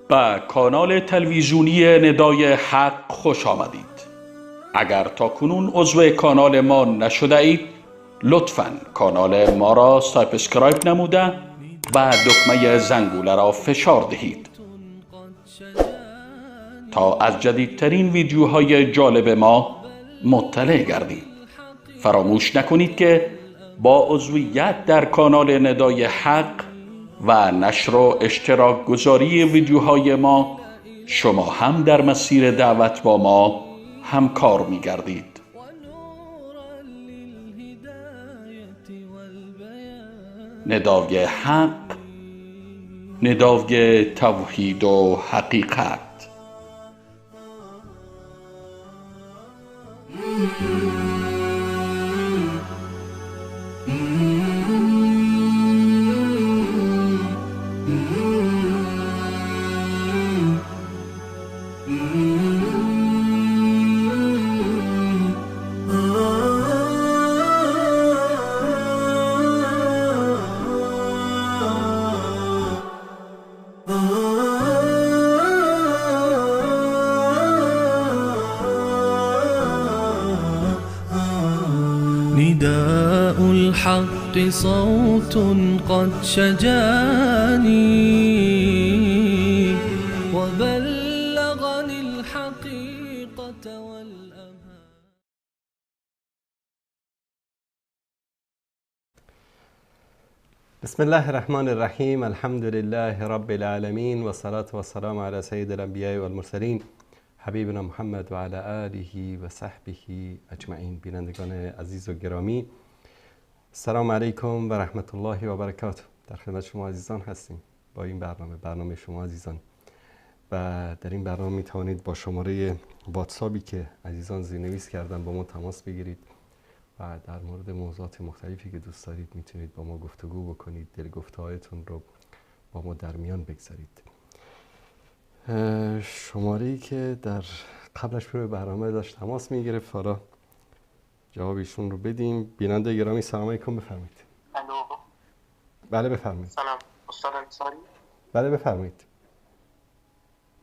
به کانال تلویزیونی ندای حق خوش آمدید. اگر تا کنون عضو کانال ما نشده اید لطفاً کانال ما را سابسکرایب نموده و دکمه زنگوله را فشار دهید تا از جدیدترین ویدیوهای جالب ما مطلع گردید. فراموش نکنید که با عضویت در کانال ندای حق و نشر و اشتراک گذاری ویدیوهای ما شما هم در مسیر دعوت با ما همکار می گردید. ندای حق، ندای توحید و حقیقت. نداء الحق صوت قد شجاني وبلغني الحقيقة والأمان. بسم الله الرحمن الرحیم. الحمد لله رب العالمین و صلاة و سلام علی سید الانبیاء والمرسلین حبیبنا محمد و علی آله و صحبه اجمعین. بینندگان عزیز و گرامی، السلام علیکم و رحمت الله و برکاته. در خدمت شما عزیزان هستیم با این برنامه شما عزیزان، و در این برنامه می توانید با شماره واتساپی که عزیزان زیرنویس کردن با ما تماس بگیرید و در مورد موضوعات مختلفی که دوست دارید میتونید با ما گفتگو بکنید، دلگفته‌هایتون رو با ما در میان بگذارید. شماره‌ای که در قبلش روی برنامه داشت تماس میگرفت، حالا جوابشون رو بدیم. بیننده گرامی سلام علیکم، بفرمایید. الو. بله بفرمایید. سلام استاد انصاری. بله بفرمایید.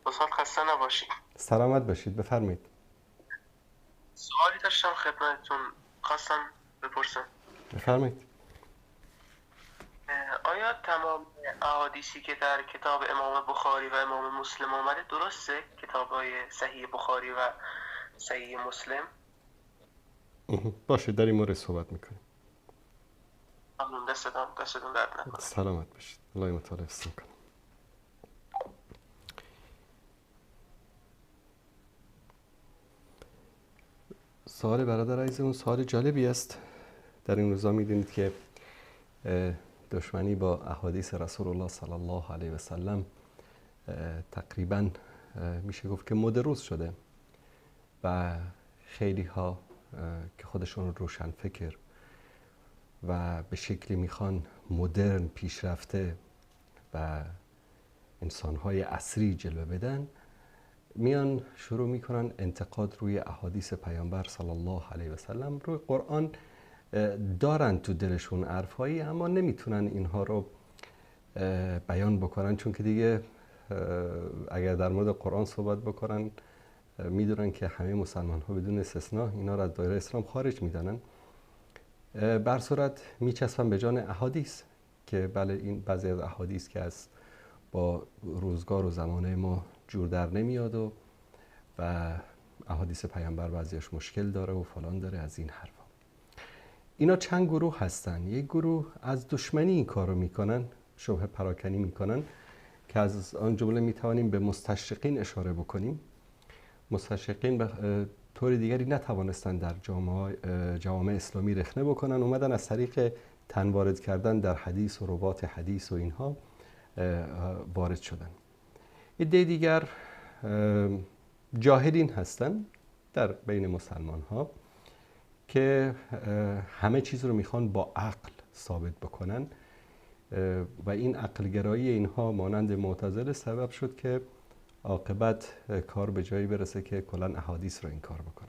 استاد خسته نباشید. سلامت باشید، بفرمایید. سوالی داشتم خدمتتون، خواستم بپرسم. بفرمایید. آیا تمام احادیثی که در کتاب امام بخاری و امام مسلم آمده درسته؟ کتاب‌های صحیح بخاری و صحیح مسلم؟ باشه، در این مورد صحبت میکنیم. ممنون. دستتون درد نکنه. سلامت باشید. الله متعال حفظ کنه. سوال برادر عزیزمون سوال جالبی است. در این روزا میدونید که دشمنی با احادیث رسول الله صلی الله علیه و سلم تقریبا میشه گفت که مدروس شده و خیلی ها که خودشون روشن فکر و به شکلی میخوان مدرن پیشرفته و انسانهای عصری جلوه بدن، میان شروع میکنن انتقاد روی احادیث پیامبر صلی الله علیه و سلم. روی قرآن دارن تو دلشون حرفایی، اما نمیتونن اینها رو بیان بکنن، چون که دیگه اگر در مورد قرآن صحبت بکنن میدونن که همه مسلمان ها بدون استثناء اینا رو از دایره اسلام خارج میدانن. بر صورت میچسبن به جان احادیث که بله، این بعضی از احادیث که از با روزگار و زمانه ما جور در نمیاد و احادیث پیامبر بعضیش مشکل داره و فلان داره، از این حرفا. اینا چند گروه هستن. یک گروه از دشمنی این کار رو میکنن، شبه پراکنی میکنن، که از آن جمله میتوانیم به مستشرقین اشاره بکنیم. مستشرقین به طور دیگری نتوانستن در جوامع اسلامی رخنه بکنن، اومدن از طریق تن وارد کردن در حدیث و روات حدیث و اینها وارد شدن. عده دیگر جاهلین هستن در بین مسلمان ها که همه چیز رو میخوان با عقل ثابت بکنن و این عقلگرایی اینها مانند معتزله سبب شد که عاقبت کار به جایی برسه که کلاً احادیث رو انکار بکنن.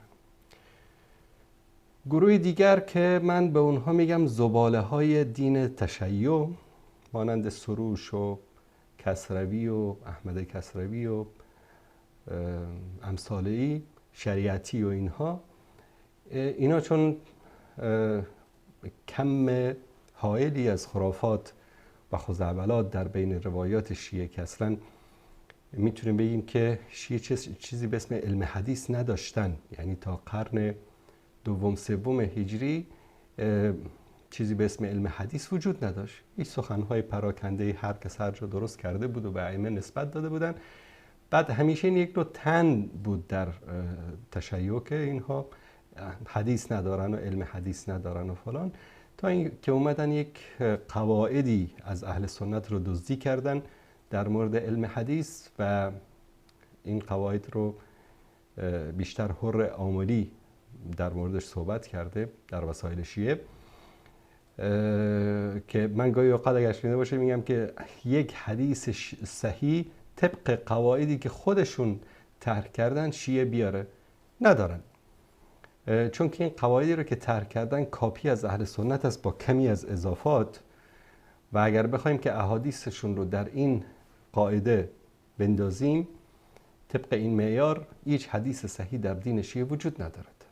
گروه دیگر که من به اونها میگم زباله های دین تشیع مانند سروش و کسروی و احمد کسروی و امثالی، شریعتی و اینا چون کم هائلی از خرافات و خزعبلات در بین روایات شیعه که اصلا میتونیم بگیم که شیعه چیزی به اسم علم حدیث نداشتن، یعنی تا قرن دوم سوم هجری چیزی به اسم علم حدیث وجود نداشت. این سخنهای پراکنده هر کس هر جا درست کرده بود و به ائمه نسبت داده بودن. بعد همیشه این یک نوع تن بود در تشیع که اینها حدیث ندارن و علم حدیث ندارن و فلان، تا این که اومدن یک قواعدی از اهل سنت رو دزدی کردن در مورد علم حدیث و این قواعد رو بیشتر حر آملی در موردش صحبت کرده در وسایل شیعه، که من گاهی اوقات اگر شنیده باشه میگم که یک حدیث صحیح طبق قواعدی که خودشون طرح کردن شیعه بیاره، ندارن. چون که این قواعدی رو که طرح کردن کاپی از اهل سنت است با کمی از اضافات، و اگر بخوایم که احادیثشون رو در این قاعده بندازیم طبق این معیار، هیچ حدیث صحیح در دین شیعه وجود ندارد.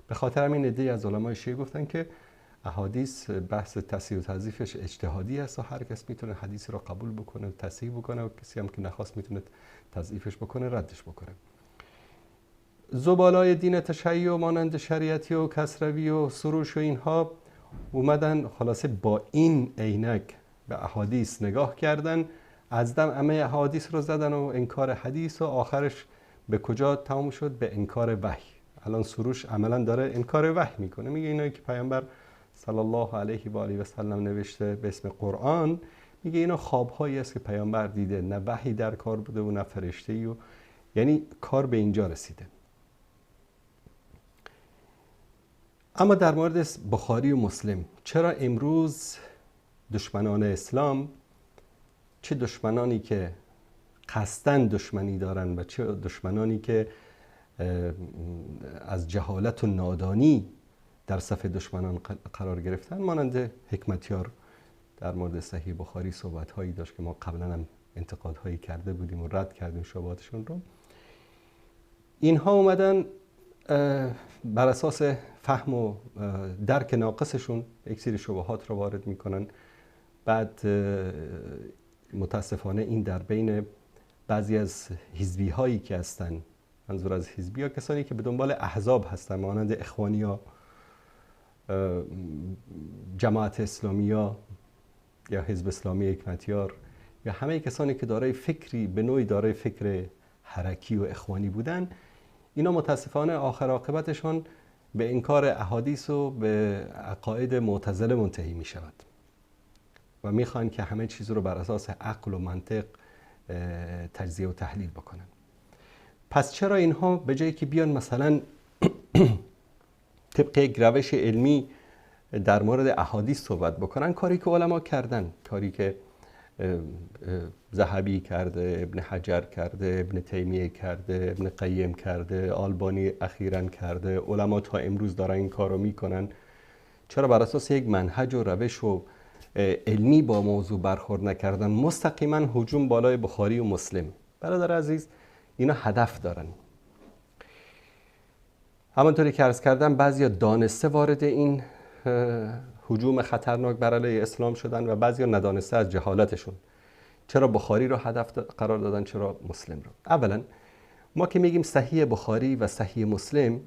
به خاطر همین عده‌ای از علمای شیعه گفتن که احادیث بحث تصحیح و تضعیفش اجتهادی است و هر کس میتونه حدیث رو قبول بکنه و تصحیح بکنه و کسی هم که نخواست میتونه تضعیفش بکنه، ردش بکنه. زبالای دین تشیع مانند شریعتی و کسروی و سروش و اینها اومدن خلاصه با این عینک به احادیث نگاه کردن، از دم همه احادیث رو زدن و انکار حدیث و آخرش به کجا تمام شد؟ به انکار وحی. الان سروش عملا داره انکار وحی میکنه، میگه اینایی که پیامبر صلی الله علیه و آله و سلم نوشته به اسم قرآن، میگه اینا خوابهایی است که پیامبر دیده، نه وحی در کار بوده و نه فرشته‌ای، و یعنی کار به اینجا رسیده. اما در مورد بخاری و مسلم، چرا امروز دشمنان اسلام، چه دشمنانی که قصداً دشمنی دارن و چه دشمنانی که از جهالت و نادانی در صف دشمنان قرار گرفتن، مانند حکمتیار در مورد صحیح بخاری صحبت هایی داشت که ما قبلا هم انتقادهایی کرده بودیم و رد کردیم شبهاتشون رو. اینها اومدن بر اساس فهم و درک ناقصشون یک سری شبهات رو وارد میکنن. بعد متاسفانه این در بین بعضی از حزبی هایی که هستن، منظور از حزبی ها کسانی که به دنبال احزاب هستن مانند اخوانیا، جماعت اسلامی یا حزب اسلامی حکمتیار، یا همه کسانی که دارای فکری به نوعی دارای فکر حرکی و اخوانی بودن، اینا متاسفانه آخر عاقبتشون به انکار احادیث و به عقاید معتزله منتهی می شود و میخوان که همه چیز رو بر اساس عقل و منطق تجزیه و تحلیل بکنن. پس چرا اینها به جایی که بیان مثلا طبق یک روش علمی در مورد احادیث صحبت بکنن، کاری که علما کردن، کاری که ذهبی کرده، ابن حجر کرده، ابن تیمیه کرده، ابن قیم کرده، آلبانی اخیراً کرده، علما تا امروز دارن این کارو میکنن، چرا بر اساس یک منهج و روش و علمی با موضوع برخورد نکردن، مستقیما هجوم بالای بخاری و مسلم؟ برادر عزیز، اینا هدف دارن. همانطوری که عرض کردم بعضیا دانسته وارد این هجوم خطرناک بر علیه اسلام شدن و بعضیا ندانسته از جهالتشون. چرا بخاری رو هدف قرار دادن، چرا مسلم رو؟ اولا ما که میگیم صحیح بخاری و صحیح مسلم،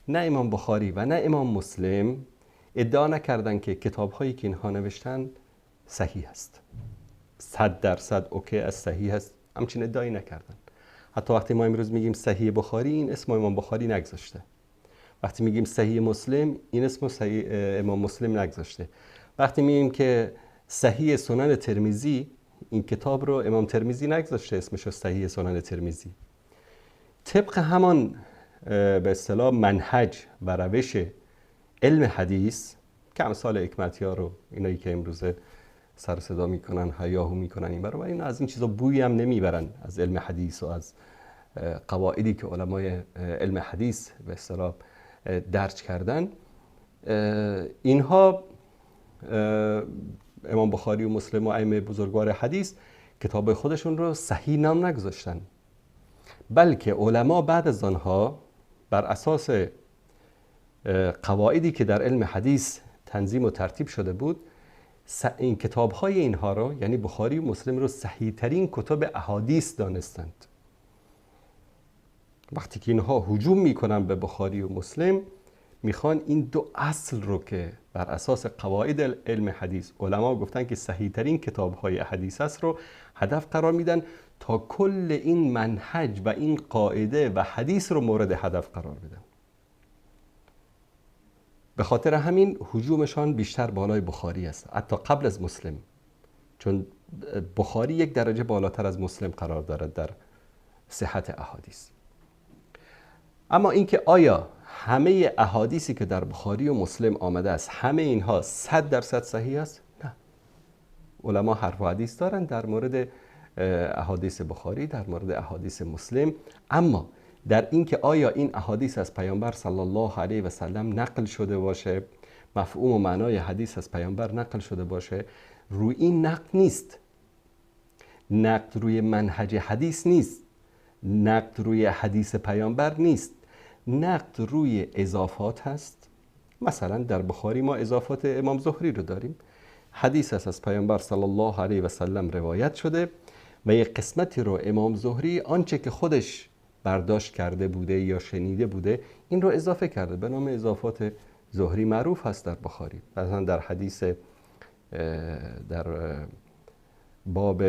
نه امام بخاری و نه امام مسلم ادعا نکردن که کتاب‌هایی که اینها نوشتن صحیح است، 100% اوکی از صحیح است، همچین ادعایی نکردن. حتی وقتی ما امروز میگیم صحیح بخاری، این اسم امام بخاری نگذاشته. وقتی میگیم صحیح مسلم، این اسم صحیح امام مسلم نگذاشته. وقتی میگیم که صحیح سنن ترمذی، این کتاب رو امام ترمذی نگذاشته اسمش رو صحیح سنن ترمذی. طبق همان به اصطلاح منهج و روش علم حدیث که امثال حکمتیار رو، اینایی که امروزه سر صدا میکنن، هیاهو میکنن این برای این، از این چیزا بویی هم نمیبرن، از علم حدیث و از قواعدی که علمای علم حدیث به اصطلاح درج کردن. اینها امام بخاری و مسلم و ائمه بزرگوار حدیث کتاب خودشون رو صحیح نام نگذاشتن، بلکه علما بعد از آنها بر اساس قواعدی که در علم حدیث تنظیم و ترتیب شده بود، این کتاب‌های اینها رو، یعنی بخاری و مسلم رو، صحیح ترین کتب احادیث دانستند. وقتی که اینها هجوم میکنن به بخاری و مسلم، میخوان این دو اصل رو که بر اساس قواعد علم حدیث علما گفتن که صحیح ترین کتاب‌های حدیث است رو هدف قرار میدن تا کل این منهج و این قاعده و حدیث رو مورد هدف قرار بدن. به خاطر همین هجومشان بیشتر بالای بخاری است، حتی قبل از مسلم، چون بخاری یک درجه بالاتر از مسلم قرار دارد در صحت احادیث. اما اینکه آیا همه احادیثی که در بخاری و مسلم آمده است همه اینها 100% صحیح است؟ نه. علما حرف و حدیث دارن در مورد احادیث بخاری، در مورد احادیث مسلم، اما در اینکه آیا این احادیث از پیامبر صلی الله علیه و سلم نقل شده باشه، مفهوم و معنای حدیث از پیامبر نقل شده باشه، روی این نقد نیست. نقد روی منهج حدیث نیست، نقد روی حدیث پیامبر نیست، نقد روی اضافات هست. مثلا در بخاری ما اضافات امام زهری رو داریم، حدیث از پیامبر صلی الله علیه و سلم روایت شده و یک قسمتی رو امام زهری آنچه که خودش برداشت کرده بوده یا شنیده بوده این رو اضافه کرده، به نام اضافات زهری معروف هست در بخاری. مثلا در حدیث در باب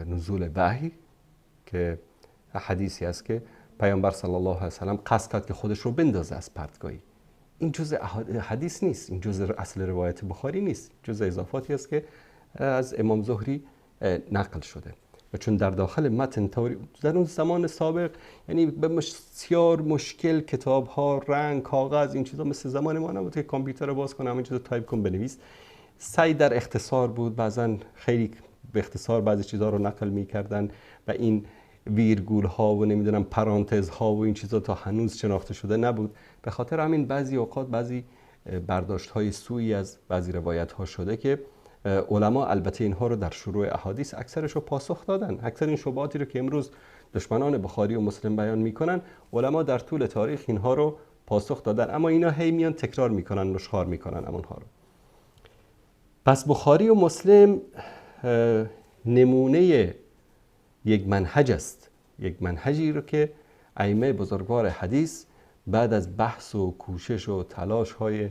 نزول وحی که حدیثی است که پیامبر صلی الله علیه و سلم قصد کرد که خودش رو بندازه از پرتگاهی، این جزء حدیث نیست، این جزء اصل روایت بخاری نیست، جزء اضافاتی است که از امام زهری نقل شده. و چون در داخل متن در اون زمان سابق، یعنی به بسیار مشکل کتاب ها، رنگ، کاغذ، این چیزا مثل زمان ما نبود که کامپیوتر رو باز کنم این چیزا تایپ کن بنویس. سعی در اختصار بود، بعضا خیلی به اختصار بعضی چیزا رو نقل می‌کردن و این ویرگول ها و نمیدونم پرانتز ها و این چیزا تا هنوز شناخته شده نبود. به خاطر همین بعضی اوقات بعضی برداشت های سوئی از بعضی روایت ها شده که علما البته اینها رو در شروع احادیث اکثرش رو پاسخ دادن. اکثر این شبهاتی رو که امروز دشمنان بخاری و مسلم بیان میکنن، علما در طول تاریخ اینها رو پاسخ دادن، اما اینا هی میان تکرار میکنن، نشخوار میکنن اونها رو. پس بخاری و مسلم نمونه یک منهج است، یک منهجی رو که ائمه بزرگوار حدیث بعد از بحث و کوشش و تلاش های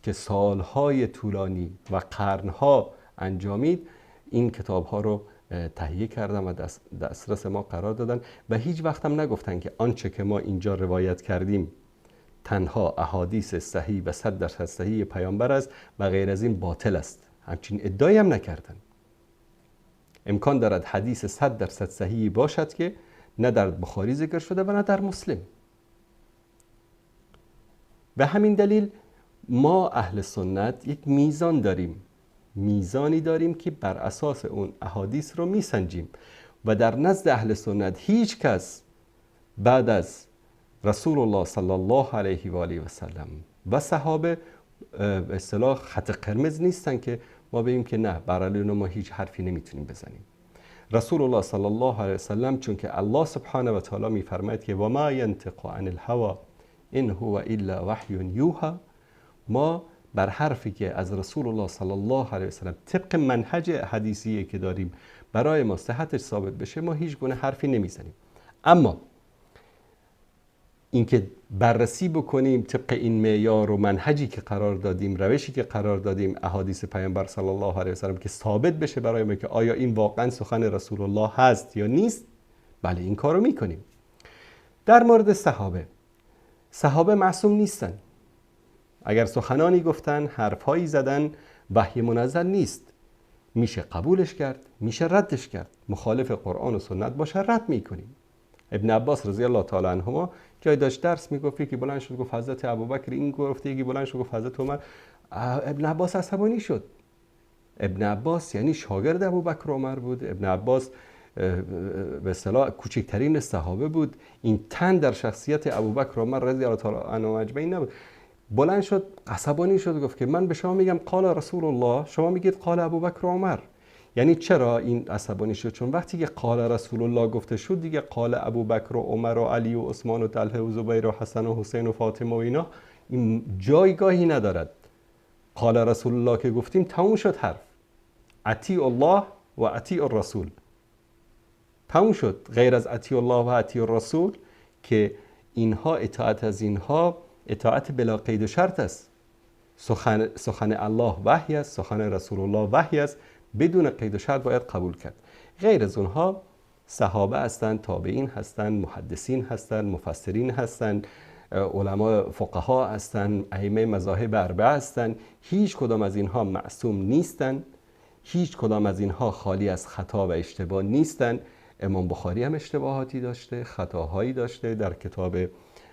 که سالهای طولانی و قرنها انجامید، این کتابها رو تهیه کردن و دسترس ما قرار دادن و هیچ وقت هم نگفتن که آنچه که ما اینجا روایت کردیم تنها احادیث صحیح و 100% صحیح پیامبر است و غیر از این باطل است. همچین ادعایی هم نکردن. امکان دارد حدیث 100% صحیح باشد که نه در بخاری ذکر شده و نه در مسلم. به همین دلیل ما اهل سنت یک میزان داریم، میزانی داریم که بر اساس اون احادیث رو میسنجیم و در نزد اهل سنت هیچ کس بعد از رسول الله صلی الله علیه و آله و سلم و صحابه به اصطلاح خط قرمز نیستن که ما بگیم که نه، بر علیه ما هیچ حرفی نمیتونیم بزنیم. رسول الله صلی الله علیه و سلم، چون که الله سبحانه و تعالی میفرماید که و ما ینطق عن الهوى ان هو الا وحی یوحى، ما بر حرفی که از رسول الله صلی الله علیه و سلم طبق منهج حدیثی که داریم برای ما صحتش ثابت بشه، ما هیچ گونه حرفی نمیزنیم. اما اینکه بررسی بکنیم طبق این معیار و منهجی که قرار دادیم، روشی که قرار دادیم، احادیث پیامبر صلی الله علیه و سلم که ثابت بشه برای ما که آیا این واقعا سخن رسول الله هست یا نیست، بله این کارو میکنیم. در مورد صحابه معصوم نیستن. اگر سخنانی گفتن، حرفهایی زدن، وحی منزل نیست. میشه قبولش کرد، میشه ردش کرد. مخالف قرآن و سنت باشه رد میکنیم. ابن عباس رضی الله تعالی عنهما جای داشت درس میگفت، یکی بلند شد گفت حضرت ابوبکر این گفته، یکی بلند شد گفت حضرت عمر. ابن عباس عصبانی شد. ابن عباس یعنی شاگرد ابوبکر و عمر بود. ابن عباس به اصطلاح کوچکترین صحابه بود. این تن در شخصیت ابوبکر و عمر رضی الله تعالی عنهم اجمعین نبود. بلند شد عصبانی شد گفت که من به شما میگم قال رسول الله، شما میگید قال ابوبکر و عمر. یعنی چرا این عصبانی شد؟ چون وقتی که قال رسول الله گفته شد دیگه قال ابوبکر و عمر و علی و عثمان و طلحه و زبیر و حسن و حسین و فاطمه و اینا این جایگاهی ندارد. قال رسول الله که گفتیم تموم شد حرف. اطیع الله و اطیع الرسول تموم شد. غیر از اطیع الله و اطیع الرسول که اینها اطاعت از اینها اطاعت بلا قید و شرط است. سخن الله وحی است، سخن رسول الله وحی است، بدون قید و شرط باید قبول کرد. غیر از اونها صحابه هستند، تابعین هستند، محدثین هستند، مفسرین هستند، علما فقها هستند، ائمه مذاهب اربعه هستند. هیچ کدام از اینها معصوم نیستند، هیچ کدام از اینها خالی از خطا و اشتباه نیستند. امام بخاری هم اشتباهاتی داشته، خطاهایی داشته در کتاب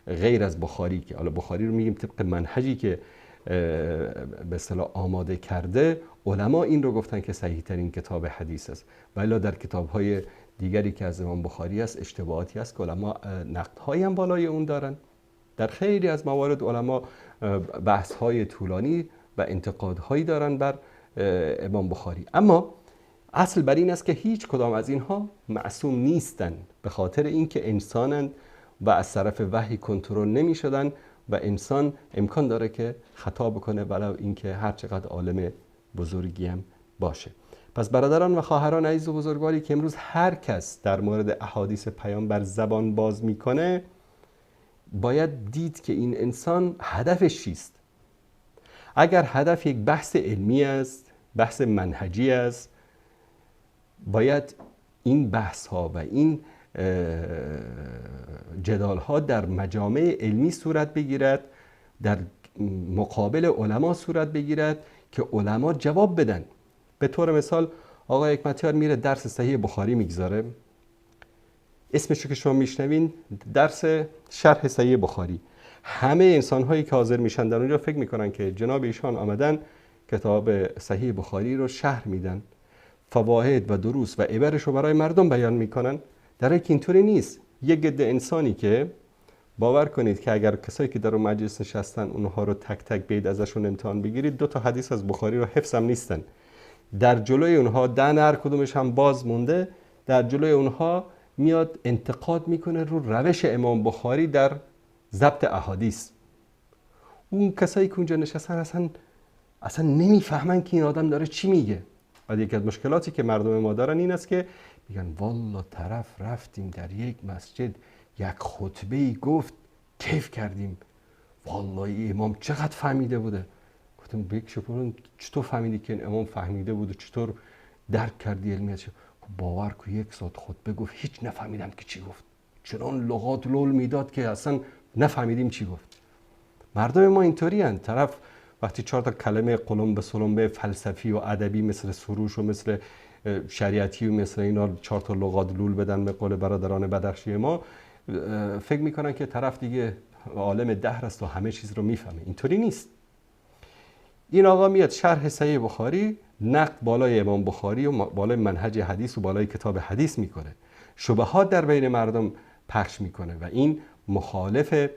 غیر از بخاری، که حالا بخاری رو میگیم طبق منهجی که به اصطلاح آماده کرده، علما این رو گفتن که صحیح ترین کتاب حدیث است. ولی در کتاب های دیگری که از امام بخاری است اشتباهاتی است که علما نقدهایی هم بالای اون دارن. در خیلی از موارد علما بحث های طولانی و انتقادهایی دارن بر امام بخاری. اما اصل بر این است که هیچ کدام از اینها معصوم نیستند، به خاطر اینکه انسانند و از طرف وحی کنترل نمی شدن و انسان امکان داره که خطا بکنه ولو اینکه هر چقدر عالم بزرگی هم باشه. پس برادران و خواهران عزیز و بزرگواری که امروز هر کس در مورد احادیث پیامبر زبان باز میکنه باید دید که این انسان هدفش چیست. اگر هدف یک بحث علمی است، بحث منهجی است، باید این بحث ها و این جدال ها در مجامع علمی صورت بگیرد، در مقابل علما صورت بگیرد که علما جواب بدن. به طور مثال آقای حکمتیار میره درس صحیح بخاری میگذاره، اسمشو که شما میشنوین درس شرح صحیح بخاری، همه انسان هایی که حاضر میشن در اونجا فکر میکنن که جناب ایشان آمدن کتاب صحیح بخاری رو شرح میدن، فواید و دروس و عبرش رو برای مردم بیان میکنن، در حالی که اینطوری نیست. یک عده انسانی که باور کنید که اگر کسایی که در اون مجلس نشستن اونها رو تک تک بید ازشون امتحان بگیرید 2 تا حدیث از بخاری رو حفظ هم نیستن. در جلوی اونها دهن هر کدومش هم باز مونده، در جلوی اونها میاد انتقاد میکنه رو روش امام بخاری در ضبط احادیث. اون کسایی که اونجا نشستن اصلا نمیفهمن که این آدم داره چی میگه. و یکی از مشکلاتی که مردم ما دارن این است که میگن والا طرف رفتیم در یک مسجد یک خطبه‌ای گفت کیف کردیم، والله امام چقدر فهمیده بوده. گفتم بکشون چطور فهمیدی که این امام فهمیده بود و چطور درک کردی علمیتش؟ باور کن 1 ساعت خطبه گفت هیچ نفهمیدم که چی گفت، چنان لغات لول میداد که اصلا نفهمیدیم چی گفت. مردم ما اینطوری هستند. طرف وقتی 4 تا کلمه قلمبه سلمبه فلسفی و ادبی مثل سروش و مثل شریعتی و مثل اینا 4 تا لغات لول بدن به قول برادران بدخشی ما، فکر میکنن که طرف دیگه عالم دهر است و همه چیز رو میفهمه. اینطوری نیست. این آقا میاد شرح صحیح بخاری، نقد بالای امام بخاری و بالای منهج حدیث و بالای کتاب حدیث میکنه، شبهات در بین مردم پخش میکنه و این مخالف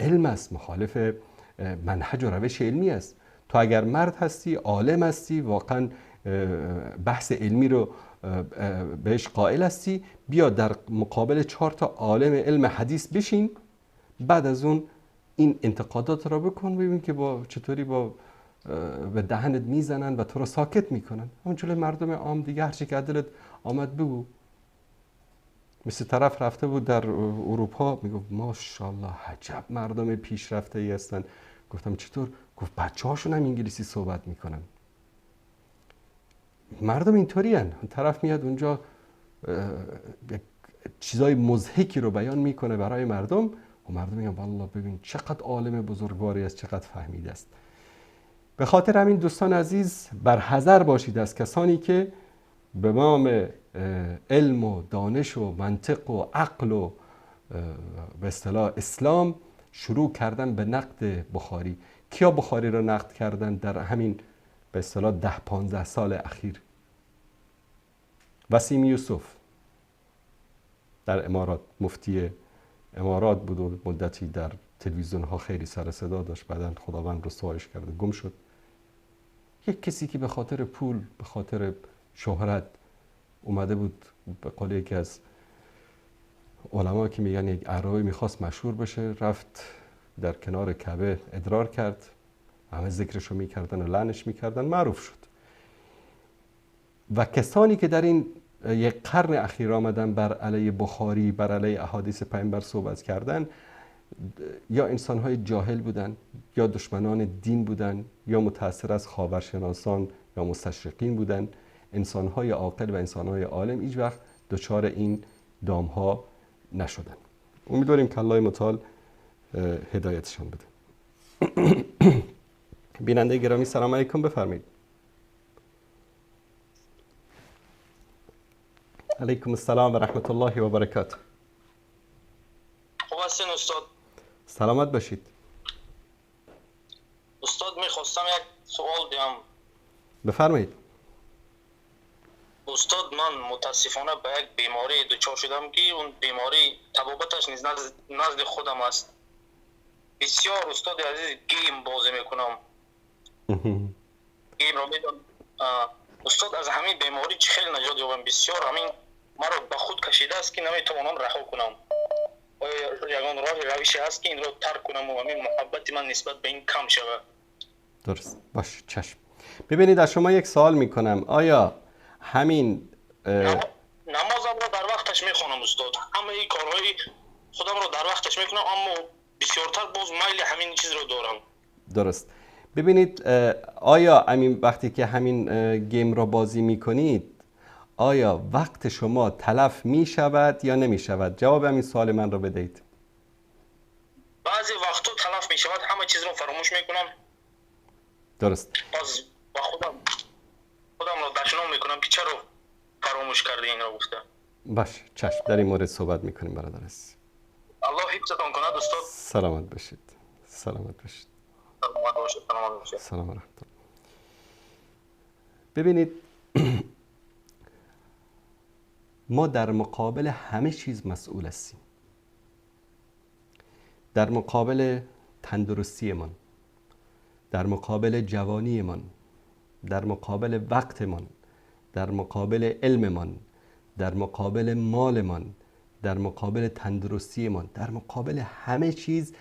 علم است، مخالف منهج و روش علمی است. تو اگر مرد هستی، عالم هستی، واقعا بحث علمی رو بهش قائل هستی، بیا در مقابل 4 تا عالم علم حدیث بشین، بعد از اون این انتقادات رو بکن، ببین که چطوری به دهنت میزنن و تو رو ساکت میکنن. همون جلوی مردم عام دیگه هرچی که دلت آمد بگو. مثل طرف رفته بود در اروپا میگفت ماشاءالله عجب مردم پیشرفته ای هستن. گفتم چطور؟ گفت بچه‌هاشون هم انگلیسی صحبت میکنن. مردم اینطوری هن. طرف میاد اونجا چیزای مضحکی رو بیان میکنه برای مردم و مردم میگن والله ببین چقدر عالم بزرگواری است، چقدر فهمیده است. به خاطر همین دوستان عزیز بر حذر باشید از کسانی که به نام علم و دانش و منطق و عقل و به اصطلاح اسلام شروع کردن به نقد بخاری. کیا بخاری رو نقد کردن در همین به اصطلاح 10-15 سال اخیر؟ وسیم یوسف در امارات، مفتی امارات بود و مدتی در تلویزیون ها خیلی سر صدا داشت، بعداً خداوند رسوایش کرده، گم شد. یک کسی که به خاطر پول، به خاطر شهرت اومده بود، به قول یکی از علما که میگن یک اعرابی میخواست مشهور بشه، رفت در کنار کعبه ادرار کرد، همه ذکرشو میکردن و لعنش میکردن، معروف شد. و کسانی که در این یک قرن اخیر آمدن بر علیه بخاری، بر علیه احادیث پیامبر صحبت کردن، یا انسان‌های جاهل بودن، یا دشمنان دین بودن، یا متأثر از خاورشناسان یا مستشرقین بودن. انسان‌های عاقل و انسان‌های عالم هیچ وقت دچار این دام‌ها نشدن. امیدواریم که الله متعال هدایتشان بده. بیننده گرامی سلام علیکم، بفرمایید. علیکم السلام و رحمت الله و برکاته. خوب هستین استاد؟ سلامت باشید. استاد میخواستم یک سوال دیم. بفرمایید. استاد من متاسفانه به یک بیماری دچار شدم که اون بیماری تبابتش نیز نزد خودم است. بسیار استاد عزیز گیم بازی میکنم. گیم رو میدونم. استاد از همین بیماری چه خیلی نجات یابم. بسیار همین مرا به خود کشیده است که نمیتوانم رها کنم. یگان راه روشی هست که این رو ترک کنم و همین محبت من نسبت به این کم شود. درست باش، چشم. ببینید از شما یک سوال میکنم، آیا همین نمازم رو در وقتش میخونم استاد، همه این کارهای خودم رو در وقتش میکنم، اما بسیارتر باز میل همین چیز رو دارم. درست. ببینید آیا همین وقتی که همین گیم را بازی میکنید، آیا وقت شما تلف میشود یا نمیشود؟ جواب همین سوال من رو بدهید. بعضی وقتا تلف میشود، همه چیز رو فراموش میکنم. درست. باز با خودم رو دشنام میکنم که چرا فراموش کردی این رو گفته. باش، چشم، در این مورد صحبت میکنیم برادر عزیز. الله حفظتان کند استاد. سلامت باشید. سلامت باشید. سلامت باشید. سلامت باشید. سلام رحمت الله. ببینید ما در مقابل همه چیز مسئول هستیم. در مقابل تندرستیمان، در مقابل جوانیمان، در مقابل وقتمان، در مقابل علممان، در مقابل مالمان، در مقابل تندرستیمان، در مقابل همه چیز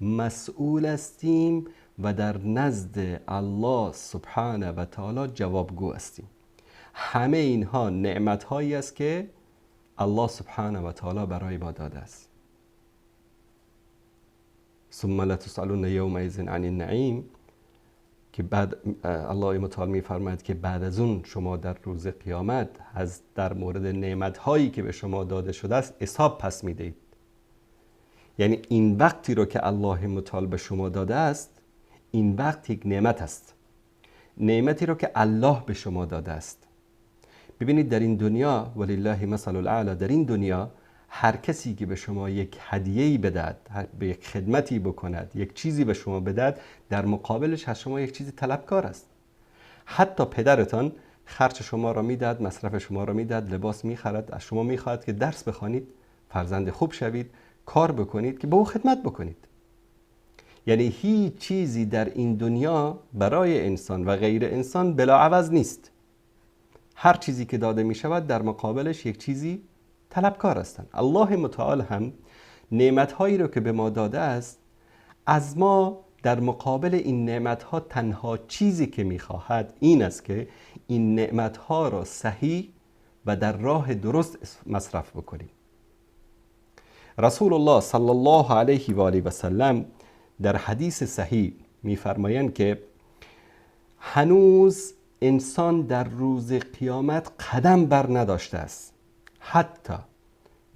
مسئول هستیم و در نزد الله سبحانه و تعالی جوابگو هستیم. همه اینها نعمت‌هایی است که الله سبحانه و تعالی برای ما داده است. ثم لا تسألون یومئذ عن النعیم، که بعد الله متعال می‌فرماید که بعد از اون شما در روز قیامت از در مورد نعمت‌هایی که به شما داده شده است حساب پس می‌دهید. یعنی این وقتی رو که الله متعال به شما داده است، این وقت یک نعمت است، نعمتی رو که الله به شما داده است. ببینید در این دنیا ولله مثل الاعلی، در این دنیا هر کسی که به شما یک هدیه‌ای بدهد، به یک خدمتی بکند، یک چیزی به شما بدهد، در مقابلش از شما یک چیزی طلبکار است. حتی پدرتان خرج شما را میدهد، مصرف شما را میدهد، لباس میخرد، از شما میخواهد که درس بخوانید، فرزند خوب شوید، کار بکنید که به او خدمت بکنید. یعنی هیچ چیزی در این دنیا برای انسان و غیر انسان بلا عوض نیست. هر چیزی که داده می شود در مقابلش یک چیزی طلبکار هستند. الله متعال هم نعمت‌هایی رو که به ما داده است، از ما در مقابل این نعمت‌ها تنها چیزی که می‌خواهد این است که این نعمت‌ها را صحیح و در راه درست مصرف بکنیم. رسول الله صلی الله علیه و آله و سلم در حدیث صحیح می‌فرمایند که هنوز انسان در روز قیامت قدم بر نداشته است حتی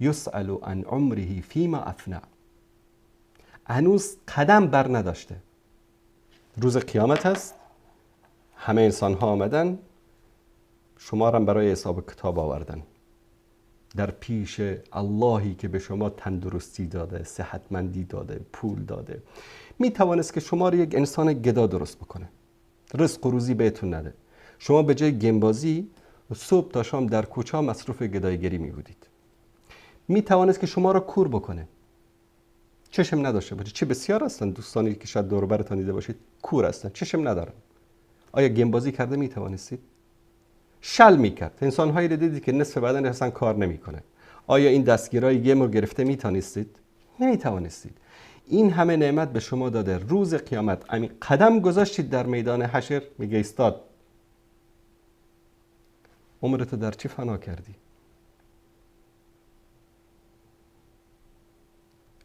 یسأل عن عمره فیما افنی، هنوز قدم بر نداشته. روز قیامت است، همه انسان ها آمدن، شما را برای حساب کتاب آوردن در پیش اللهی که به شما تندرستی داده، صحتمندی داده، پول داده. می توانست که شما رو یک انسان گدا درست بکنه، رزق و روزی بهتون نده. شما به جای گیمبازی صبح تا شام در کوچه مصروف گدایگری می بودید. می توانست که شما رو کور بکنه، چشم نداشته باشید. چه بسیار هستن دوستانی که شاید دور و برتان دیده باشید کور هستن، چشم ندارن. آیا گیمبازی کرده می توانستید؟ شل میکرد. انسان‌هایی رو دیدید که نصف بدن اصلا کار نمیکنه. آیا این دستگیرهای گیم رو گرفته میتونستید؟ نمیتوانستید. این همه نعمت به شما داده، روز قیامت همین قدم گذاشتید در میدان حشر، میگه استاد عمرتو در چی فنا کردی؟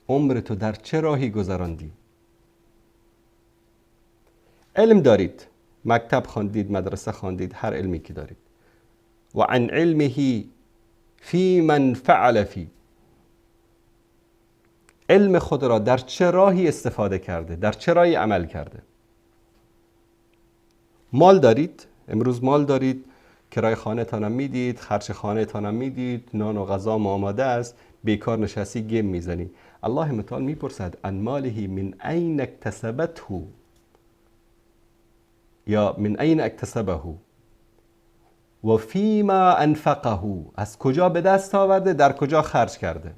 عمرتو در چه راهی گذراندی؟ علم دارید، مکتب خواندید، مدرسه خواندید، هر علمی که دارید. و عن علمه فی من فعل فی، علم خود را در چه راهی استفاده کرده، در چه راهی عمل کرده. مال دارید، امروز مال دارید، کرای خانه تانم میدید، خرج خانه تانم میدید، نان و غذا آماده است، بیکار نشستی گیم میزنی. الله متعال میپرسد عن ماله من این اکتسبته، یا من این اکتسبه و فیما انفقه، از کجا به دست آورده، در کجا خرج کرده.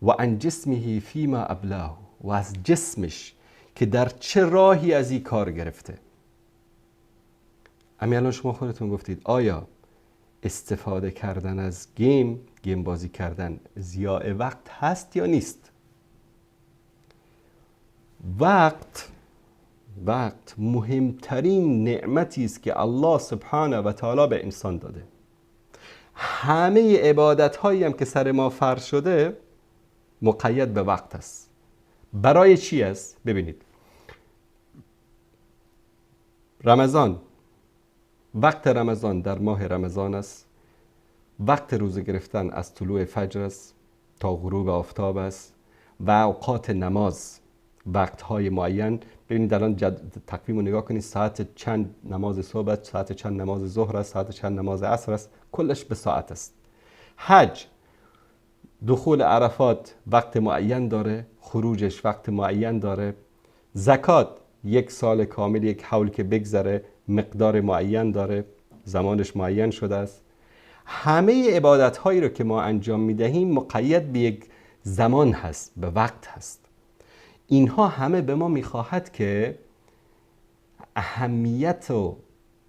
و عن جسمه فیما ابلاه، و از جسمش که در چه راهی از این کار گرفته. اما الان شما خودتون گفتید آیا استفاده کردن از گیم بازی کردن ضیاع وقت هست یا نیست؟ وقت مهمترین نعمتی است که الله سبحانه و تعالی به انسان داده. همه عبادت هایی هم که سر ما فرض شده مقید به وقت است. برای چی است؟ ببینید، رمضان، وقت رمضان در ماه رمضان است. وقت روزه گرفتن از طلوع فجر است تا غروب آفتاب است و اوقات نماز، وقت‌های معین. ببینید الان تقویم رو نگاه کنید، ساعت چند نماز صبح است، ساعت چند نماز ظهر است، ساعت چند نماز عصر است، کلش به ساعت است. حج، دخول عرفات وقت معین داره، خروجش وقت معین داره. زکات، یک سال کامل، یک حول که بگذره مقدار معین داره، زمانش معین شده است. همه عبادت هایی رو که ما انجام میدهیم مقید به یک زمان هست، به وقت هست. اینها همه به ما میخواهد که اهمیت و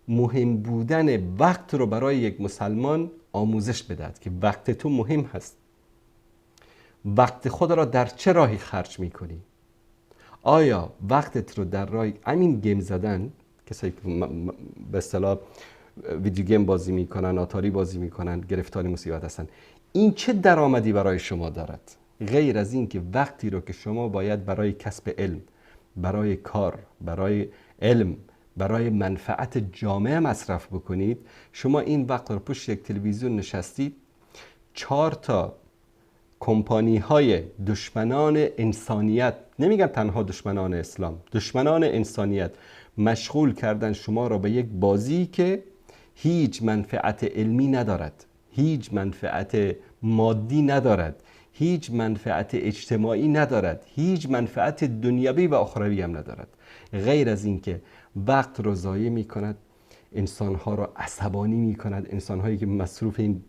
مهم بودن وقت رو برای یک مسلمان آموزش بدهد که وقت تو مهم هست. وقت خود را در چه راهی خرج میکنی؟ آیا وقتت رو در راه همین گیم زدن، کسایی که به اصطلاح ویدیو گیم بازی میکنن، آتاری بازی میکنن، گرفتار مصیبت هستن، این چه درآمدی برای شما دارد؟ غیر از این که وقتی رو که شما باید برای کسب علم، برای کار، برای علم، برای منفعت جامعه مصرف بکنید، شما این وقت رو پشت یک تلویزیون نشستید، 4 تا کمپانی های دشمنان انسانیت، نمیگم تنها دشمنان اسلام، دشمنان انسانیت، مشغول کردن شما را به یک بازی که هیچ منفعت علمی ندارد، هیچ منفعت مادی ندارد، هیچ منفعت اجتماعی ندارد، هیچ منفعت دنیوی و اخروی هم ندارد، غیر از این که وقت رو ضایع می کند، انسانها را عصبانی می کند. انسانهایی که مصروف این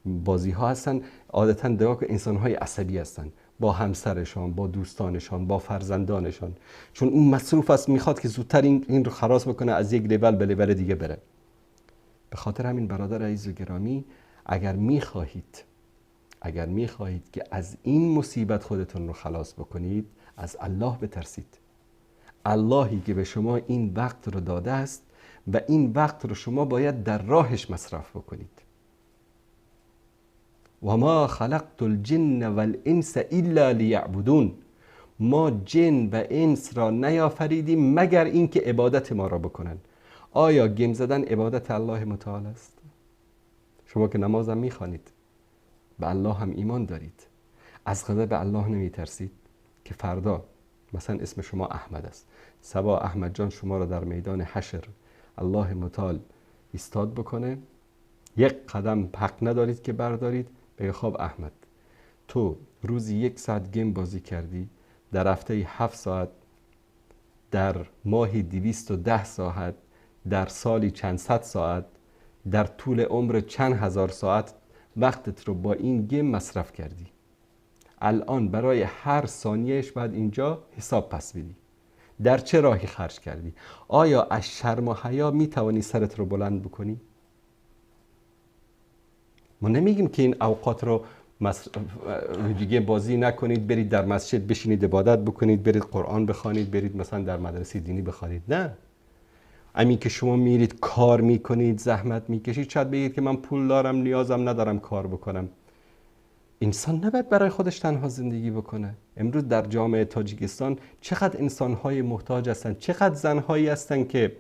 بازی ها هستن عادتا دقیقا انسانهای عصبی هستن، با همسرشان، با دوستانشان، با فرزندانشان، چون اون مصروف است، میخواد که زودتر این رو خلاص بکنه، از یک لیول به لیول دیگه بره. به خاطر همین برادر عزیز و گرامی، اگر میخواهید که از این مصیبت خودتون رو خلاص بکنید، از الله بترسید. اللهی که به شما این وقت رو داده است و این وقت رو شما باید در راهش مصرف بکنید. و ما خلقت الجن والانس الا لیعبدون، ما جن و انس را نیافریدیم مگر اینکه عبادت ما را بکنن. آیا گیم زدن عبادت الله متعال است؟ شما که نماز هم میخوانید، به الله هم ایمان دارید، از غضب الله نمیترسید که فردا مثلا اسم شما احمد است، صبا احمد جان شما را در میدان حشر الله متعال ایستاد بکنه، یک قدم حق ندارید که بردارید، بگه خب احمد تو روزی 1 ساعت گیم بازی کردی، در هفته 7 ساعت، در ماهی 210 ساعت، در سالی چند صد ساعت، در طول عمر چند هزار ساعت وقتت رو با این گیم مصرف کردی. الان برای هر ثانیهش باید اینجا حساب پس بدی. در چه راهی خرج کردی؟ آیا از شرم و حیا میتوانی سرت رو بلند بکنی؟ ما نمیگیم که این اوقات رو دیگه بازی نکنید، برید در مسجد بشینید عبادت بکنید، برید قرآن بخوانید، برید مثلا در مدرسه دینی بخوانید. نه، همین که شما میرید کار میکنید، زحمت میکشید، شاید بگید که من پول دارم نیازم ندارم کار بکنم. انسان نباید برای خودش تنها زندگی بکنه. امروز در جامعه تاجیکستان چقدر انسانهای محتاج هستن، چقدر زنهایی هستن که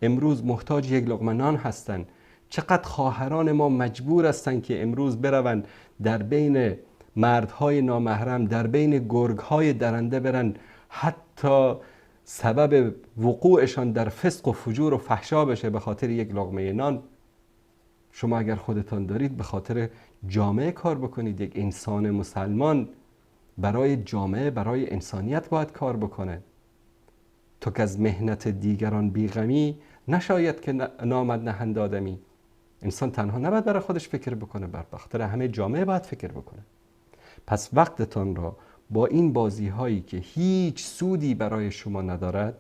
امروز محتاج یک لقمه نان هستن، چقدر خواهران ما مجبور هستن که امروز برون در بین مردهای نامحرم، در بین گرگهای درنده برن، حتی سبب وقوعشان در فسق و فجور و فحشا بشه به خاطر یک لقمه نان. شما اگر خودتان دارید به خاطر جامعه کار بکنید. یک انسان مسلمان برای جامعه، برای انسانیت باید کار بکنه. تو که از مهنت دیگران بیغمی، نشاید که نامد نهند آدمی. انسان تنها نباید برای خودش فکر بکنه، بر خاطر همه جامعه باید فکر بکنه. پس وقتتان را با این بازی هایی که هیچ سودی برای شما ندارد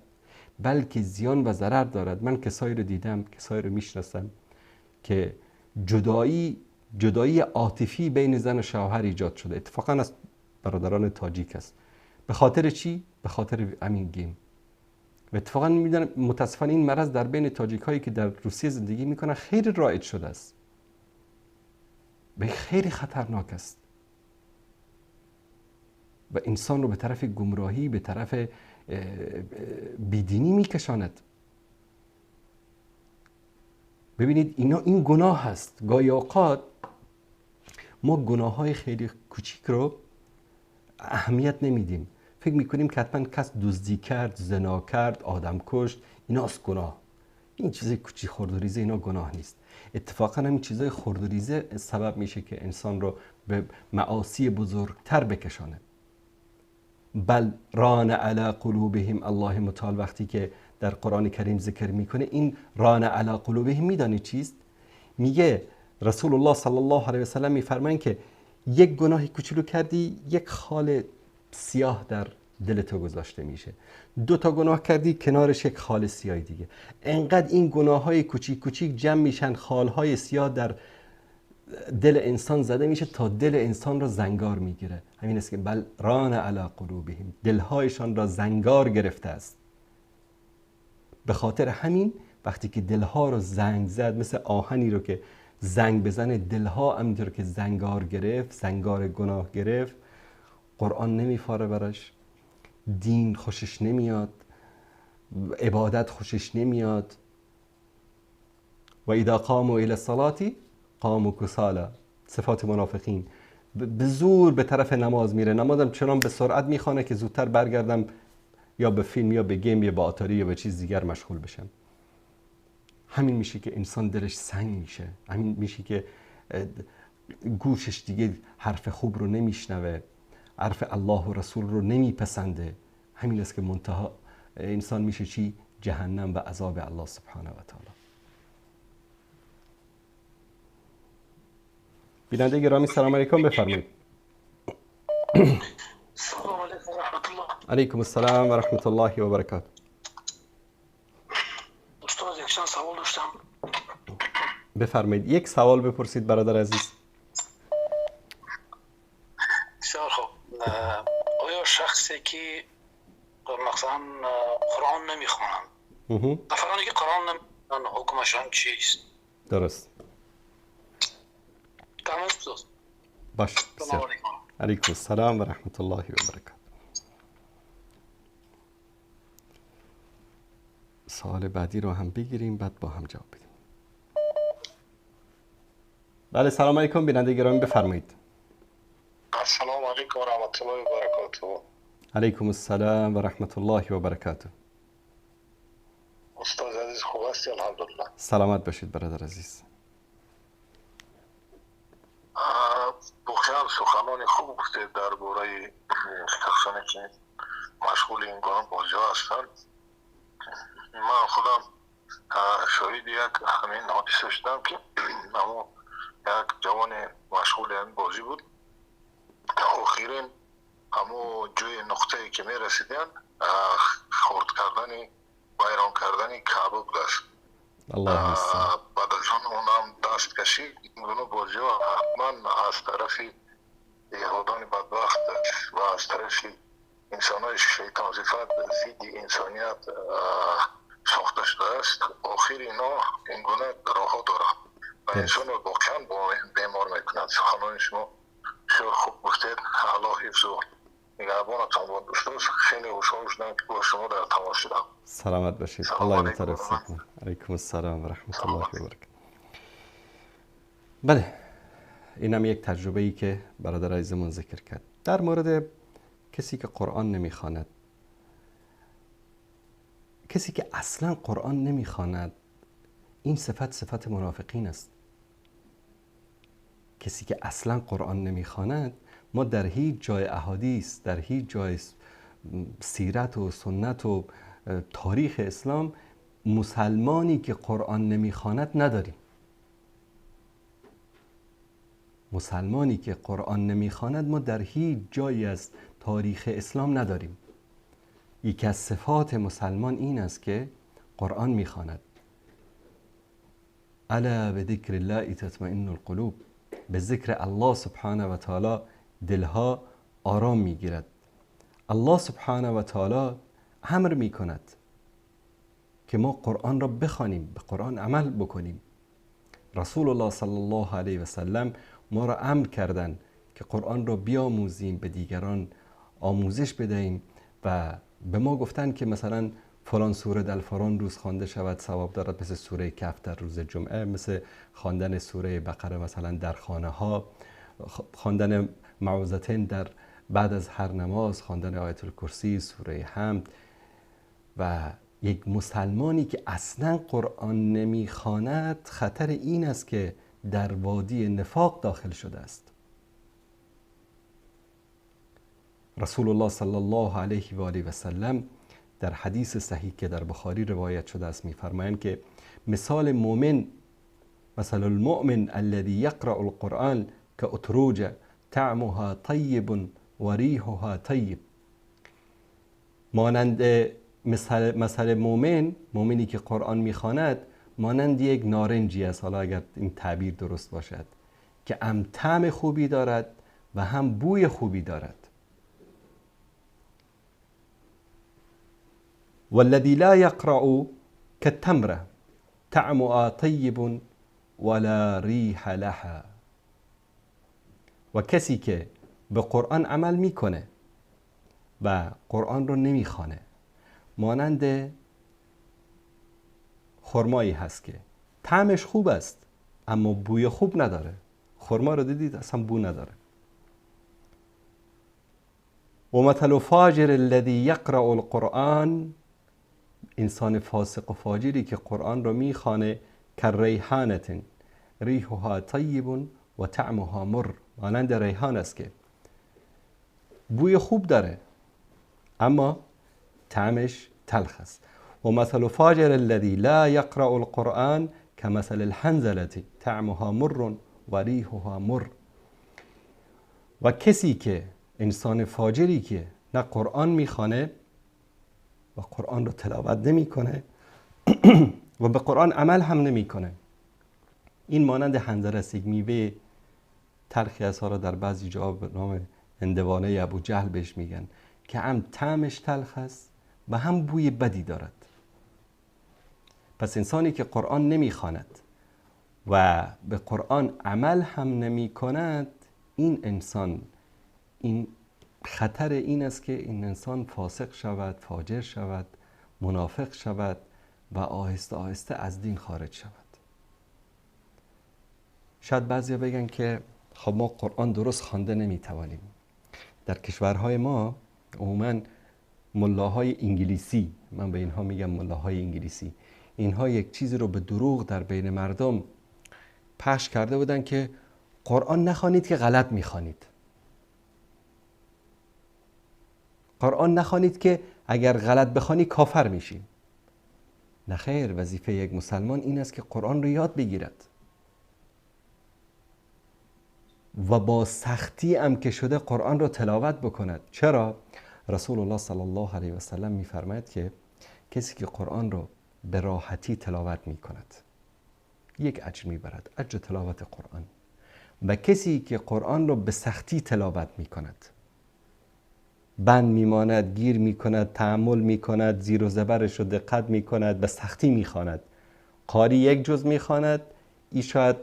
بلکه زیان و ضرر دارد. من کسایی رو دیدم، کسایی رو میشناسم که جدایی عاطفی بین زن و شوهر ایجاد شده، اتفاقا از برادران تاجیک است. به خاطر چی؟ به خاطر همین گیم. و اتفاقا میدونم متاسفانه این مرض در بین تاجیک هایی که در روسیه زندگی میکنن خیلی رایج شده است و خیلی خطرناک است و انسان رو به طرف گمراهی، به طرف بیدینی میکشاند. ببینید این گناه هست. گاهی اوقات ما گناه های خیلی کوچیک رو اهمیت نمیدیم، فکر میکنیم که حتما کس دزدی کرد، زنا کرد، آدم کشت، ایناست گناه. این چیزای کوچیک خرد و ریزه اینا گناه نیست. اتفاقا همین چیزای خرد و ریزه سبب میشه که انسان رو به معاصی بزرگتر بکشانه. بل ران علی قلوبهم، الله متعال وقتی که در قرآن کریم ذکر میکنه این ران علی قلوبهم میدانی چیست؟ میگه رسول الله صلی الله علیه و سلم میفرمایند که یک گناهی کوچولو کردی، یک خال سیاه در دل تو گذاشته میشه. 2 تا گناه کردی، کنارش یک خال سیاه دیگه. انقدر این گناههای کوچیک کوچیک جمع میشن، خالهای سیاه در دل انسان زده میشه تا دل انسان را زنگار میگیره. همین است که بل ران علی قلوبهم، دلهایشان را زنگار گرفته است. به خاطر همین وقتی که دلها رو زنگ زد، مثل آهنی رو که زنگ بزنه، دلها همینطور که زنگار گرفت، زنگار گناه گرفت، قرآن نمیفاره براش، دین خوشش نمیاد، عبادت خوشش نمیاد. و اذا قاموا الی الصلاة قاموا کسالا، صفات منافقین. به زور به طرف نماز میره، نمازم چنان به سرعت میخوانه که زودتر برگردم یا به فیلم یا به گیم یا به آتاری یا به چیز دیگر مشغول بشم. همین میشه که انسان دلش سنگ میشه، همین میشه که گوشش دیگه حرف خوب رو نمیشنوه، حرف الله و رسول رو نمیپسنده. همین است که منتها انسان میشه چی؟ جهنم و عذاب الله سبحانه و تعالی. بیننده گرامی سلام علیکم، بفرمایید. سلام علیکم و رحمت الله. علیکم السلام و رحمت الله و برکاته. استاد یک چند سوال داشتم. بفرمایید. یک سوال بپرسید برادر عزیز. بسیار خوب. آیا شخصی که مثلا قرآن نمیخوانند، افرادی که قرآن نمیخوانند حکمشان چیست؟ درست. تمام استاد. باش. سلام علیکم. علیکم السلام و رحمت الله و برکاته. سوال بعدی رو هم بگیریم بعد با هم جواب بدیم. بله سلام علیکم بیننده گرامی، بفرمایید. السلام علیکم و رحمت الله و برکاته. علیکم السلام و رحمت الله و برکاته. استاد عزیز خوب هستی؟ الحمدلله. سلامت باشید برادر عزیز. بخیال سخنان خوب گفتید درباره شخصانی که مشغول این گونه بازی هستند. من خودم شاهد یک همین حادثه شدم که اما یک جوان مشغول این بازی بود. آخرین همو جوی نقطه‌ای که می رسیدن خورد کردن ویران کردن کعبه بود است. الله المستعان. بعد از اونم دست کشید. این گونه بازی ها حتما از طرف یهودان بدبخت و از طرف انسان های شیطان صفت ضد انسانیت ساخته شده است. آخر اینا این گونه راه ها دارن و انسان رو واقعا بیمار میکنند. سخنان شما بسیار خوب گفتید. الله حفظ و نگهبانتان باد. استاد خیلی خوشحال شدم که با شما در تماس شدم. سلامت باشید. سلام الله علیکم. مترفق کنه. علیکم السلام و رحمت الله و برکاته. بله، اینم یک تجربه ای که برادر عزیزمون ذکر کرد در مورد کسی که قرآن نمیخواند. کسی که اصلا قرآن نمیخواند، این صفت منافقین است. کسی که اصلا قرآن نمیخواند، ما در هیچ جای احادیث، در هیچ جای سیرت و سنت و تاریخ اسلام مسلمانی که قرآن نمیخواند نداریم. مسلمانی که قرآن نمیخواند ما در هیچ جایی از تاریخ اسلام نداریم. یکی از صفات مسلمان این است که قرآن میخواند. الا بذکر الله تطمئن القلوب. به ذکر الله سبحانه و تعالی دلها آرام میگیرد. الله سبحانه و تعالی امر میکند که ما قرآن را بخوانیم، به قرآن عمل بکنیم. رسول الله صلی الله علیه و سلم ما را امر کردند که قرآن را بیاموزیم، به دیگران آموزش بدهیم و به ما گفتند که مثلا فلان سوره در فلان روز خوانده شود ثواب دارد، مثل سوره کهف در روز جمعه، مثل خواندن سوره بقره مثلا در خانه ها، خواندن معوذتین در بعد از هر نماز، خواندن آیت الکرسی، سوره حمد. و یک مسلمانی که اصلا قرآن نمیخواند، خطر این است که در وادی نفاق داخل شده است. رسول الله صلی الله علیه و آله و سلم در حدیث صحیح که در بخاری روایت شده است میفرمایند که مثال مؤمن مثل المؤمن الذي يقرأ القرآن كأتروجة طعمها طيب و ریحها طیب. مانند مثل مؤمنی که قرآن میخواند مانند یک نارنجی است، حالا اگر این تعبیر درست باشد، که هم طعم خوبی دارد و هم بوی خوبی دارد. والذی لا یقرأ كالتمرة طعمها طیب ولا ریح لها. و کسی که به قرآن عمل میکنه و قرآن رو نمیخوانه مانند خرمایی هست که طعمش خوب است اما بوی خوب نداره. خرما رو دیدید اصلا بو نداره. و مثل فاجر الذی یقرأ القرآن، انسان فاسق و فاجری که قرآن رو میخوانه کالریحانة ریحها طیب و طعمها مر. مانند ریحان است که بوی خوب داره اما طعمش تلخ است. و مثل فاجر الذی لا یقرأ القرآن كمثل الحنظلة طعمها مر و ریحها مر. و کسی که انسان فاجری که نه قرآن میخوانه و قرآن رو تلاوت نمیکنه و به قرآن عمل هم نمیکنه، این مانند حنظله است، یک میوه تلخی است، را در بعضی جاها به نام هندوانه ابو جهل بهش میگن، که هم طعمش تلخ است و هم بوی بدی دارد. پس انسانی که قرآن نمیخواند و به قرآن عمل هم نمی کند، این انسان، این خطر این است که این انسان فاسق شود، فاجر شود، منافق شود و آهسته آهسته از دین خارج شود. شاید بعضیا بگن که خب ما قرآن درست خوانده نمیتوانیم. در کشورهای ما عموما ملاهای انگلیسی، من به اینها میگم ملاهای انگلیسی، اینها یک چیزی رو به دروغ در بین مردم پخش کرده بودن که قرآن نخوانید که غلط میخوانید، قرآن نخوانید که اگر غلط بخوانی کافر میشی. نخیر، وظیفه یک مسلمان این است که قرآن رو یاد بگیرد و با سختی هم که شده قرآن رو تلاوت بکند. چرا؟ رسول الله صلی الله علیه و سلم میفرماید که کسی که قرآن رو به راحتی تلاوت میکند یک اجر میبرد، اجر تلاوت قرآن، و کسی که قرآن رو به سختی تلاوت میکند، بند میماند، گیر میکند، تأمل میکند، زیر و زبرش رو دقت میکند، به سختی میخواند، قاری یک جز میخواند، این شاید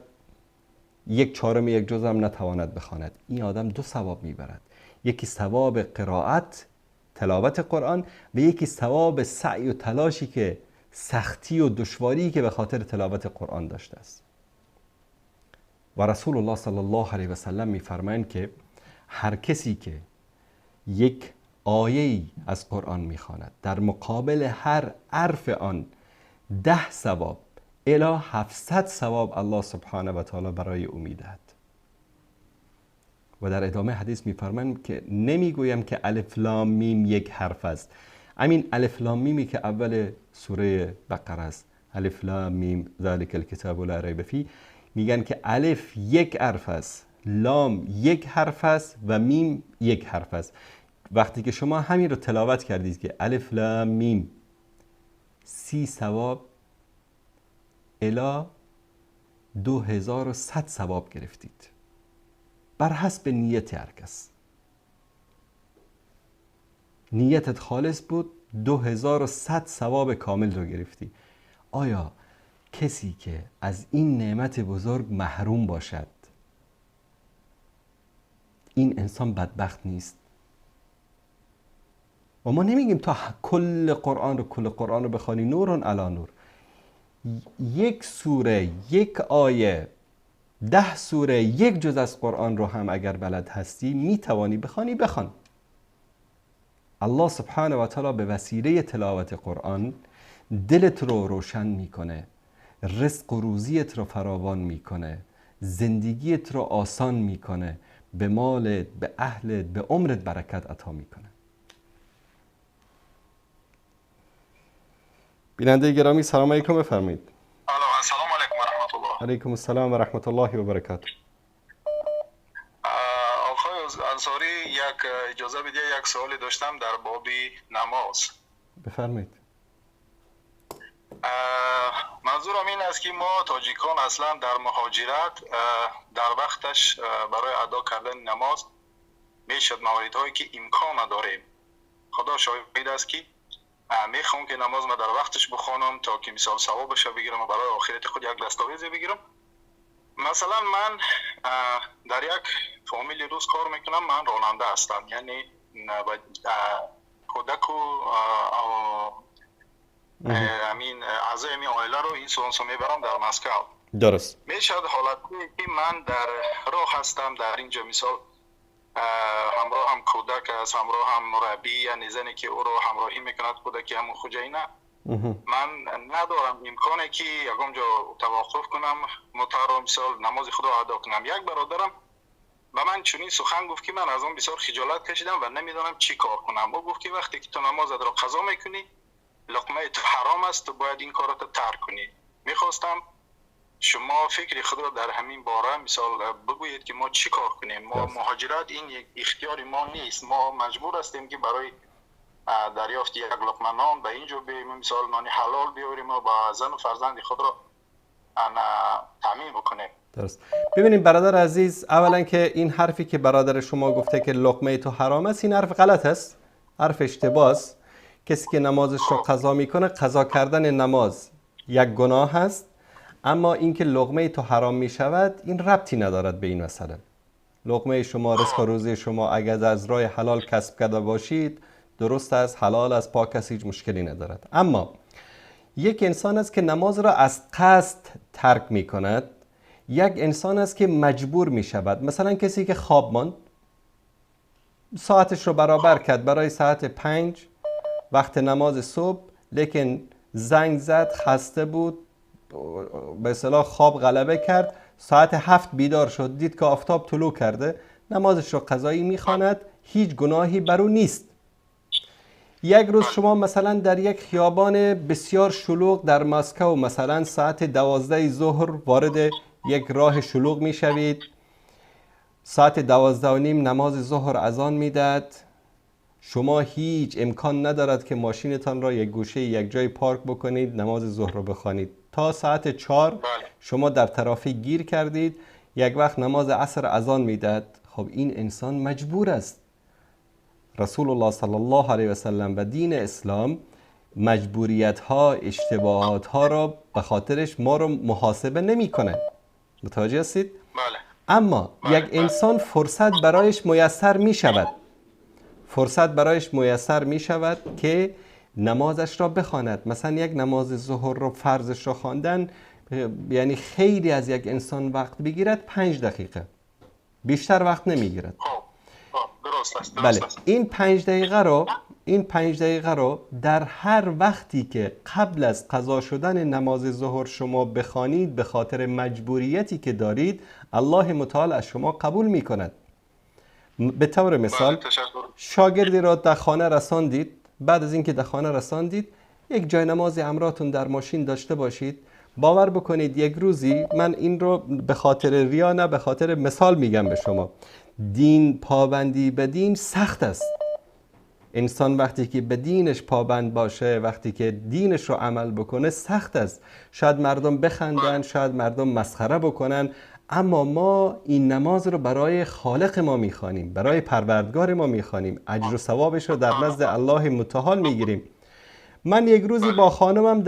یک چهارم یک جز هم نتواند بخواند، این آدم دو ثواب میبرد، یکی ثواب قرائت تلاوت قرآن و یکی ثواب سعی و تلاشی که سختی و دشواری که به خاطر تلاوت قرآن داشته است. و رسول الله صلی الله علیه و سلم میفرمایند که هر کسی که یک آیه‌ای از قرآن میخواند در مقابل هر حرف آن 10 ثواب الی 700 ثواب الله سبحانه و تعالی برای او میدهد. و در ادامه حدیث میفرمایند که نمیگویم که الف لام میم یک حرف است، همین الف لام میمی که اول سوره بقره است، الف لام میم ذالک الکتاب لا ریب فیه، میگن که الف یک حرف است، لام یک حرف است و میم یک حرف است. وقتی که شما همین رو تلاوت کردید که الف لام میم 30 ثواب الی 2100 ثواب گرفتید بر حسب نیت هر کس. نیتت خالص بود 2100 ثواب کامل رو گرفتی. آیا کسی که از این نعمت بزرگ محروم باشد این انسان بدبخت نیست؟ و ما نمیگیم تا کل قرآن رو بخوانی نورن علی نور. یک سوره، یک آیه، 10 سوره، یک جز از قرآن رو هم اگر بلد هستی میتوانی بخوانی، بخوان. الله سبحانه و تعالی به وسیله تلاوت قرآن دلت رو روشن میکنه، رزق و روزیت رو فراوان میکنه، زندگیت رو آسان میکنه، به مالت، به اهلت، به عمرت برکت عطا میکنه. بیننده گرامی سلام علیکم، بفرمایید. السلام علیکم و رحمت الله. علیکم السلام و رحمت الله و برکاته. آقای انصاری، یک اجازه بدید یک سوالی داشتم در باب نماز. بفرمایید. منظورم این است که ما تاجیکان اصلا در مهاجرت در وقتش برای ادا کردن نماز میشد مواردهایی که امکان نداریم. خدا شاهد است که میخوام که نماز ما در وقتش بخوانم تا که مثال ثوابش بگیرم و برای آخرت خود یک دستاویزی بگیرم. مثلا من در یک فامیلی روز کار میکنم، من راننده هستم، یعنی کودک و امین اعضای این عائله رو این سونسو میبرم در مسکو. درست. میشد حالتی که من در راه هستم، در اینجا مثال همراه هم کودک است، همراه هم مربی، یعنی زنی که او رو همراهی میکند، کودکی همون خوجینه. من ندارم امکانی که یکم جا توقف کنم مطر مثال نماز خدا ادا کنم. یک برادرم و من چنین سخن گفت که من از اون بسیار خجالت کشیدم و نمیدونم چی کار کنم. او گفت که وقتی که تو نماز را قضا میکنی لقمه تو حرام است، تو باید این کارات رو ترک کنی. میخواستم شما فکری خود را در همین باره مثال بگویید که ما چی کار کنیم. ما مهاجرت این یک اختیار ما نیست، ما مجبور هستیم که برای دریافت یک لقمه نان به اینجا بریم، مثال نان حلال بیاریم و با زن و فرزند خود را تامین بکنیم. درست. ببینید برادر عزیز، اولا که این حرفی که برادر شما گفته که لقمه تو حرام است، این حرف غلط است، حرف اشتباه است. کسی که نمازش رو قضا میکنه، قضا کردن نماز یک گناه است، اما اینکه لقمه تو حرام میشود این ربطی ندارد به این مسئله. لقمه شما، رزق و روزی شما اگر از راه حلال کسب کرده باشید درست است، حلال است، پاک است، هیچ مشکلی ندارد. اما یک انسان است که نماز را از قصد ترک می کند، یک انسان است که مجبور می شود. مثلا کسی که خواب ماند، ساعتش رو برابر کرد برای ساعت 5 وقت نماز صبح، لیکن زنگ زد، خسته بود، به اصطلاح خواب غلبه کرد، ساعت 7 بیدار شد، دید که آفتاب طلوع کرده، نمازش رو قضایی میخواند، هیچ گناهی بر او نیست. یک روز شما مثلا در یک خیابان بسیار شلوغ در مسکو مثلا ساعت 12 ظهر وارد یک راه شلوغ میشوید، ساعت 12:30 نماز ظهر اذان میدهد، شما هیچ امکان ندارد که ماشینتان را یک گوشه یک جای پارک بکنید نماز ظهر را بخوانید. تا ساعت 4 شما در ترافیک گیر کردید، یک وقت نماز عصر اذان میدهد. خب این انسان مجبور است. رسول الله صلی الله علیه و سلم و دین اسلام مجبوریت ها، اشتباهات ها را به خاطرش ما رو محاسبه نمی کنه. متوجه هستید؟ بله. اما یک انسان فرصت برایش میسر می شود، فرصت برایش میسر می شود که نمازش را بخواند. مثلا یک نماز ظهر رو فرضش را خواندن یعنی خیلی از یک انسان وقت بگیرد 5 دقیقه، بیشتر وقت نمیگیرد. بله، این 5 دقیقه رو در هر وقتی که قبل از قضا شدن نماز ظهر شما بخوانید به خاطر مجبوریتی که دارید، الله متعال از شما قبول میکند. به طور مثال شاگردی را در خانه رساندید، بعد از اینکه در خانه رساندید یک جای نماز امراتون در ماشین داشته باشید. باور بکنید یک روزی، من این رو به خاطر ریا نه به خاطر مثال میگم به شما، دین پابندی به دین سخت است. انسان وقتی که به دینش پابند باشه، وقتی که دینش رو عمل بکنه سخت است. شاید مردم بخندن، شاید مردم مسخره بکنن، اما ما این نماز رو برای خالق ما میخوانیم، برای پروردگار ما میخوانیم، اجر و ثوابش رو در نزد الله متعال میگیریم. من یک روزی با خانمم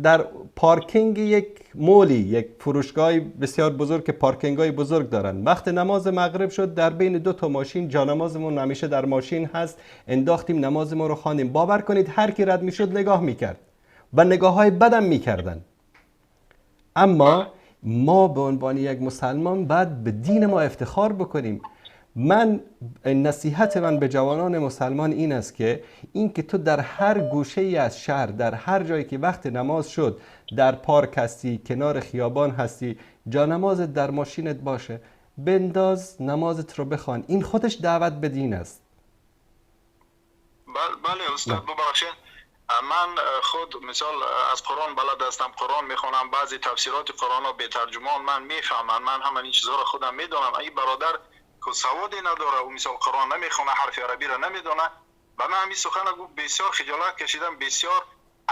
در پارکینگ یک مولی، یک فروشگاه بسیار بزرگ که پارکینگای بزرگ دارن، وقت نماز مغرب شد، در بین 2 تا ماشین، جانمازمون همیشه در ماشین هست، انداختیم نمازمون رو خواندیم. باور کنید هر کی رد میشد نگاه میکرد و نگاه‌های بدم میکردن. اما ما به عنوان یک مسلمان باید به دین ما افتخار بکنیم. نصیحت من به جوانان مسلمان این است که تو در هر گوشه ای از شهر، در هر جایی که وقت نماز شد، در پارک هستی، کنار خیابان هستی، جا نمازت در ماشینت باشه، بنداز نمازت رو بخوان. این خودش دعوت به دین است. بله استاد ببخشید، من خود مثال از قرآن بلد هستم، قرآن میخونم، بعضی تفسیرات قرآن ها به ترجمان من میفهمم، من هم این چیزا رو خودم میدونم. این برادر که سوادی نداره و مثال قرآن نمیخونه، حرف عربی را نمیدونه، و من همین سخن گفت بسیار خجالت کشیدم، بسیار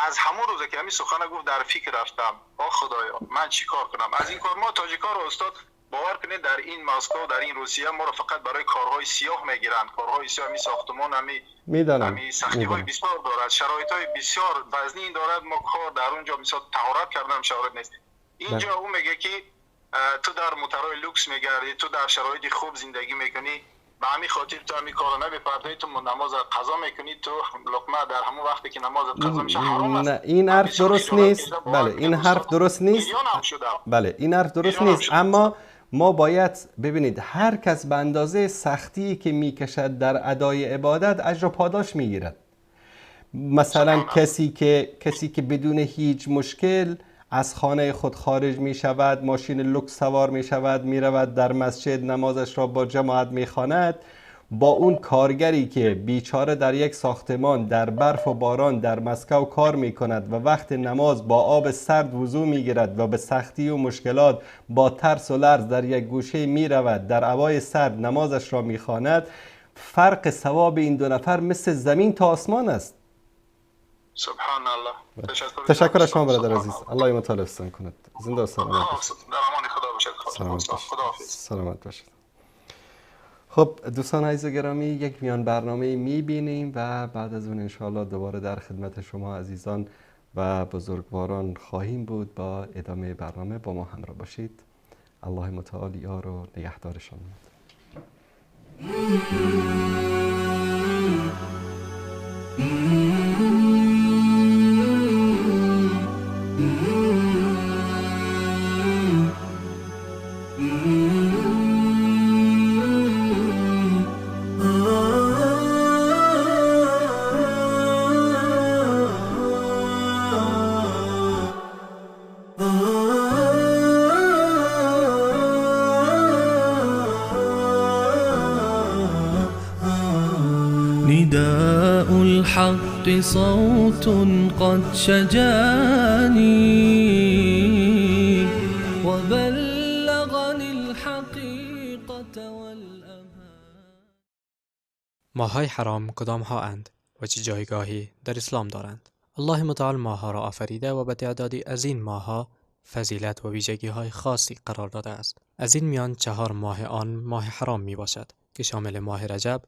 از همون روزه که همین سخن گفت در فکر رفتم خدایا من چی کار کنم از این کار. ما تاجیکا رو استاد باور کنید در این مسکو، در این روسیه ما رو فقط برای کارهای سیاه میگیرن، کارهای سیاه، می ساختمان، می سختی‌های بسیار دارد، شرایط‌های بسیار وزنی دارد. ما کار در اونجا مثلا طهارت کردن شرایط نیست. اینجا اون میگه که تو در موتورهای لوکس میگردی، تو در شرایط خوب زندگی میکنی، به همین خاطر تو همین کارو نمی‌پردازی، تو نماز قضا میکنی، تو لقمه در همون وقتی که نماز قضا میشه حرام است. نه این حرف درست نیست. بله این حرف درست نیست. بله این حرف درست نیست. اما ما باید ببینید هر کس به اندازه سختی که میکشد در ادای عبادت اجر و پاداش میگیرد. مثلا کسی که بدون هیچ مشکل از خانه خود خارج می شود، ماشین لوکس سوار می شود، می رود در مسجد نمازش را با جماعت می خواند، با اون کارگری که بیچاره در یک ساختمان در برف و باران در مسکو کار می کند و وقت نماز با آب سرد وضو می گیرد و به سختی و مشکلات با ترس و لرز در یک گوشه می رود، در هوای سرد نمازش را می خواند، فرق ثواب این دو نفر مثل زمین تا آسمان است. سبحان الله. تشکر از شما برادر عزیز. الله متعال احسان کند. زنده و سلامت باشید. در امان خدا باشید. خداحافظ. سلامت باشید. خب دوستان عزیز گرامی، یک میان برنامه میبینیم و بعد از اون انشاءالله دوباره در خدمت شما عزیزان و بزرگواران خواهیم بود. با ادامه برنامه با ما همراه باشید. الله متعال یار و نگهدارشان. Ah نداء الحق صوت قد شجاني وبلغني الحقيقة والأمان. ماه‌های حرام کدام ها اند و چه جایگاهی در اسلام دارند؟ الله متعال ماه‌ها را آفریده و به تعدادی از این ماه‌ها فضیلت و ویژگی‌های خاصی قرار داده است. از این میان 4 ماه آن ماه حرام می باشد که شامل ماه رجب،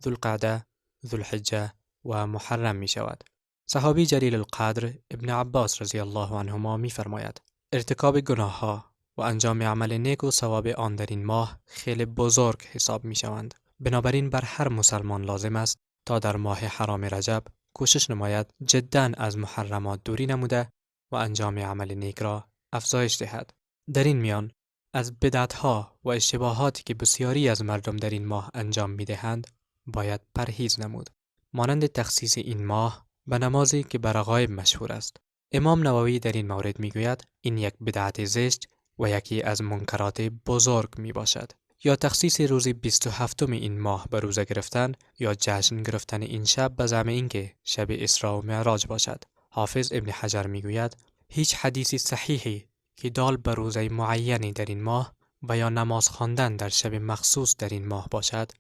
ذوالقعده، ذوالحجه و محرم می شود. صحابی جلیل القدر ابن عباس رضی الله عنهما می فرماید ارتکاب گناه‌ها و انجام عمل نیک و ثواب آن در این ماه خیلی بزرگ حساب می شوند. بنابراین بر هر مسلمان لازم است تا در ماه حرام رجب کوشش نماید جداً از محرمات دوری نموده و انجام عمل نیک را افزایش دهد. در این میان از بدعت‌ها و اشتباهاتی که بسیاری از مردم در این ماه انجام می‌دهند باید پرهیز نمود. مانند تخصیص این ماه به نمازی که بر غایب مشهور است. امام نووی در این مورد می‌گوید این یک بدعت زشت و یکی از منکرات بزرگ میباشد. یا تخصیص روز 27 این ماه به روزه گرفتن یا جشن گرفتن این شب به زعم اینکه شب اسراء و معراج باشد. حافظ ابن حجر میگوید هیچ حدیث صحیحی که دال به روزه معینی در این ماه و یا نماز خواندن در شب مخصوص در این ماه باشد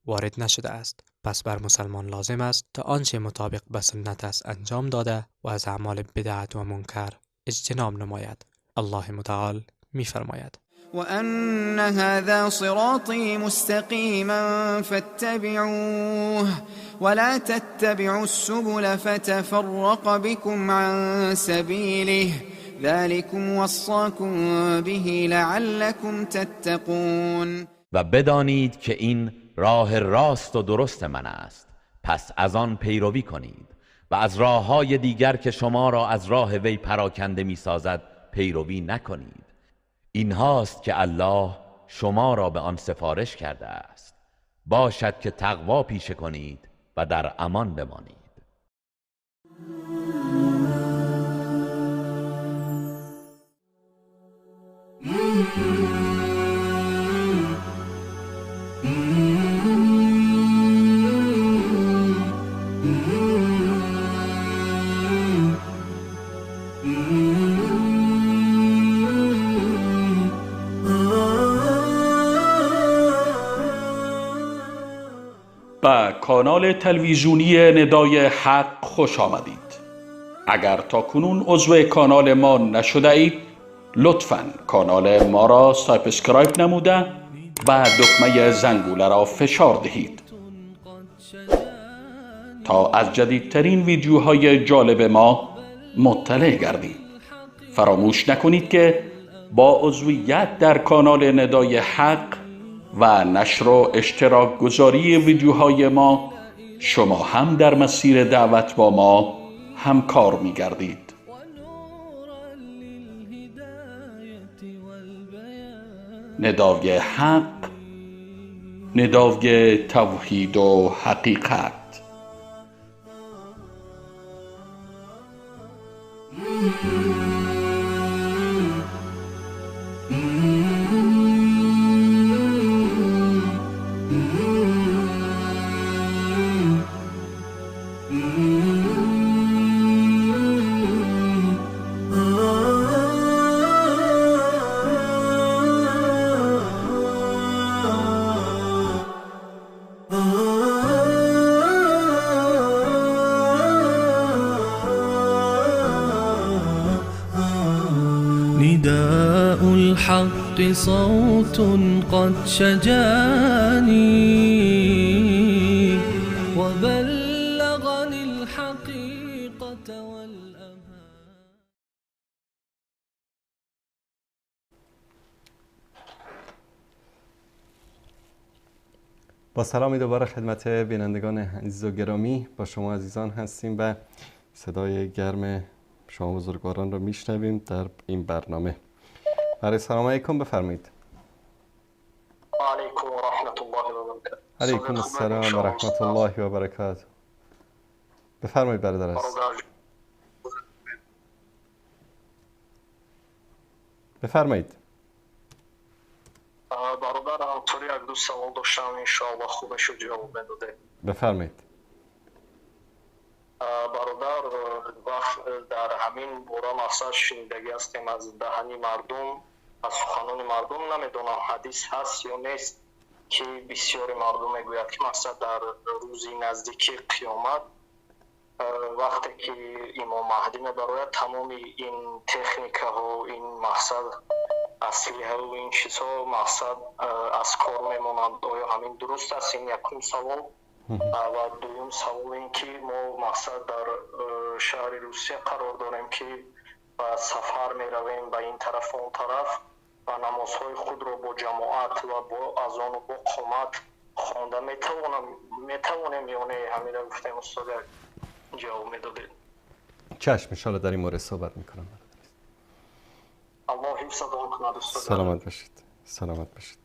وارد نشده است. پس بر مسلمان لازم است تا آنچه مطابق به سنت است انجام داده و از اعمال بدعت و منکر اجتناب نماید. الله متعال می‌فرماید وأن هذا صراطي مستقيما فاتبعوه ولا تتبعوا السبل فتفرق بكم عن سبيله ذلكم وصاكم به لعلكم تتقون. و بدانید که این راه راست و درست من است، پس از آن پیروی کنید و از راه‌های دیگر که شما را از راه وی پراکنده می‌سازد پیروی نکنید. این هاست که الله شما را به آن سفارش کرده است. باشد که تقوا پیشه کنید و در امان بمانید. به کانال تلویزیونی ندای حق خوش آمدید. اگر تا کنون عضو کانال ما نشده اید لطفاً کانال ما را سابسکرایب نموده و دکمه زنگوله را فشار دهید تا از جدیدترین ویدیوهای جالب ما مطلع گردید. فراموش نکنید که با عضویت در کانال ندای حق و نشر و اشتراک گذاری ویدیوهای ما شما هم در مسیر دعوت با ما همکار می گردید. ندای حق، ندای توحید و حقیقت. نداء الحق صوت قد شجاني وبلغني الحقيقة والأمان. با سلامی دوباره خدمت بینندگان عزیز و گرامی، با شما عزیزان هستیم و صدای گرم شما بزرگواران رو میشنویم در این برنامه. برای سلام علیکم بفرمایید. علیکم و رحمت الله و برکاته. علیکم السلام و رحمت الله و برکاته. بفرمایید برادر عزیز. بفرمایید. برادر همطوری یک دو سوال داشتم، انشاءالله خوبش رو جواب بده. بفرمایید. برادر وقت در همین باره مقصد شنیدگی هستیم از دهنی مردم، از سخنان مردم. نمیدونم حدیث هست یا نیست که بسیاری مردم میگوید که مقصد در روزی نزدیکی قیامت وقتی که امام مهدی میبراید تمام این تکنیکه ها، این مقصد اسلحه و این چیزها مقصد از کار میمونند. آیا همین درست است؟ این یکم سوال. و دوم سوال این که ما مقصد در شهر روسیه قرار داریم که و سفر می رویم به این طرف و اون طرف و نمازهای خود رو با جماعت و با اذان و با قامت خوانده میتوانیم یا نه؟ همین رو گفتیم استاد جواب میدادید. چشم، انشاءالله در این مورد صحبت میکنم. الله حفظتون کند استاد. سلامت باشید. سلامت باشید.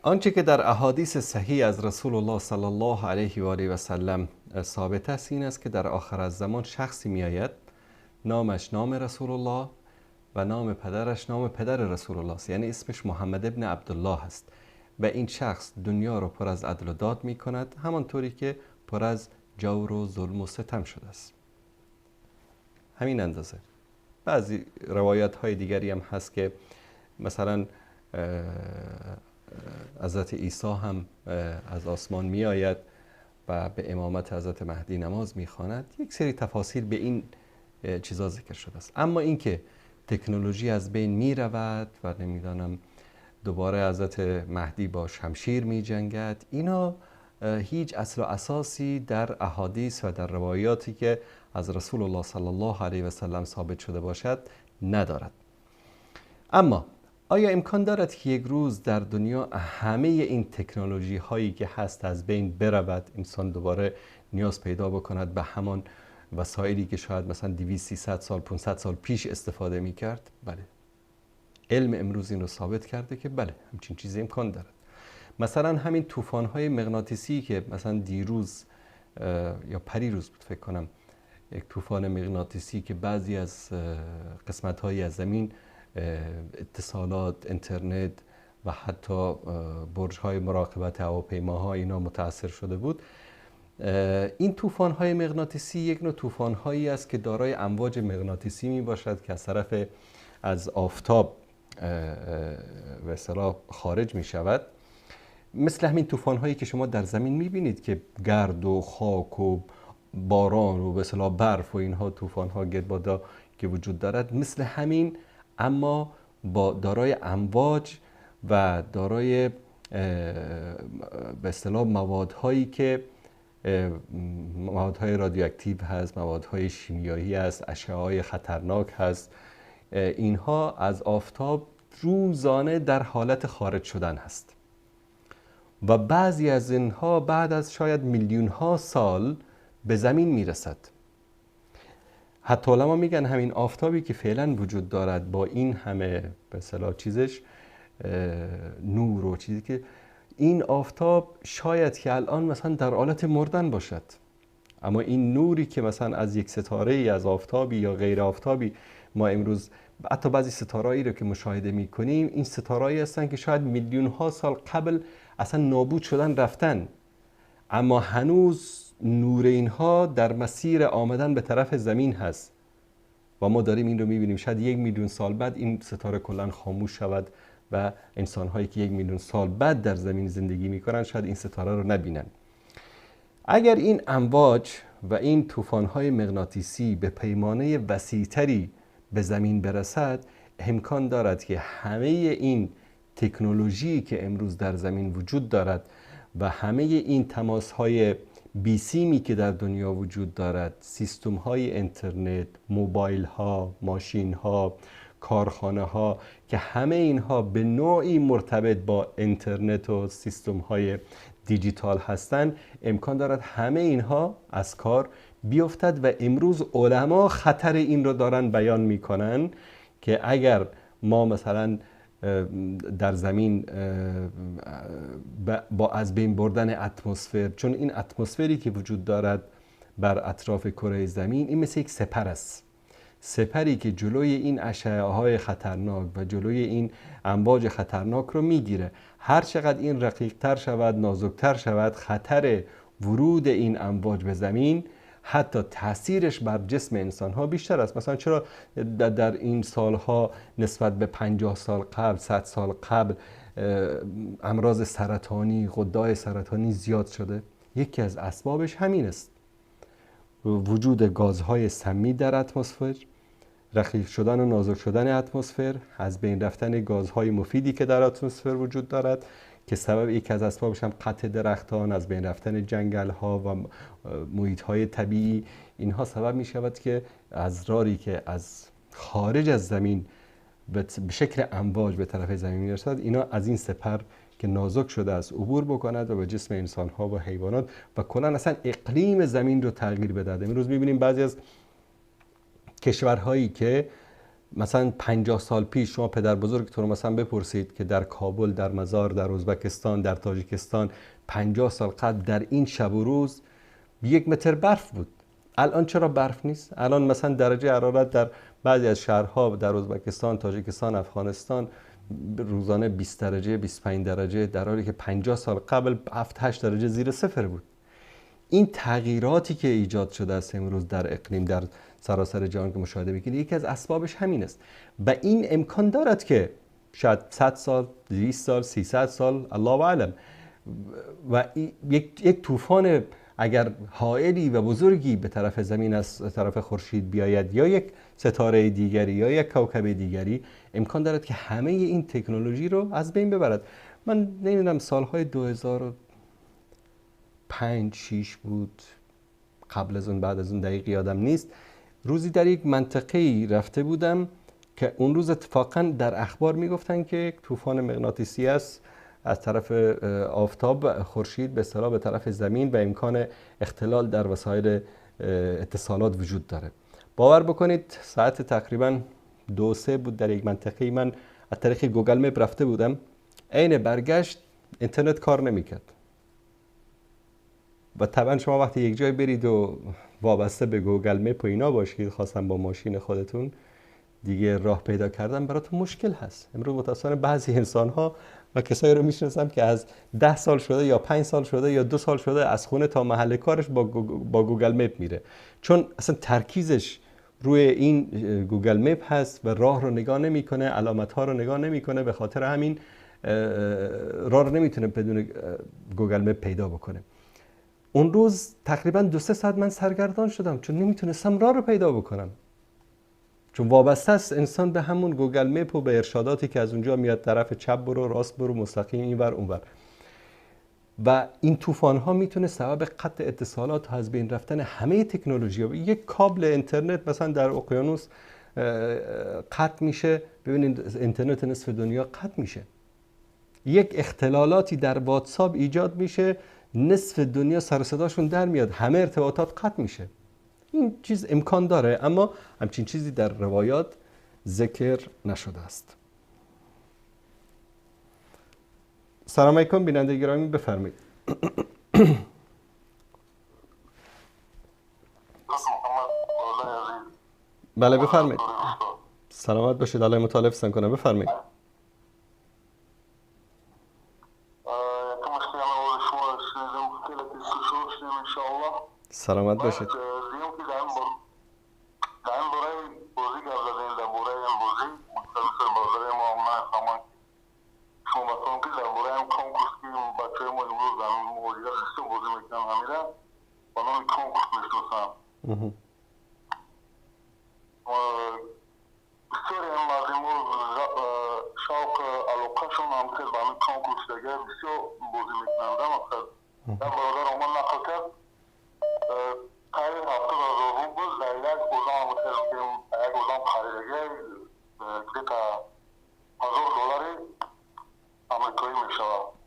آنچه که در احادیث صحیح از رسول الله صلی الله علیه و آله و سلم ثابت است این است که در آخر الزمان شخصی میآید نامش نام رسول الله و نام پدرش نام پدر رسول الله است، یعنی اسمش محمد ابن عبدالله است و این شخص دنیا رو پر از عدل و داد می کند، همانطوری که پر از جور و ظلم و ستم شده است. همین اندازه. بعضی روایت های دیگری هم هست که مثلا حضرت عیسی هم از آسمان می آید و به امامت حضرت مهدی نماز می خواند. یک سری تفاصیل به این چیزا ذکر شده است. اما اینکه تکنولوژی از بین می رود و نمیدانم دوباره حضرت مهدی با شمشیر می جنگد، اینا هیچ اصل و اساسی در احادیث و در روایاتی که از رسول الله صلی الله علیه و سلم ثابت شده باشد ندارد. اما آیا امکان دارد که یک روز در دنیا همه این تکنولوژی هایی که هست از بین برود، انسان دوباره نیاز پیدا بکند به همان وسایلی که شاید مثلا 200 300 سال 500 سال پیش استفاده می کرد؟ بله. علم امروز این رو ثابت کرده که بله، همچین چیزی امکان دارد. مثلا همین طوفان های مغناطیسی که مثلا دیروز یا پریروز بود فکر کنم، یک طوفان مغناطیسی که بعضی از قسمت های از زمین اتصالات، اینترنت و حتی برج های مراقبت هواپیماها اینا متاثر شده بود. این طوفان های مغناطیسی یک نوع طوفان هایی است که دارای امواج مغناطیسی می باشد که از طرف از آفتاب به اصطلاح خارج می شود، مثل همین طوفان هایی که شما در زمین می بینید که گرد و خاک و باران و به اصطلاح برف و اینها طوفان ها گردبادا که وجود دارد، مثل همین اما با دارای امواج و دارای به اصطلاح موادهایی که موادهای رادیواکتیو هست، موادهای شیمیایی هست، اشعه‌های خطرناک هست. اینها از آفتاب روزانه در حالت خارج شدن هست و بعضی از اینها بعد از شاید میلیون ها سال به زمین میرسد. حتی علما میگن همین آفتابی که فعلا وجود دارد با این همه به اصطلاح چیزش نور و چیزی که این آفتاب شاید که الان مثلا در حالت مردن باشد، اما این نوری که مثلا از یک ستاره ای از آفتابی یا غیر آفتابی ما امروز حتی بعضی ستارهایی رو که مشاهده میکنیم، این ستارهایی هستن که شاید میلیون ها سال قبل اصلا نابود شدن رفتن، اما هنوز نور اینها در مسیر آمدن به طرف زمین هست و ما داریم این رو میبینیم. شاید 1 میلیون سال بعد این ستاره کلن خاموش شود و انسان‌هایی که 1 میلیون سال بعد در زمین زندگی میکنن شاید این ستاره رو نبینن. اگر این امواج و این طوفان‌های مغناطیسی به پیمانه وسیع‌تری به زمین برسد، امکان دارد که همه این تکنولوژی که امروز در زمین وجود دارد و همه این تماس‌های بیسیمی که در دنیا وجود دارد، سیستم‌های اینترنت، موبایل‌ها، ماشین‌ها، کارخانه‌ها که همه اینها به نوعی مرتبط با اینترنت و سیستم‌های دیجیتال هستند، امکان دارد همه اینها از کار بیفتد و امروز علما خطر این رو دارن بیان میکنن که اگر ما مثلا در زمین با از بین بردن اتمسفر، چون این اتمسفری که وجود دارد بر اطراف کره زمین این مثل یک سپر است، سپری که جلوی این اشعه‌های خطرناک و جلوی این امواج خطرناک رو میگیره. هر چقدر این رقیق‌تر شود، نازک‌تر شود، خطر ورود این امواج به زمین حتی تاثیرش بر جسم انسان ها بیشتر است. مثلا چرا در این سالها نسبت به 50 سال قبل، 100 سال قبل امراض سرطانی، غده‌های سرطانی زیاد شده؟ یکی از اسبابش همین است. وجود گازهای سمی در اتمسفر، رقیق شدن و نازک شدن اتمسفر، از بین رفتن گازهای مفیدی که در اتمسفر وجود دارد که سبب یک از اسبابش هم قطع درختان، از بین رفتن جنگل ها و محیط های طبیعی، اینها سبب می شود که ازراری که از خارج از زمین به شکل امواج به طرف زمین می رسد، اینا از این سپر که نازک شده است عبور بکند و به جسم انسان ها و حیوانات و کلا اصلا اقلیم زمین رو تغییر بدهد. امروز می بینیم بعضی از کشورهایی که مثلا 50 سال پیش شما پدر بزرگتون رو مثلا بپرسید که در کابل، در مزار، در ازبکستان، در تاجیکستان 50 سال قبل در این شب و روز 1 متر برف بود. الان چرا برف نیست؟ الان مثلا درجه حرارت در بعضی از شهرها در ازبکستان، تاجیکستان، افغانستان روزانه 20 درجه، 25 درجه، در حالی که 50 سال قبل 7-8 درجه زیر صفر بود. این تغییراتی که ایجاد شده است امروز در اقلیم در سراسر جهان که مشاهده می‌کنید، یکی از اسبابش همین است و این امکان دارد که شاید 100 سال، 200 سال، 300 سال، الله اعلم، و یک طوفان اگر هائلی و بزرگی به طرف زمین از طرف خورشید بیاید یا یک ستاره دیگری یا یک کوکب دیگری، امکان دارد که همه این تکنولوژی رو از بین ببرد. من نمیدونم سالهای 2005-6 بود، قبل از اون بعد از اون دقیق یادم نیست، روزی در یک منطقه‌ای رفته بودم که اون روز اتفاقا در اخبار میگفتن که یک طوفان مغناطیسی است از طرف آفتاب خورشید به اصطلاح به طرف زمین و امکان اختلال در وسایل اتصالات وجود داره. باور بکنید ساعت تقریبا 2-3 بود در یک منطقه من از طریق گوگل مپ رفته بودم، عین برگشت اینترنت کار نمیکرد. و طبعا شما وقتی یک جای برید و وابسته به گوگل مپ و اینا باشید، خواستم با ماشین خودتون دیگه راه پیدا کردن براتون مشکل هست. امروز متأسفانه بعضی انسان‌ها و کسایی رو میشناسم که از 10 سال شده یا 5 سال شده یا 2 سال شده از خونه تا محل کارش با گوگل مپ میره، چون اصلا ترکیزش روی این گوگل مپ هست و راه رو نگاه نمیکنه، علامت ها رو نگاه نمیکنه، به خاطر همین راه رو نمیتونه بدون گوگل مپ پیدا بکنه. اون روز تقریبا 2-3 ساعت من سرگردان شدم چون نمیتونستم راه رو پیدا بکنم، چون وابسته است انسان به همون گوگل مپ و به ارشاداتی که از اونجا میاد، طرف چپ برو، راست برو، مستقیم اینور اونور. و این طوفان ها میتونه سبب قطع اتصالات و از بین رفتن همه تکنولوژی ها. یک کابل اینترنت مثلا در اقیانوس قطع میشه، ببینید اینترنت نصف دنیا قطع میشه. یک اختلالاتی در واتساپ ایجاد میشه، نصف دنیا سر صداشون در میاد، همه ارتباطات قطع میشه. این چیز امکان داره، اما همچین چیزی در روایات ذکر نشده است. سلام علیکم بیننده گرامی، بفرمایید. بله بفرمایید. سلامت باشید، الله مطالب سن کنه، بفرمایید. سلامت باشید.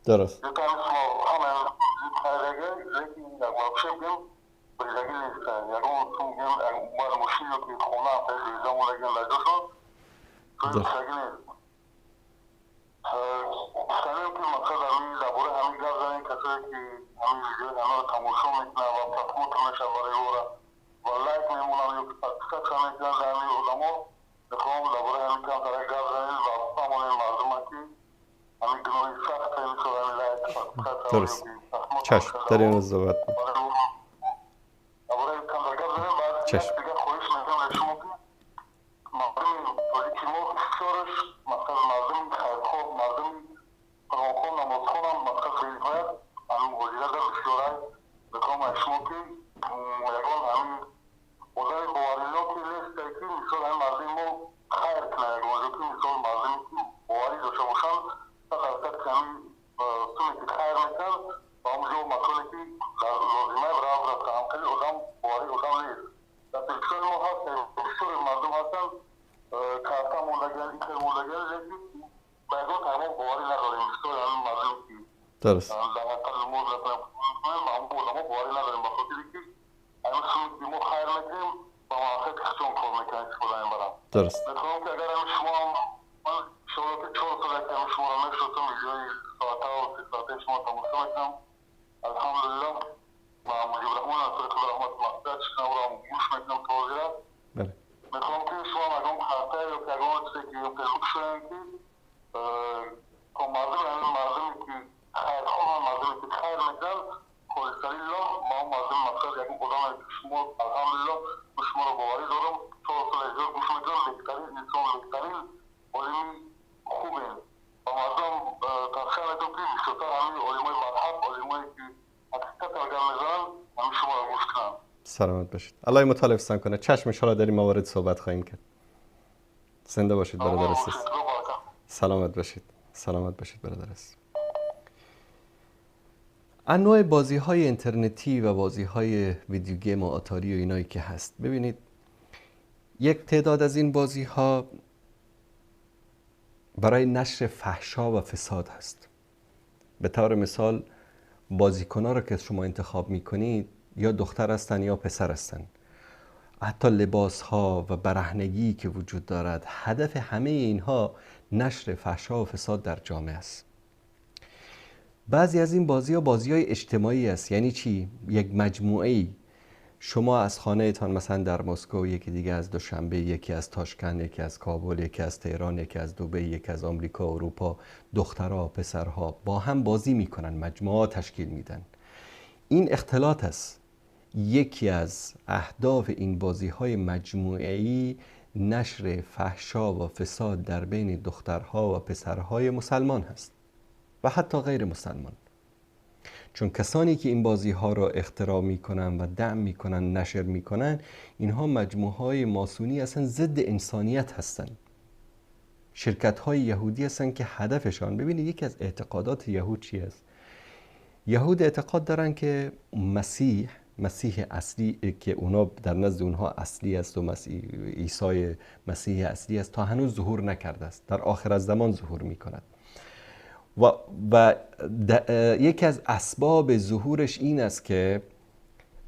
درست. درست. چشم در این روز صحبت بود. چشم درست. درست. سلامت باشید. الله مطالب سن کنه. چشم ان شاءالله در این موارد صحبت خواهیم کرد. زنده باشید برادر عزیز. سلامت باشید. سلامت باشید برادر عزیز. انواع بازی‌های اینترنتی و بازی‌های ویدیو گیم و آتاری و اینایی که هست، ببینید یک تعداد از این بازی‌ها برای نشر فحشا و فساد هست. به طور مثال بازیکن‌ها رو که شما انتخاب می‌کنید یا دختر هستن یا پسر هستن، حتی لباس‌ها و برهنگی که وجود دارد، هدف همه اینها نشر فحشا و فساد در جامعه است. بعضی از این بازی‌ها بازی‌های اجتماعی است. یعنی چی؟ یک مجموعه‌ای، شما از خانه‌تان مثلا در مسکو، یکی دیگه از دوشنبه، یکی از تاشکند، یکی از کابل، یکی از تهران، یکی از دبی، یکی از آمریکا، اروپا، دخترها، پسرها با هم بازی میکنن، مجموعه تشکیل میدن. این اختلاط است. یکی از اهداف این بازی‌های مجموعه‌ای نشر فحشا و فساد در بین دخترها و پسرهای مسلمان هست و حتی غیر مسلمان. چون کسانی که این بازی‌ها را اختراع می‌کنن و دعم می‌کنن، نشر می‌کنن، اینها مجموعه‌های ماسونی اصلا ضد انسانیت هستند. شرکت‌های یهودی هستند که هدفشان، ببینید یکی از اعتقادات یهود چی است؟ یهود اعتقاد دارن که مسیح اصلی که اونا در نزد اونها اصلی است و عیسی مسیح اصلی است تا هنوز ظهور نکرده است، در آخر الزمان ظهور می‌کند. و یکی از اسباب ظهورش این است که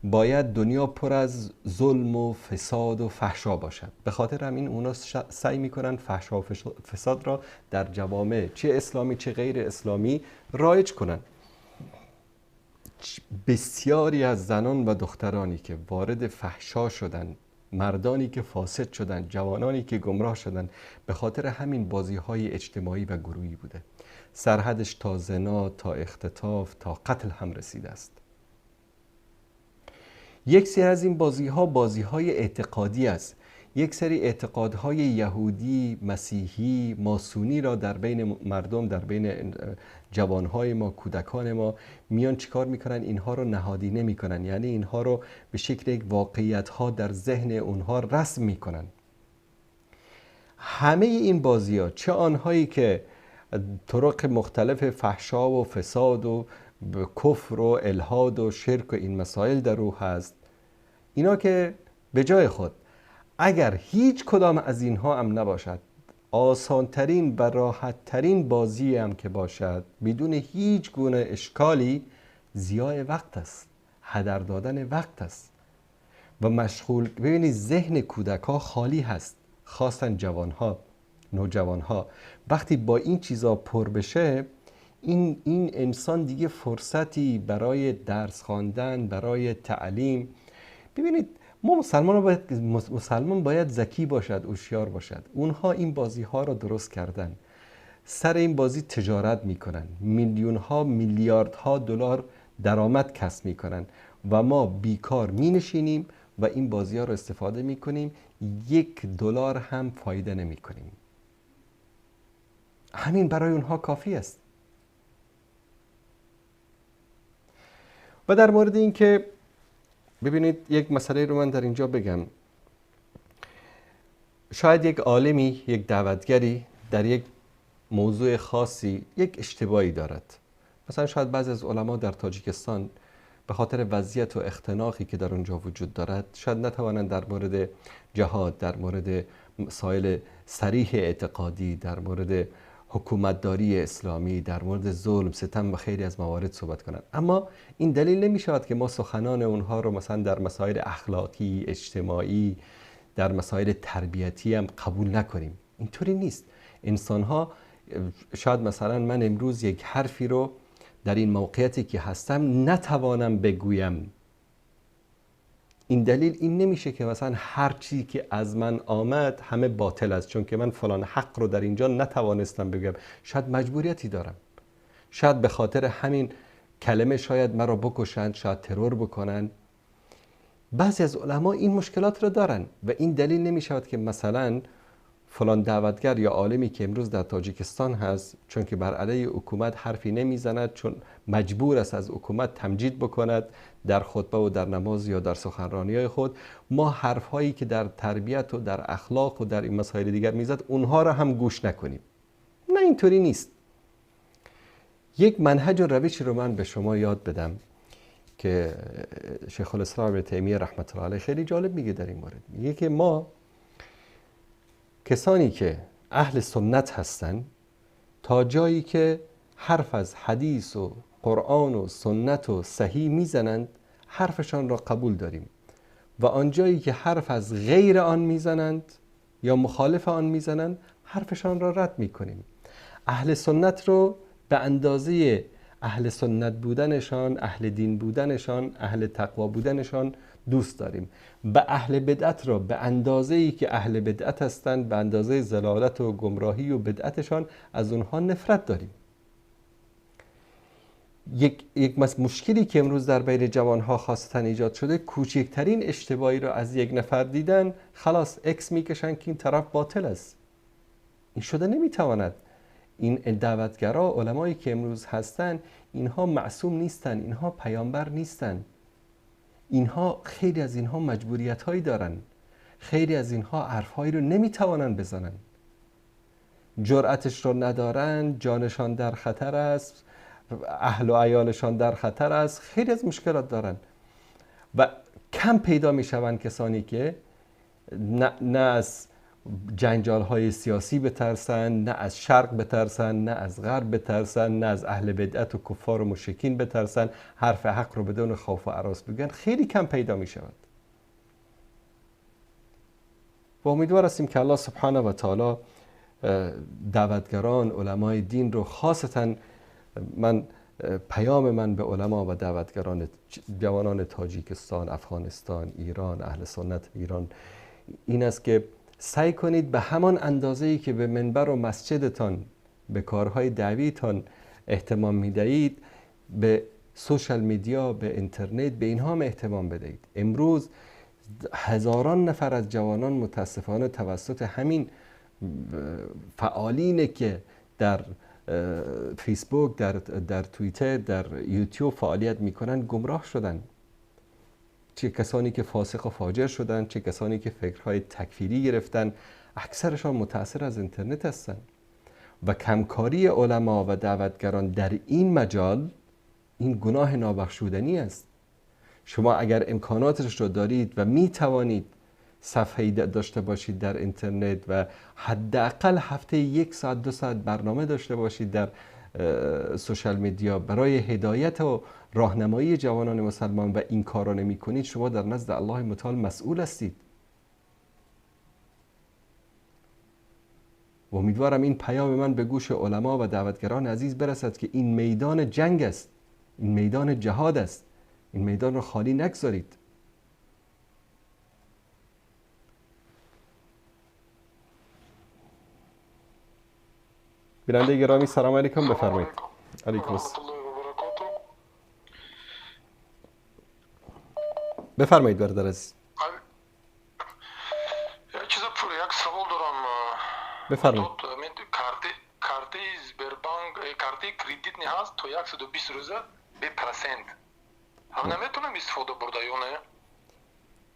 باید دنیا پر از ظلم و فساد و فحشا باشد. به خاطر همین اونا سعی میکنن فحشا و فساد را در جوامع چه اسلامی چه غیر اسلامی رایج کنن. بسیاری از زنان و دخترانی که وارد فحشا شدن، مردانی که فاسد شدن، جوانانی که گمراه شدن، به خاطر همین بازی‌های اجتماعی و گروهی بوده. سرحدش تا زنا، تا اختطاف، تا قتل هم رسیده است. یک سری از این بازی‌های اعتقادی است. یک سری اعتقادهای یهودی، مسیحی، ماسونی را در بین مردم، در بین جوانهای ما، کودکان ما میان چیکار میکنن؟ اینها رو نهادینه میکنن. یعنی اینها رو به شکل یک واقعیت‌ها در ذهن اونها رسم میکنن. همه این بازی‌ها، چه آنهایی که طرق مختلف فحشا و فساد و کفر و الحاد و شرک و این مسائل در او هست، اینا که به جای خود اگر هیچ کدام از اینها هم نباشد، آسانترین و راحتترین بازی هم که باشد، بدون هیچ گونه اشکالی، ضیاع وقت است، هدر دادن وقت است و مشغول. ببینید ذهن کودک ها خالی هست، خاصن جوانها، نوجوانها. وقتی با این چیزا پر بشه، این انسان دیگه فرصتی برای درس خواندن، برای تعلیم. ببینید ما مسلمان باید ذکی باشد، هوشیار باشد. اونها این بازی ها رو درست کردن، سر این بازی تجارت میکنن، میلیون ها میلیارد ها دلار درآمد کسب میکنن و ما بیکار می نشینیم و این بازی ها رو استفاده می کنیم، $1 هم فایده نمی کنیم. همین برای اونها کافی است. و در مورد این که ببینید یک مسئله رو من در اینجا بگم، شاید یک عالمی، یک دعوتگری در یک موضوع خاصی یک اشتباهی دارد. مثلا شاید بعضی از علما در تاجیکستان به خاطر وضعیت و اختناقی که در اونجا وجود دارد شاید نتوانند در مورد جهاد، در مورد مسائل صریح اعتقادی، در مورد حکومتداری اسلامی، در مورد ظلم، ستم و خیلی از موارد صحبت کنند. اما این دلیل نمی شود که ما سخنان اونها رو مثلا در مسائل اخلاقی، اجتماعی، در مسائل تربیتی هم قبول نکنیم. اینطوری نیست. انسان‌ها شاید مثلا من امروز یک حرفی رو در این موقعیتی که هستم نتوانم بگویم. این دلیل این نمیشه که مثلا هر چیزی که از من آمد همه باطل است، چون که من فلان حق رو در اینجا نتوانستم بگم. شاید مجبوریتی دارم، شاید به خاطر همین کلمه شاید مرا بکشند، شاید ترور بکنن. بعضی از علما این مشکلات رو دارن و این دلیل نمیشود که مثلا فلان دعوتگر یا عالمی که امروز در تاجیکستان هست چون که بر علیه حکومت حرفی نمیزند، چون مجبور است از حکومت تمجید بکند در خطبه و در نماز یا در سخنرانی‌های خود، ما حرفهایی که در تربیت و در اخلاق و در این مسائل دیگر میزد اونها را هم گوش نکنیم. نه، اینطوری نیست. یک منهج و روشی رو من به شما یاد بدم که شیخ الاسلام ابن تیمیه رحمت الله علیه خیلی جالب میگه در این مورد. میگه که ما کسانی که اهل سنت هستن تا جایی که حرف از حدیث و قرآن و سنت و صحیح میزنند حرفشان را قبول داریم و آنجایی که حرف از غیر آن میزنند یا مخالف آن میزنند حرفشان را رد میکنیم. اهل سنت رو به اندازه اهل سنت بودنشان، اهل دین بودنشان، اهل تقوا بودنشان دوست داریم. به اهل بدعت را به اندازه‌ای که اهل بدعت هستند، به اندازه ضلالت و گمراهی و بدعتشان از اونها نفرت داریم. یک مشکلی که امروز در بین جوانها خاصتا ایجاد شده، کوچکترین اشتباهی را از یک نفر دیدن خلاص اکس میکشن که این طرف باطل است. این شده نمیتواند. این دعوتگرا، علمایی که امروز هستن، اینها معصوم نیستن، اینها پیامبر نیستن. اینها خیلی از اینها مجبوریت هایی دارن، خیلی از اینها حرفهایی رو نمیتوانن بزنن، جرأتش رو ندارن، جانشان در خطر است، اهل و عیالشان در خطر است، خیلی از مشکلات دارن و کم پیدا میشوند کسانی که نه از جنجال های سیاسی بترسن، نه از شرق بترسن، نه از غرب بترسن، نه از اهل بدعت و کفار و مشرکین بترسن، حرف حق رو بدون خوف و هراس بگن. خیلی کم پیدا می شود و امیدوار هستیم که الله سبحانه و تعالی دعوتگران، علمای دین رو، خاصتا پیام من به علما و دعوتگران جوانان تاجیکستان، افغانستان، ایران، اهل سنت ایران این است که سعی کنید به همان اندازه‌ای که به منبر و مسجدتان، به کارهای دعویتان اهتمام می‌دهید، به سوشال میدیا، به اینترنت، به اینها هم اهتمام بدهید. امروز هزاران نفر از جوانان متاسفانه توسط همین فعالینه که در فیسبوک، در توییتر، در یوتیوب فعالیت میکنن گمراه شدن. چه کسانی که فاسق و فاجر شدن، چه کسانی که فکرهای تکفیری گرفتن، اکثرشان متأثر از اینترنت هستن و کمکاری علما و دعوتگران در این مجال این گناه نابخشودنی است. شما اگر امکاناتش رو دارید و می توانید صفحه‌ای داشته باشید در اینترنت و حداقل هفته 1 ساعت 2 ساعت برنامه داشته باشید در سوشال میدیا برای هدایت و راهنمایی جوانان مسلمان و این کار را نمی کنید، شما در نزد الله متعال مسئول هستید. و امیدوارم این پیام من به گوش علما و دعوتگران عزیز برسد که این میدان جنگ است، این میدان جهاد است، این میدان را خالی نگذارید. بیننده گرامی سلام علیکم، بفرمایید. علیکم السلام. بفرمایید برادر عزیز. یک سوال دارم. بفرمایید. карти Сбербанк карти кредит не هست تو 120 روزه به پرسنت. هم نمیتونم استفاده برده یا نه؟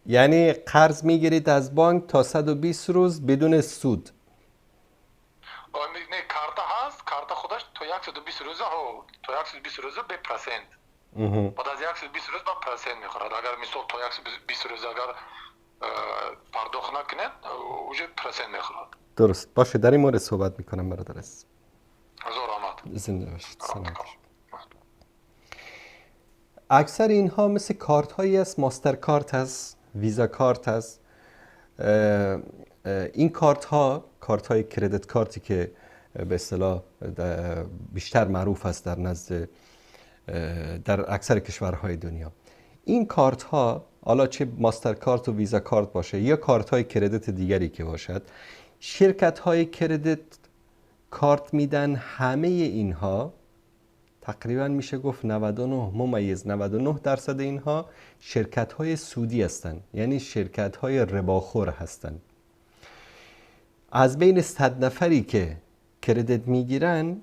یعنی قرض میگیرید از بانک تا 120 روز بدون سود. نه کارت هست، کارت خودش تو 120 روزه ها، تو 120 روزه به پرسنت. بعد از 120 روز با پرسنت میخورد. اگر مثلا تو 120 روز اگر پرداخت نکنید اوج پرسنت میخورد. درست باشه، در این مورد صحبت میکنم برادر عزیز. هزار رحمت. زنده باشید. سلام. اکثر اینها مثل کارت هایی است، ماستر کارت هست، ویزا کارت هست. این کارت های کردیت کارتی که به اصطلاح بیشتر معروف است در اکثر کشورهای دنیا. این کارت ها، حالا چه ماستر کارت و ویزا کارت باشه یا کارت های کردیت دیگری که باشد، شرکت های کردیت کارت میدن. همه اینها تقریبا میشه گفت 99.99% اینها شرکت های سودی هستند، یعنی شرکت های رباخور هستند. از بین 100 نفری که کردیت میگیرن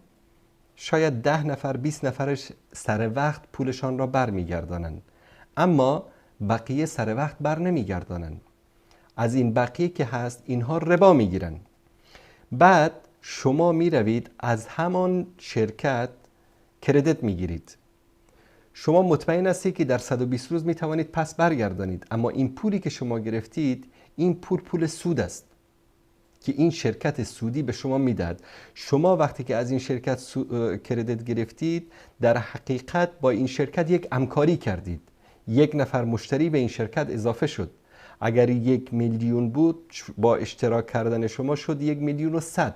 شاید 10 نفر 20 نفرش سر وقت پولشان را بر میگردانند، اما بقیه سر وقت بر نمیگردانند. از این بقیه که هست اینها ربا میگیرن. بعد شما میروید از همان شرکت کردیت میگیرید. شما مطمئن هستید که در 120 روز میتوانید پس برگردانید، اما این پولی که شما گرفتید این پول سود است که این شرکت سودی به شما میداد. شما وقتی که از این شرکت کردیت گرفتید در حقیقت با این شرکت یک همکاری کردید. یک نفر مشتری به این شرکت اضافه شد. اگر 1 میلیون بود با اشتراک کردن شما شد 1,100,000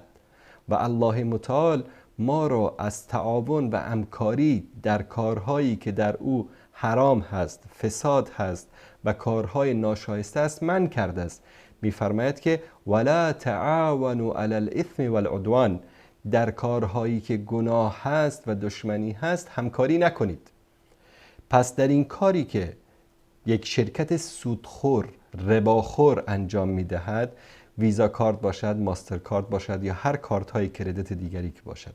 و الله متعال ما را از تعاون و همکاری در کارهایی که در او حرام هست، فساد هست و کارهای ناشایسته است منع کرده است. می‌فرماید که ولا تعاونوا علی الاثم والعدوان، در کارهایی که گناه هست و دشمنی هست همکاری نکنید. پس در این کاری که یک شرکت سودخور رباخور انجام میدهد، ویزا کارت باشد، ماستر کارت باشد یا هر کارت های کردیت دیگری که باشد،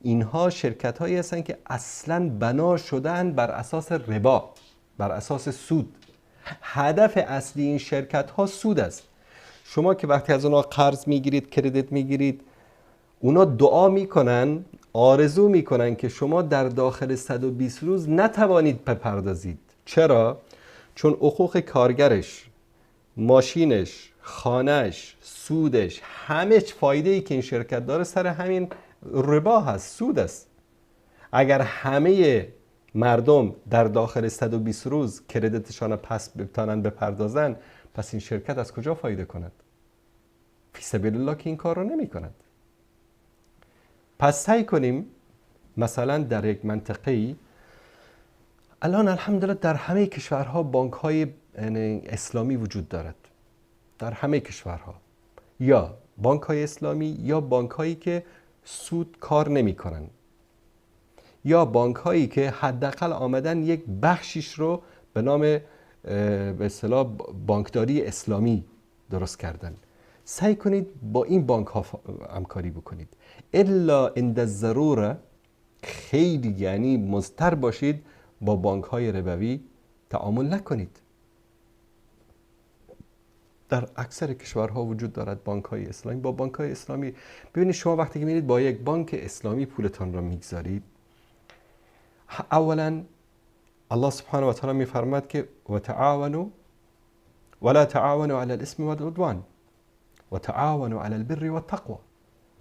اینها شرکت هایی هستند که اصلا بنا شدن بر اساس ربا، بر اساس سود. هدف اصلی این شرکت ها سود است. شما که وقتی از اونا قرض میگیرید، کردیت میگیرید، اونا دعا میکنن، آرزو میکنن که شما در داخل 120 روز نتوانید بپردازید. چرا؟ چون حقوق کارگرش، ماشینش، خانهش، سودش، همه فایده‌ای که این شرکت داره سر همین ربا هست، سود است. اگر همه مردم در داخل 120 روز کردیتشان پس بتانن بپردازن، پس این شرکت از کجا فایده کند؟ فی سبیل الله که این کار رو نمی کند. پس سعی کنیم مثلا در یک منطقه‌ای، الان الحمدلله در همه کشورها بانک‌های اسلامی وجود دارد، در همه کشورها، یا بانک‌های اسلامی یا بانک‌هایی که سود کار نمی‌کنن، یا بانک‌هایی که حداقل آمدن یک بخشیش رو به نام به اصطلاح بانکداری اسلامی درست کردن. سعی کنید با این بانک‌ها همکاری بکنید. الا عند الضروره خیلی یعنی مضطر باشید با بانک‌های ربوی تعامل نکنید. در اکثر کشورها وجود دارد بانک‌های اسلامی. با بانک‌های اسلامی ببینید، شما وقتی که میرید با یک بانک اسلامی پولتان را میگذارید، اولا الله سبحانه و تعالی میفرماید که و تعاونوا ولا تعاونوا علی الاثم والعدوان و تعاونوا علی البر والتقوى،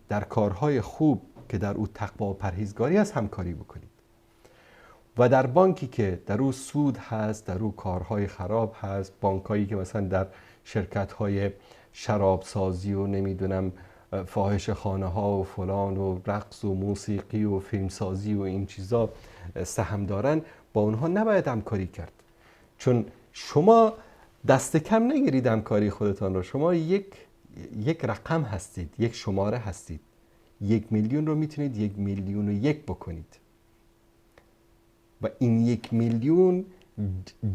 در کارهای خوب که در او تقوا و پرهیزگاری است همکاری بکنید. و در بانکی که در او سود هست، در او کارهای خراب هست، بانکایی که مثلا در شرکت‌های شراب سازی و نمیدونم فاحش خانه ها و فلان و رقص و موسیقی و فیلم سازی و این چیزا سهم دارن، با اونها نباید همکاری کرد. چون شما دست کم نگیرید همکاری خودتان رو. شما یک رقم هستید، یک شماره هستید. 1 میلیون رو میتونید 1,000,001 بکنید و این 1 میلیون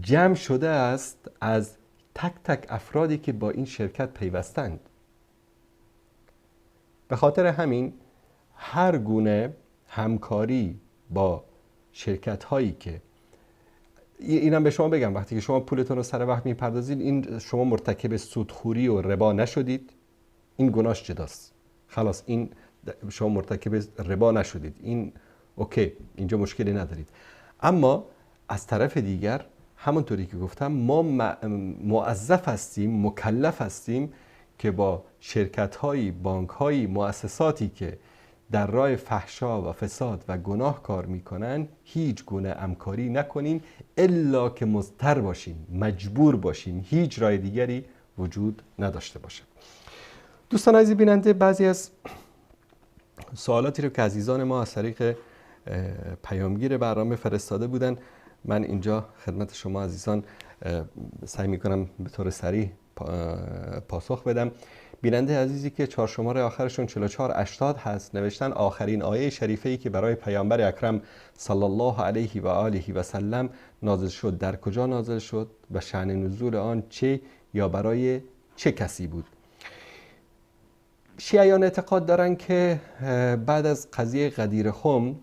جمع شده است از تک تک افرادی که با این شرکت پیوستند. به خاطر همین هر گونه همکاری با شرکت هایی که اینم به شما بگم، وقتی که شما پولتون رو سر وقت میپردازید، این شما مرتکب سودخوری و ربا نشدید، این گناهش جداست. خلاص این شما مرتکب ربا نشدید، این اوکی، اینجا مشکلی ندارید. اما از طرف دیگر همونطوری که گفتم ما موظف هستیم، مکلف هستیم که با شرکت‌هایی، بانک‌هایی، مؤسساتی که در راه فحشا و فساد و گناه کار میکنن هیچ گونه همکاری نکنیم الا که مضطر باشیم، مجبور باشیم، هیچ راه دیگری وجود نداشته باشه. دوستان عزیز بیننده، بعضی از سوالاتی رو که عزیزان ما از طریق پیامگیر برنامه فرستاده بودن، من اینجا خدمت شما عزیزان سعی میکنم به طور سریع پاسخ بدم. بیننده عزیزی که چهارشماره آخرشون 4480 هست نوشتن آخرین آیه شریفه‌ای که برای پیامبر اکرم صلی الله علیه و آله و سلم نازل شد در کجا نازل شد و شأن نزول آن چه یا برای چه کسی بود؟ شیعیان اعتقاد دارن که بعد از قضیه غدیر خم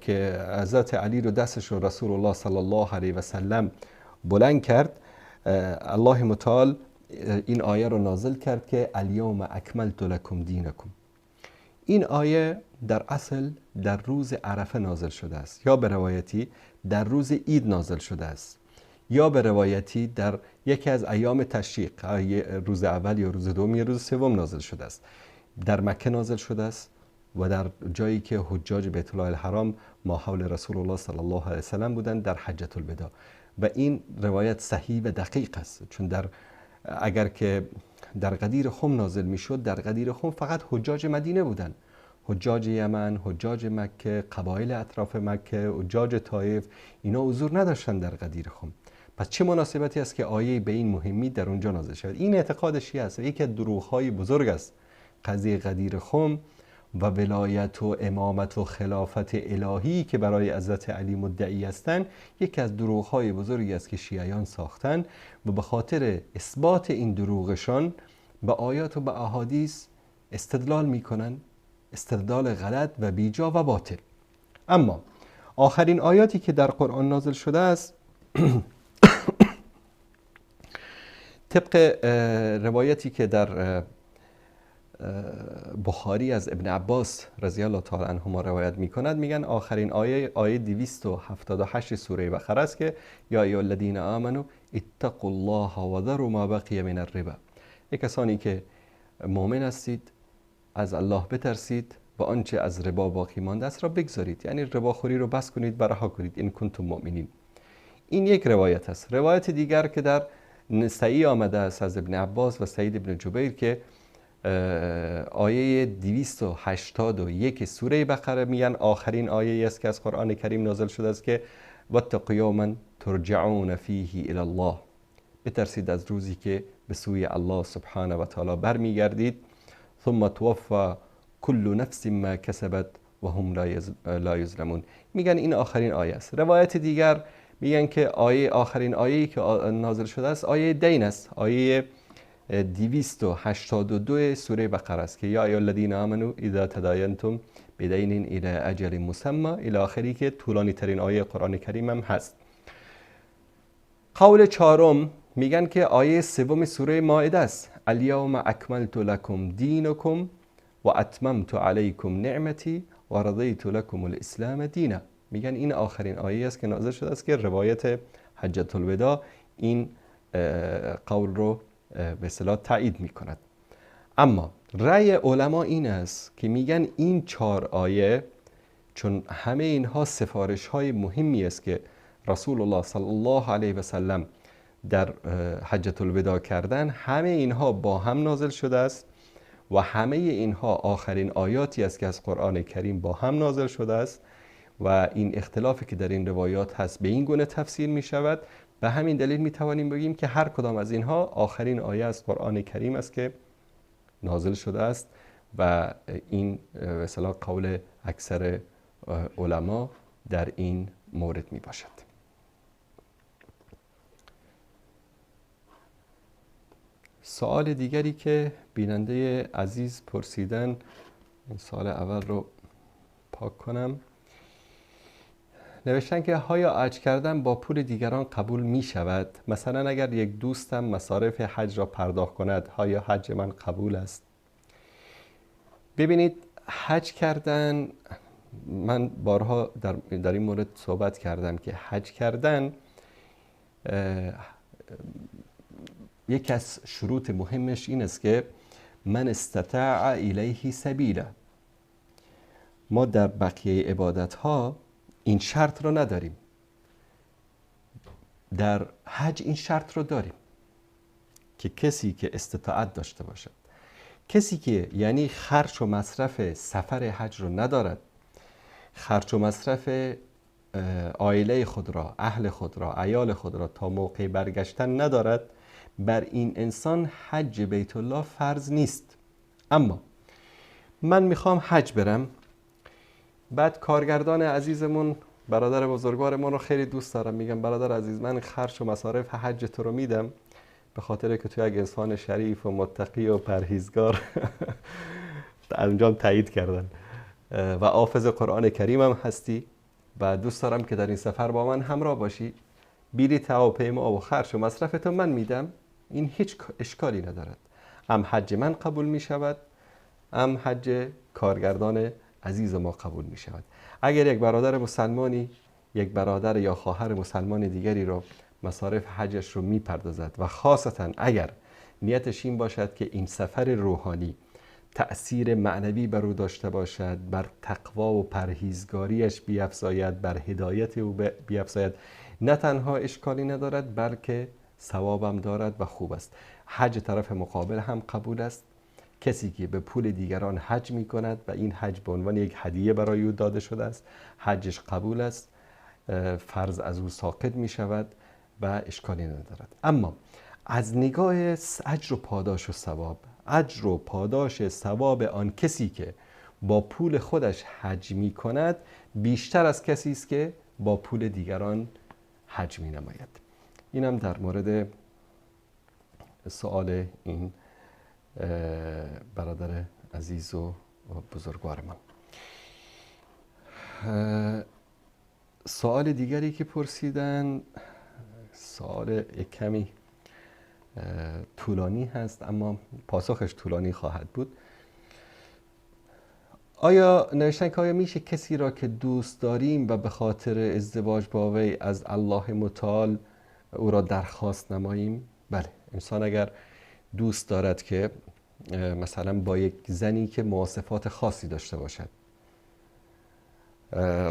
که حضرت علی رو دستش رو رسول الله صلی الله علیه و سلم بلند کرد، الله متعال این آیه رو نازل کرد که الیوم اکملت لکم دینکم. این آیه در اصل در روز عرفه نازل شده است، یا به روایتی در روز عید نازل شده است، یا به روایتی در یکی از ایام تشریق، روز اول یا روز دوم یا روز سوم نازل شده است. در مکه نازل شده است و در جایی که حجاج بیت الله الحرام ما حول رسول الله صلی الله علیه و سلم بودند در حجة الوداع. و این روایت صحیح و دقیق است، چون اگر که در غدیر خم نازل میشد، در غدیر خم فقط حجاج مدینه بودند، حجاج یمن، حجاج مکه، قبایل اطراف مکه، حجاج طائف، اینا حضور نداشتن در غدیر خم. پس چه مناسبتی است که آیه به این مهمی در اونجا نازل شود؟ این اعتقاد شیعه است. یکی از دروغ‌های بزرگ است قضیه غدیر خم و ولایت و امامت و خلافت الهی که برای حضرت علی مدعی هستند. یکی از دروغ‌های بزرگی است که شیعیان ساختن و به خاطر اثبات این دروغشان به آیات و به احادیث استدلال میکنن، استدلال غلط و بیجا و باطل. اما آخرین آیاتی که در قرآن نازل شده است طبق روایتی که در بخاری از ابن عباس رضی الله تعالی عنهما روایت میکند، میگن آخرین آیه 278 سوره بقره است که یا ایها الذین آمنوا اتقوا الله و ذروا ما بقی من الربا. کسانی که مؤمن هستید از الله بترسید و آنچه از ربا باقی مانده است را بگذارید، یعنی رباخوری رو بس کنید و رها کنید، این کنتم مؤمنین. این یک روایت است. روایت دیگر که در نسائی آمده است از ابن عباس و سعید ابن جبیر که آیه 281 سوره بقره میگن آخرین آیه است که از قرآن کریم نازل شده است که واتقوا یوما ترجعون فیه الی الله، بترسید از روزی که به سوی الله سبحانه و تعالی برمیگردید، ثم توفى كل نفس ما کسبت و هم لا یظلمون. میگن این آخرین آیه است. روایت دیگر میگن که آخرین آیه‌ای که نازل شده است آیه دین است، آیه 282 سوره بقره است که یا ایها الذین آمنوا اذا تداینتم بدین الی اجل مسمى الی آخری که طولانی ترین آیه قرآن کریم هم هست. قول چهارم میگن که آیه سوم سوره مائده است الیوم اکملت لکم دینکم و اتممت علیکم نعمتی و رضیت لکم الاسلام دینا. میگن این آخرین آیه است که نازل شده است که روایت حجة الوداع این قول رو به اصطلاح تایید میکند. اما رأی علما این است که میگن این 4 آیه، چون همه اینها سفارش های مهمی است که رسول الله صلی الله علیه و سلم در حجة الوداع کردن، همه اینها با هم نازل شده است و همه اینها آخرین آیاتی است که از قرآن کریم با هم نازل شده است و این اختلافی که در این روایات هست به این گونه تفسیر می شود. به همین دلیل می توانیم بگیم که هر کدام از اینها آخرین آیه از قرآن کریم است که نازل شده است و این مثلا قول اکثر علما در این مورد می باشد. سوال دیگری که بیننده عزیز پرسیدن، این سوال اول رو پاک کنم. نوشتن که آیا حج کردن با پول دیگران قبول می شود؟ مثلا اگر یک دوستم مصارف حج را پرداخت کند، آیا حج من قبول است؟ ببینید، حج کردن، من بارها در این مورد صحبت کردم که حج کردن یکی از شروط مهمش این است که من استطاع الیه سبیلا. ما در بقیه عبادت ها این شرط رو نداریم، در حج این شرط رو داریم که کسی که استطاعت داشته باشد، کسی که یعنی خرج و مصرف سفر حج رو ندارد، خرج و مصرف عائله خود را، اهل خود را، عیال خود را تا موقع برگشتن ندارد، بر این انسان حج بیت الله فرض نیست. اما من میخوام حج برم، بعد کارگردان عزیزمون، برادر بزرگوارمون رو خیلی دوست دارم، میگم برادر عزیز من خرج و مصارف حج تو رو میدم به خاطر که تو یک انسان شریف و متقی و پرهیزگار انجام تایید کردن و حافظ قرآن کریم هم هستی و دوست دارم که در این سفر با من همراه باشی، بلیط هواپیما و خرج و مصرف تو من میدم، این هیچ اشکالی ندارد. هم حج من قبول می شود، هم حج کارگردان عزیز ما قبول می شود. اگر یک برادر مسلمانی، یک برادر یا خواهر مسلمان دیگری رو مصارف حجش رو می پردازد و خاصتا اگر نیتش این باشد که این سفر روحانی تأثیر معنوی بر او داشته باشد، بر تقوا و پرهیزگاریش بیفزاید، بر هدایت او بیفزاید، نه تنها اشکالی ندارد بلکه ثوابم دارد و خوب است. حج طرف مقابل هم قبول است. کسی که به پول دیگران حج می کند و این حج به عنوان یک هدیه برای او داده شده است، حجش قبول است، فرض از او ساقط می شود و اشکالی ندارد. اما از نگاه اجر و پاداش و ثواب، اجر و پاداش ثواب آن کسی که با پول خودش حج می کند بیشتر از کسی است که با پول دیگران حج می نماید. اینم در مورد سوال این برادر عزیز و بزرگوار من. سوال دیگری که پرسیدن، سوال کمی طولانی هست اما پاسخش طولانی خواهد بود. آیا نوشتن که آیا میشه کسی را که دوست داریم و به خاطر ازدواج با وی از الله متعال او را درخواست نماییم؟ بله، انسان اگر دوست دارد که مثلا با یک زنی که مواصفات خاصی داشته باشد،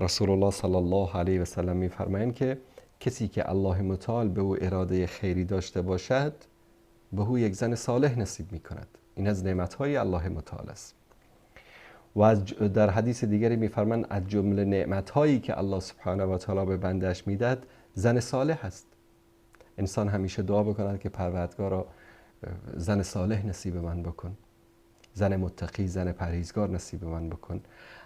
رسول الله صلی الله علیه و سلم می‌فرمایند که کسی که الله متعال به او اراده خیری داشته باشد به او یک زن صالح نصیب می‌کند. این از نعمت‌های الله متعال است. و در حدیث دیگری می‌فرمایند از جمله نعمت‌هایی که الله سبحانه و تعالی به بنده‌اش میدهد زن صالح است. انسان همیشه دعا بکند که پروردگارا زن صالح نصیب من بکن، زن متقی، زن پرهیزگار نصیب من بکن.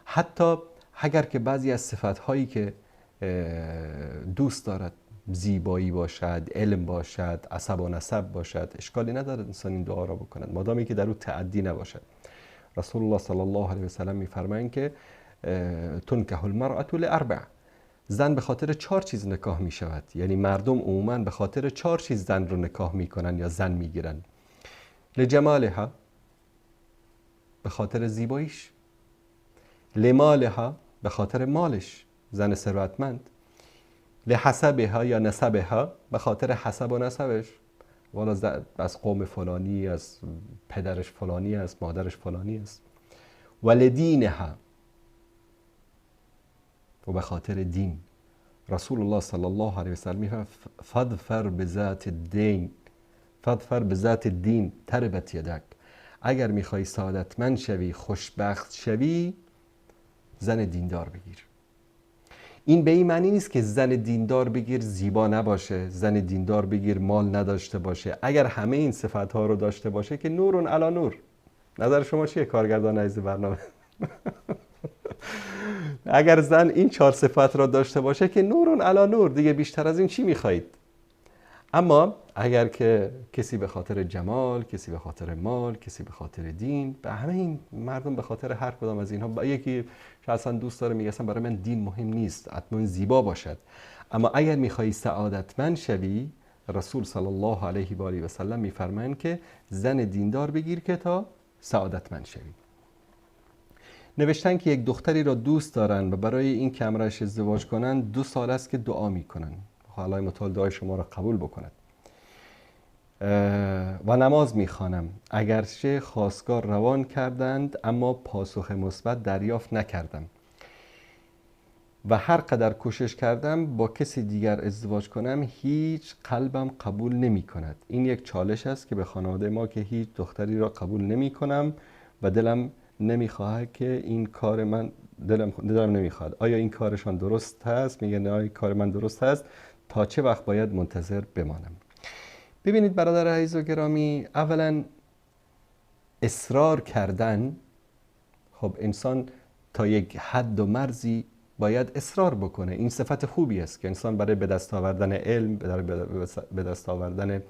حتی اگر که بعضی از صفات‌هایی که دوست دارد زیبایی باشد، علم باشد، عصب و نسب باشد، اشکالی ندارد انسان این دعا را بکند مادامی که در او تعدی نباشد. رسول الله صلی الله علیه و سلم می‌فرمایند که تنکح المرأة لأربع، زن به خاطر 4 چیز نکاح می شود. یعنی مردم عموما به خاطر 4 چیز زن رو نکاح می کنن یا زن می گیرن. لجمالها، به خاطر زیباییش. لمالها، به خاطر مالش، زن ثروتمند. لحسبها یا نسبها، به خاطر حسب و نسبش، والا از قوم فلانی، از پدرش فلانی است، مادرش فلانی است. ولدینها، و به خاطر دین. رسول الله صلی الله علیه و سلم می‌فرماید فاظفر بذات الدین، فاظفر بذات الدین تربت یدک. اگر میخوای سعادتمند شوی، خوشبخت شوی، زن دیندار بگیر. این به این معنی نیست که زن دیندار بگیر زیبا نباشه، زن دیندار بگیر مال نداشته باشه. اگر همه این صفات‌ها رو داشته باشه که نورون علی نور. نظر شما چیه کارگردان عزیز برنامه؟ اگر زن این 4 صفات را داشته باشه که نورون علی نور، دیگه بیشتر از این چی میخواهید؟ اما اگر که کسی به خاطر جمال، کسی به خاطر مال، کسی به خاطر دین، به همه این مردم به خاطر هر کدام از اینها، یکی اصلا دوست داره میگه اصلا برای من دین مهم نیست، حتما زیبا باشد. اما اگر میخوایی سعادتمند شوی، رسول صلی الله علیه و آله و سلم میفرمایند که زن دیندار بگیر که تا سعادتمند شوی. نوشتن که یک دختری را دوست دارن و برای این که همراهش ازدواج کنن 2 سال است که دعا میکنن، خدای متعال دعای شما را قبول بکند. و نماز میخوانم اگرچه خواستگار روان کردند اما پاسخ مثبت دریافت نکردم و هر قدر کوشش کردم با کسی دیگر ازدواج کنم هیچ قلبم قبول نمی کند. این یک چالش است که به خانواده ما که هیچ دختری را قبول نمی کنم و دلم نمیخواهد که این کار من دلم نمیخواد. آیا این کارشان درست هست؟ میگن نه این کار من درست هست. تا چه وقت باید منتظر بمانم؟ ببینید برادر عزیز و گرامی، اولا اصرار کردن، خب انسان تا یک حد و مرزی باید اصرار بکنه. این صفت خوبی است که انسان برای به دست آوردن علم، برای به دست آوردن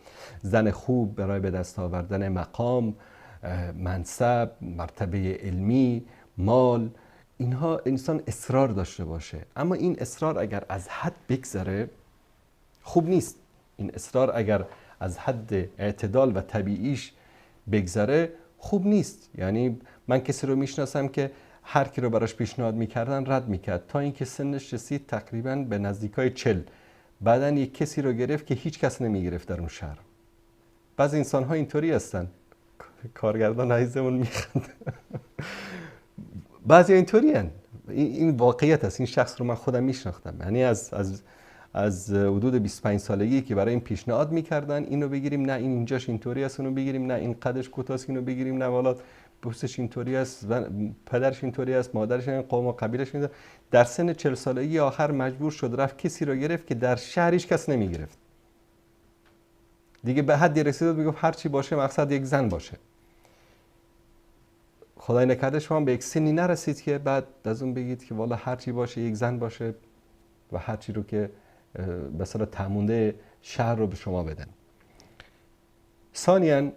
زن خوب، برای به دست آوردن مقام، منصب، مرتبه علمی، مال، اینها انسان اصرار داشته باشه. اما این اصرار اگر از حد بگذره خوب نیست. این اصرار اگر از حد اعتدال و طبیعیش بگذره خوب نیست. یعنی من کسی رو میشناسم که هر کی رو براش پیشنهاد میکردن رد میکرد تا اینکه سنش رسید تقریبا به نزدیکای 40، بعداً یک کسی رو گرفت که هیچ کس نمیگرفت در اون شهر. بعضی انسان ها اینطوری هستن، کارگردان عزیزمون میخند. بعضی اینطوری هستن. این واقعیت است. این شخص رو من خودم میشناختم، یعنی از حدود 25 سالگی که برای این پیشنهاد میکردن اینو بگیریم، نه این اینجاش اینطوری است، اونو بگیریم، نه این قدش کوتاست اینو بگیریم، نه والا بوسش اینطوری است، پدرش اینطوری است، مادرش این قوم و قبیلش اینطوری. در سن 40 سالگی آخر مجبور شد رفت کسی رو گرفت که در شهر هیچ کس نمیگرفت. دیگه به حدی رسید میگفت هر چی باشه مقصد یک زن باشه. خدای نکرده شما به یک سنی نرسید که بعد از اون بگید که والا هر چی باشه یک زن باشه و هر چی رو که به اصطلاح تمونده شهر رو به شما بدن. ثانیاً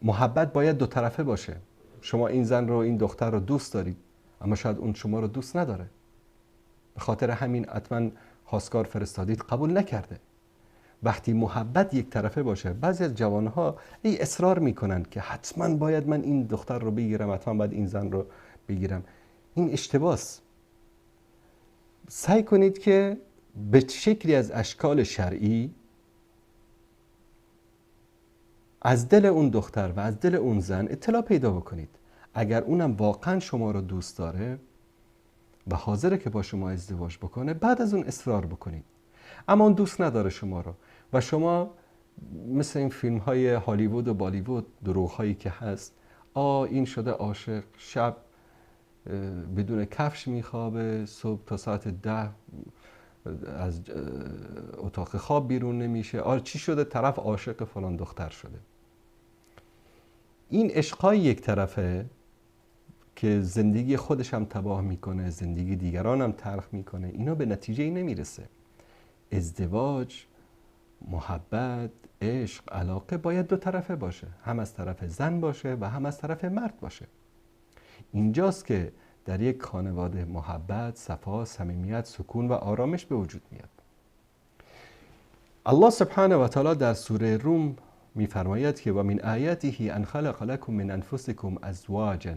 محبت باید 2 طرفه باشه. شما این زن رو، این دختر رو دوست دارید اما شاید اون شما رو دوست نداره، به خاطر همین حتما خواستگار فرستادید قبول نکرده. وقتی محبت یک طرفه باشه، بعضی از جوانها اصرار میکنن که حتما باید من این دختر رو بگیرم، حتما باید این زن رو بگیرم. این اشتباهه. سعی کنید که به شکلی از اشکال شرعی از دل اون دختر و از دل اون زن اطلاع پیدا بکنید. اگر اونم واقعا شما رو دوست داره و حاضره که با شما ازدواج بکنه، بعد از اون اصرار بکنید. اما اون دوست نداره شما رو و شما مثل این فیلم های هالیوود و بالیوود، دروغ هایی که هست، این شده عاشق، شب بدون کفش میخوابه، صبح تا ساعت 10 از اتاق خواب بیرون نمیشه، چی شده؟ طرف عاشق فلان دختر شده. این عشقای یک طرفه که زندگی خودش هم تباه میکنه، زندگی دیگران هم تلخ میکنه، اینا به نتیجه نمیرسه. ازدواج، محبت، عشق، علاقه باید 2 طرفه باشه، هم از طرف زن باشه و هم از طرف مرد باشه. اینجاست که در یک خانواده محبت، صفا، صمیمیت، سکون و آرامش به وجود میاد. الله سبحانه و تعالی در سوره روم میفرماید که و من آیاته ان خلق لكم من انفسكم ازواجا،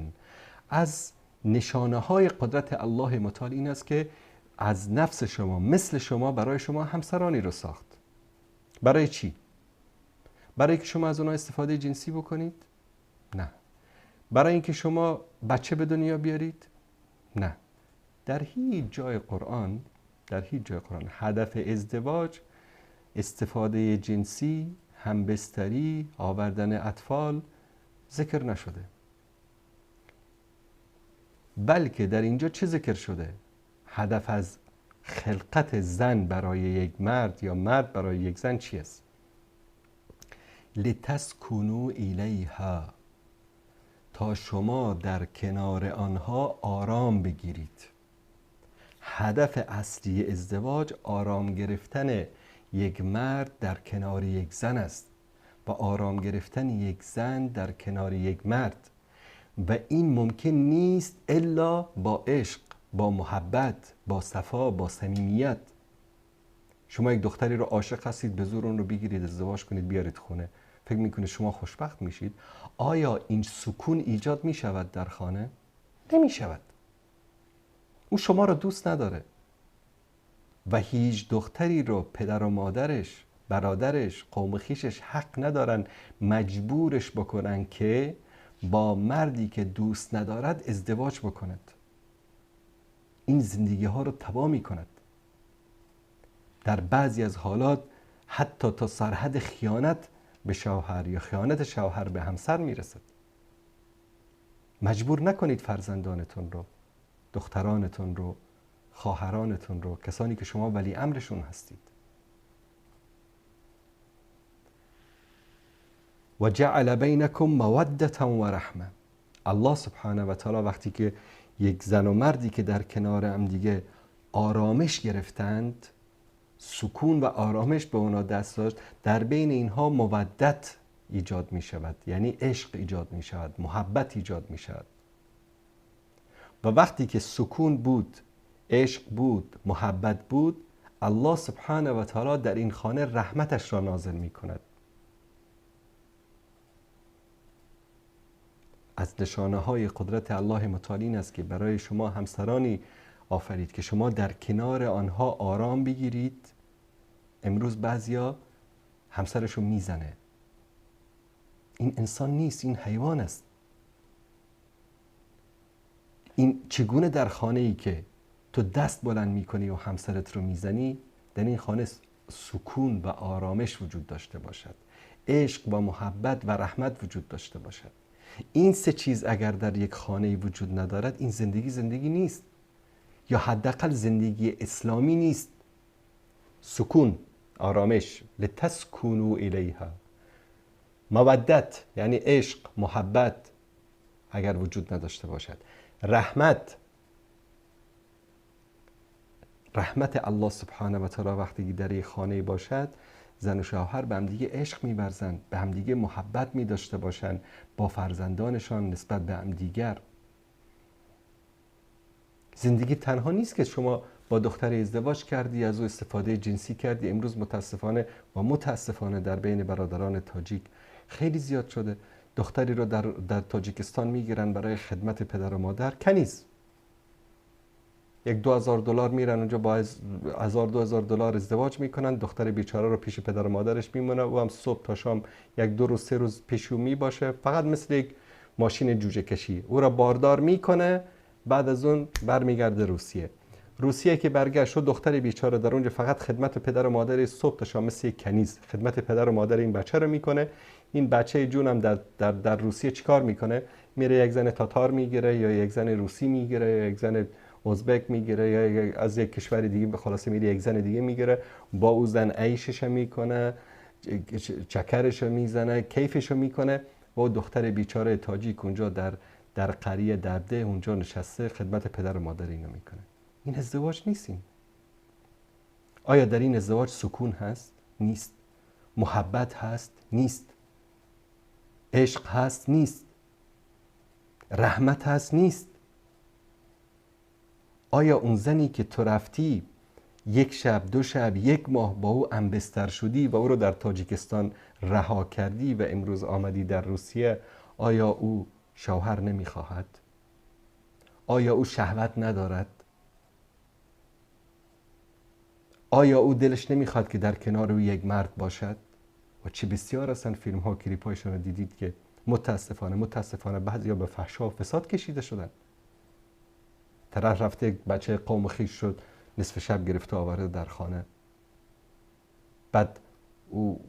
از نشانه های قدرت الله متعال این است که از نفس شما، مثل شما، برای شما همسرانی رو ساخت. برای چی؟ برای که شما از اونها استفاده جنسی بکنید؟ نه. برای اینکه شما بچه به دنیا بیارید؟ نه. در هیچ جای قرآن هدف ازدواج استفاده جنسی، همبستری، آوردن اطفال ذکر نشده. بلکه در اینجا چه ذکر شده؟ هدف از خلقت زن برای یک مرد یا مرد برای یک زن چی است؟ لتسکنوا الیها، تا شما در کنار آنها آرام بگیرید. هدف اصلی ازدواج آرام گرفتن یک مرد در کنار یک زن است و آرام گرفتن یک زن در کنار یک مرد، و این ممکن نیست الا با عشق، با محبت، با صفا، با صمیمیت. شما یک دختری رو عاشق هستید، به زور اون رو بگیرید ازدواج کنید بیارید خونه، فکر میکنید شما خوشبخت میشید؟ آیا این سکون ایجاد میشود در خانه؟ نمیشود. او شما رو دوست نداره و هیچ دختری رو پدر و مادرش، برادرش، قوم خویشش حق ندارن مجبورش بکنن که با مردی که دوست ندارد ازدواج بکند. این زندگی ها رو تباه می کند. در بعضی از حالات حتی تا سرحد خیانت به شوهر یا خیانت شوهر به همسر می رسد. مجبور نکنید فرزندانتون رو، دخترانتون رو، خواهرانتون رو، کسانی که شما ولی امرشون هستید. و جعل بینکم موده و رحمه. الله سبحانه و تعالی وقتی که یک زن و مردی که در کنار هم دیگه آرامش گرفتند، سکون و آرامش به اونا دست داشت، در بین اینها مودت ایجاد می شود، یعنی عشق ایجاد می شود، محبت ایجاد می شود. و وقتی که سکون بود، عشق بود، محبت بود، الله سبحانه و تعالی در این خانه رحمتش را نازل می کند. از نشانه های قدرت الله متعال این است که برای شما همسرانی آفرید که شما در کنار آنها آرام بگیرید. امروز بعضیا همسرشو میزنه. این انسان نیست، این حیوان است. این چگونه در خانه ای که تو دست بلند میکنی و همسرت رو میزنی، در این خانه سکون و آرامش وجود داشته باشد، عشق و محبت و رحمت وجود داشته باشد. این سه چیز اگر در یک خانه وجود ندارد، این زندگی نیست، یا حداقل زندگی اسلامی نیست. سکون، آرامش، لتسکنوا الیها. مودت یعنی عشق، محبت اگر وجود نداشته باشد. رحمت الله سبحانه و تعالی وقتی در یک خانه باشد، زن و شوهر به همدیگه عشق می‌ورزند، به همدیگه محبت می‌داشته باشند با فرزندانشان نسبت به همدیگر. زندگی تنها نیست که شما با دختر ازدواج کردی، از او استفاده جنسی کردی. امروز متاسفانه در بین برادران تاجیک خیلی زیاد شده. دختری رو در تاجیکستان میگیرن برای خدمت پدر و مادر، کنیز. $1,000-2,000 میرن اونجا، با $1,000-2,000 ازدواج میکنن. دختر بیچاره رو پیش پدر و مادرش میمونه و هم صبح تا شام 1-2 روز 3 روز پیشو باشه، فقط مثل یک ماشین جوجه کشی. او را باردار میکنه، بعد از اون برمیگرده روسیه که برگشت، دختر بیچاره در اونجا فقط خدمت پدر و مادر صبح تا شام مثل یک کنیز خدمت پدر و مادر این بچه رو میکنه. این بچه جون هم در روسیه چیکار میکنه؟ میره یک زن تاتار میگیره، یا یک زن روسی میگیره، یا یک زن ازبک میگیره، یا از یک کشور دیگه به خلاصه میره یک زن دیگه میگیره، با او زن عیشش میکنه، چکرش میزنه، کیفش میکنه، و دختر بیچاره تاجیک اونجا در قریه درده اونجا نشسته خدمت پدر و مادر اینو میکنه. این ازدواج نیستیم. آیا در این ازدواج سکون هست؟ نیست. محبت هست؟ نیست. عشق هست؟ نیست. رحمت هست؟ نیست. آیا اون زنی که تو رفتی 1 شب 2 شب 1 ماه با او همبستر شدی و او رو در تاجیکستان رها کردی و امروز آمدی در روسیه، آیا او شوهر نمیخواهد؟ آیا او شهوت ندارد؟ آیا او دلش نمیخواد که در کنار او یک مرد باشد؟ و چه بسیار هستن فیلم ها کلیپ هایشون رو دیدید که متاسفانه بعضیا به فحشا و فساد کشیده شدن. طرف رفته بچه قوم خویش شد، نصف شب گرفته آورده در خانه، بعد او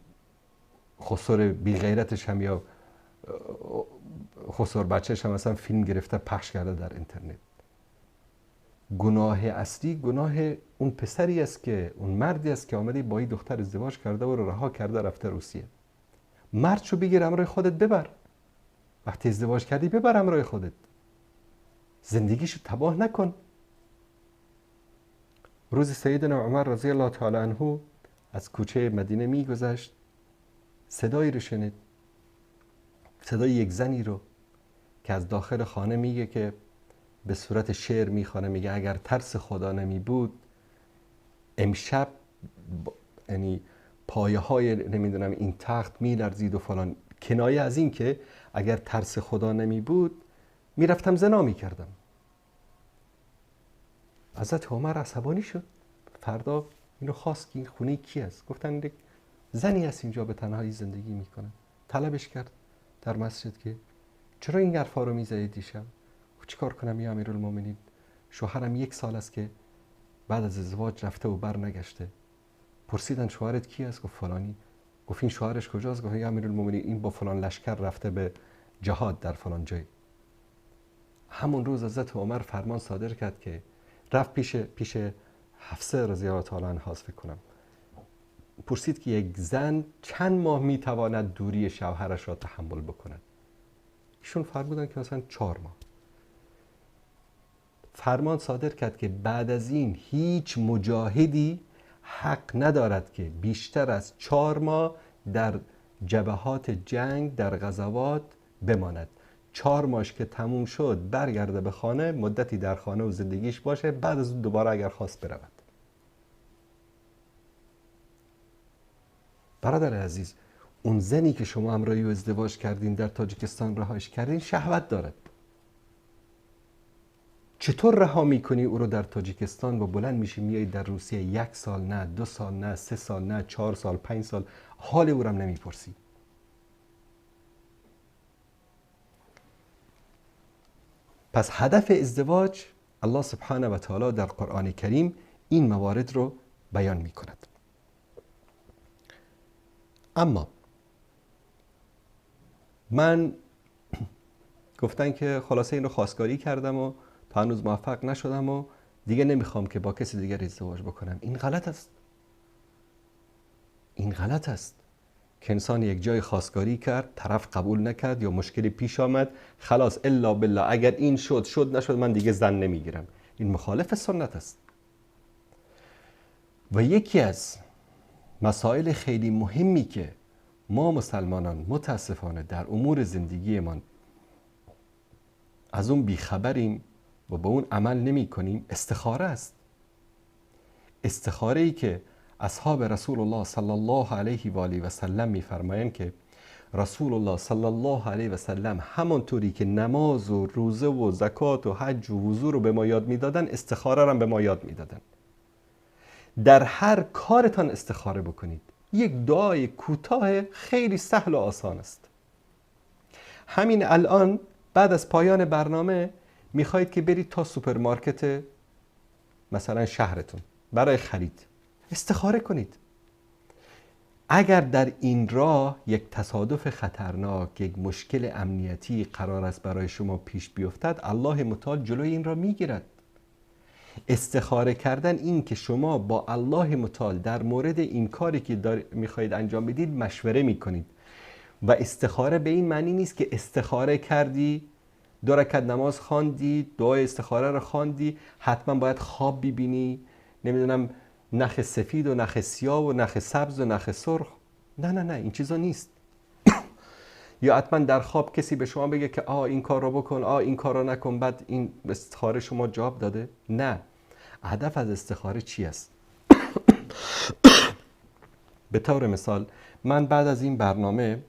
خسر بی غیرتش هم یا خسر بچهش هم مثلا فیلم گرفته پخش کرده در اینترنت. گناه اصلی گناه اون پسری است که اون مردی است که آمده با این دختر ازدواج کرده و رو رها کرده رفته روسیه. مرد شو بگیر همراه خودت ببر، وقتی ازدواج کردی ببر همراه خودت، زندگیشو تباه نکن. روز سیدنا عمر رضی الله تعالی عنه از کوچه مدینه میگذشت، صدایی رو شنید، صدای یک زنی رو که از داخل خانه میگه که به صورت شعر میخوانه، میگه اگر ترس خدا نمی بود امشب یعنی پایه های نمیدونم این تخت میلرزید و فلان. کنایه از این که اگر ترس خدا نمی بود میرفتم زنا میکردم. حضرت عمر عصبانی شد، فردا اینو خواست که این خونه کی است. گفتن زنی هست اینجا به تنهایی زندگی میکنه. طلبش کرد در مسجد که چرا این حرفا رو میزنید دیشب؟ چیکار کنم یا امیرالمومنین؟ شوهرم 1 سال است که بعد از ازدواج رفته و بر نگشته. پرسیدن شوهرت کی است؟ گفت فلانی. گفت این شوهرش کجاست؟ گفت یا امیرالمومنین این با فلان لشکر رفته به جهاد در فلان جای. همون روز حضرت عمر فرمان صادر کرد که رفت پیش حفصه رضی الله تعالی عنها فکر کنم، پرسید که یک زن چند ماه میتواند دوری شوهرش را تحمل بکند. ایشون فرمودن که مثلا 4 ماه. فرمان صادر کرد که بعد از این هیچ مجاهدی حق ندارد که بیشتر از 4 ماه در جبهات جنگ در غزوات بماند. 4 ماهش که تموم شد برگرده به خانه، مدتی در خانه و زندگیش باشه، بعد از دوباره اگر خواست برود. برادر عزیز، اون زنی که شما همراهی و ازدواج کردین در تاجیکستان رهایش کردین شهوت دارد. چطور رها میکنی او رو در تاجیکستان و بلند میشی میای در روسیه 1 سال نه، 2 سال نه، 3 سال نه، 4 سال، 5 سال حال او رو هم نمیپرسی؟ پس هدف ازدواج الله سبحانه و تعالی در قرآن کریم این موارد رو بیان میکند. اما من گفتن که خلاصه این رو خواستگاری کردم و تا هنوز موفق نشدم و دیگه نمیخوام که با کسی دیگر ازدواج بکنم. این غلط است. این غلط است که انسان یک جای خواستگاری کرد، طرف قبول نکرد یا مشکلی پیش آمد، خلاص الا بالله اگر این شد نشد من دیگه زن نمیگیرم. این مخالف سنت است. و یکی از مسائل خیلی مهمی که ما مسلمانان متاسفانه در امور زندگیمان از اون بیخبریم و به اون عمل نمی کنیم استخاره است. استخاره ای که اصحاب رسول الله صلی الله علیه و آله و سلم می‌فرمایند که رسول الله صلی الله علیه و سلم همانطوری که نماز و روزه و زکات و حج و وضو رو به ما یاد میدادن، استخاره رو هم به ما یاد میدادن. در هر کارتان استخاره بکنید. یک دعای کوتاه خیلی سهل و آسان است. همین الان بعد از پایان برنامه میخواید که برید تا سوپرمارکت مثلا شهرتون برای خرید، استخاره کنید. اگر در این راه یک تصادف خطرناک، یک مشکل امنیتی قرار است برای شما پیش بیفتد، الله متعال جلوی این را میگیرد. استخاره کردن این که شما با الله متعال در مورد این کاری که میخواید انجام بدید مشوره میکنید. و استخاره به این معنی نیست که استخاره کردی، 2 رکعت نماز خواندی، دعای استخاره رو خواندی، حتما باید خواب ببینی، نمیدونم نخ سفید و نخ سیاه و نخ سبز و نخ سرخ. نه این چیزا نیست. یا حتما در خواب کسی به شما بگه که این کار رو بکن، این کار رو نکن، بعد این استخاره شما جواب داده. نه، هدف از استخاره چی است؟ به طور مثال من بعد از این برنامه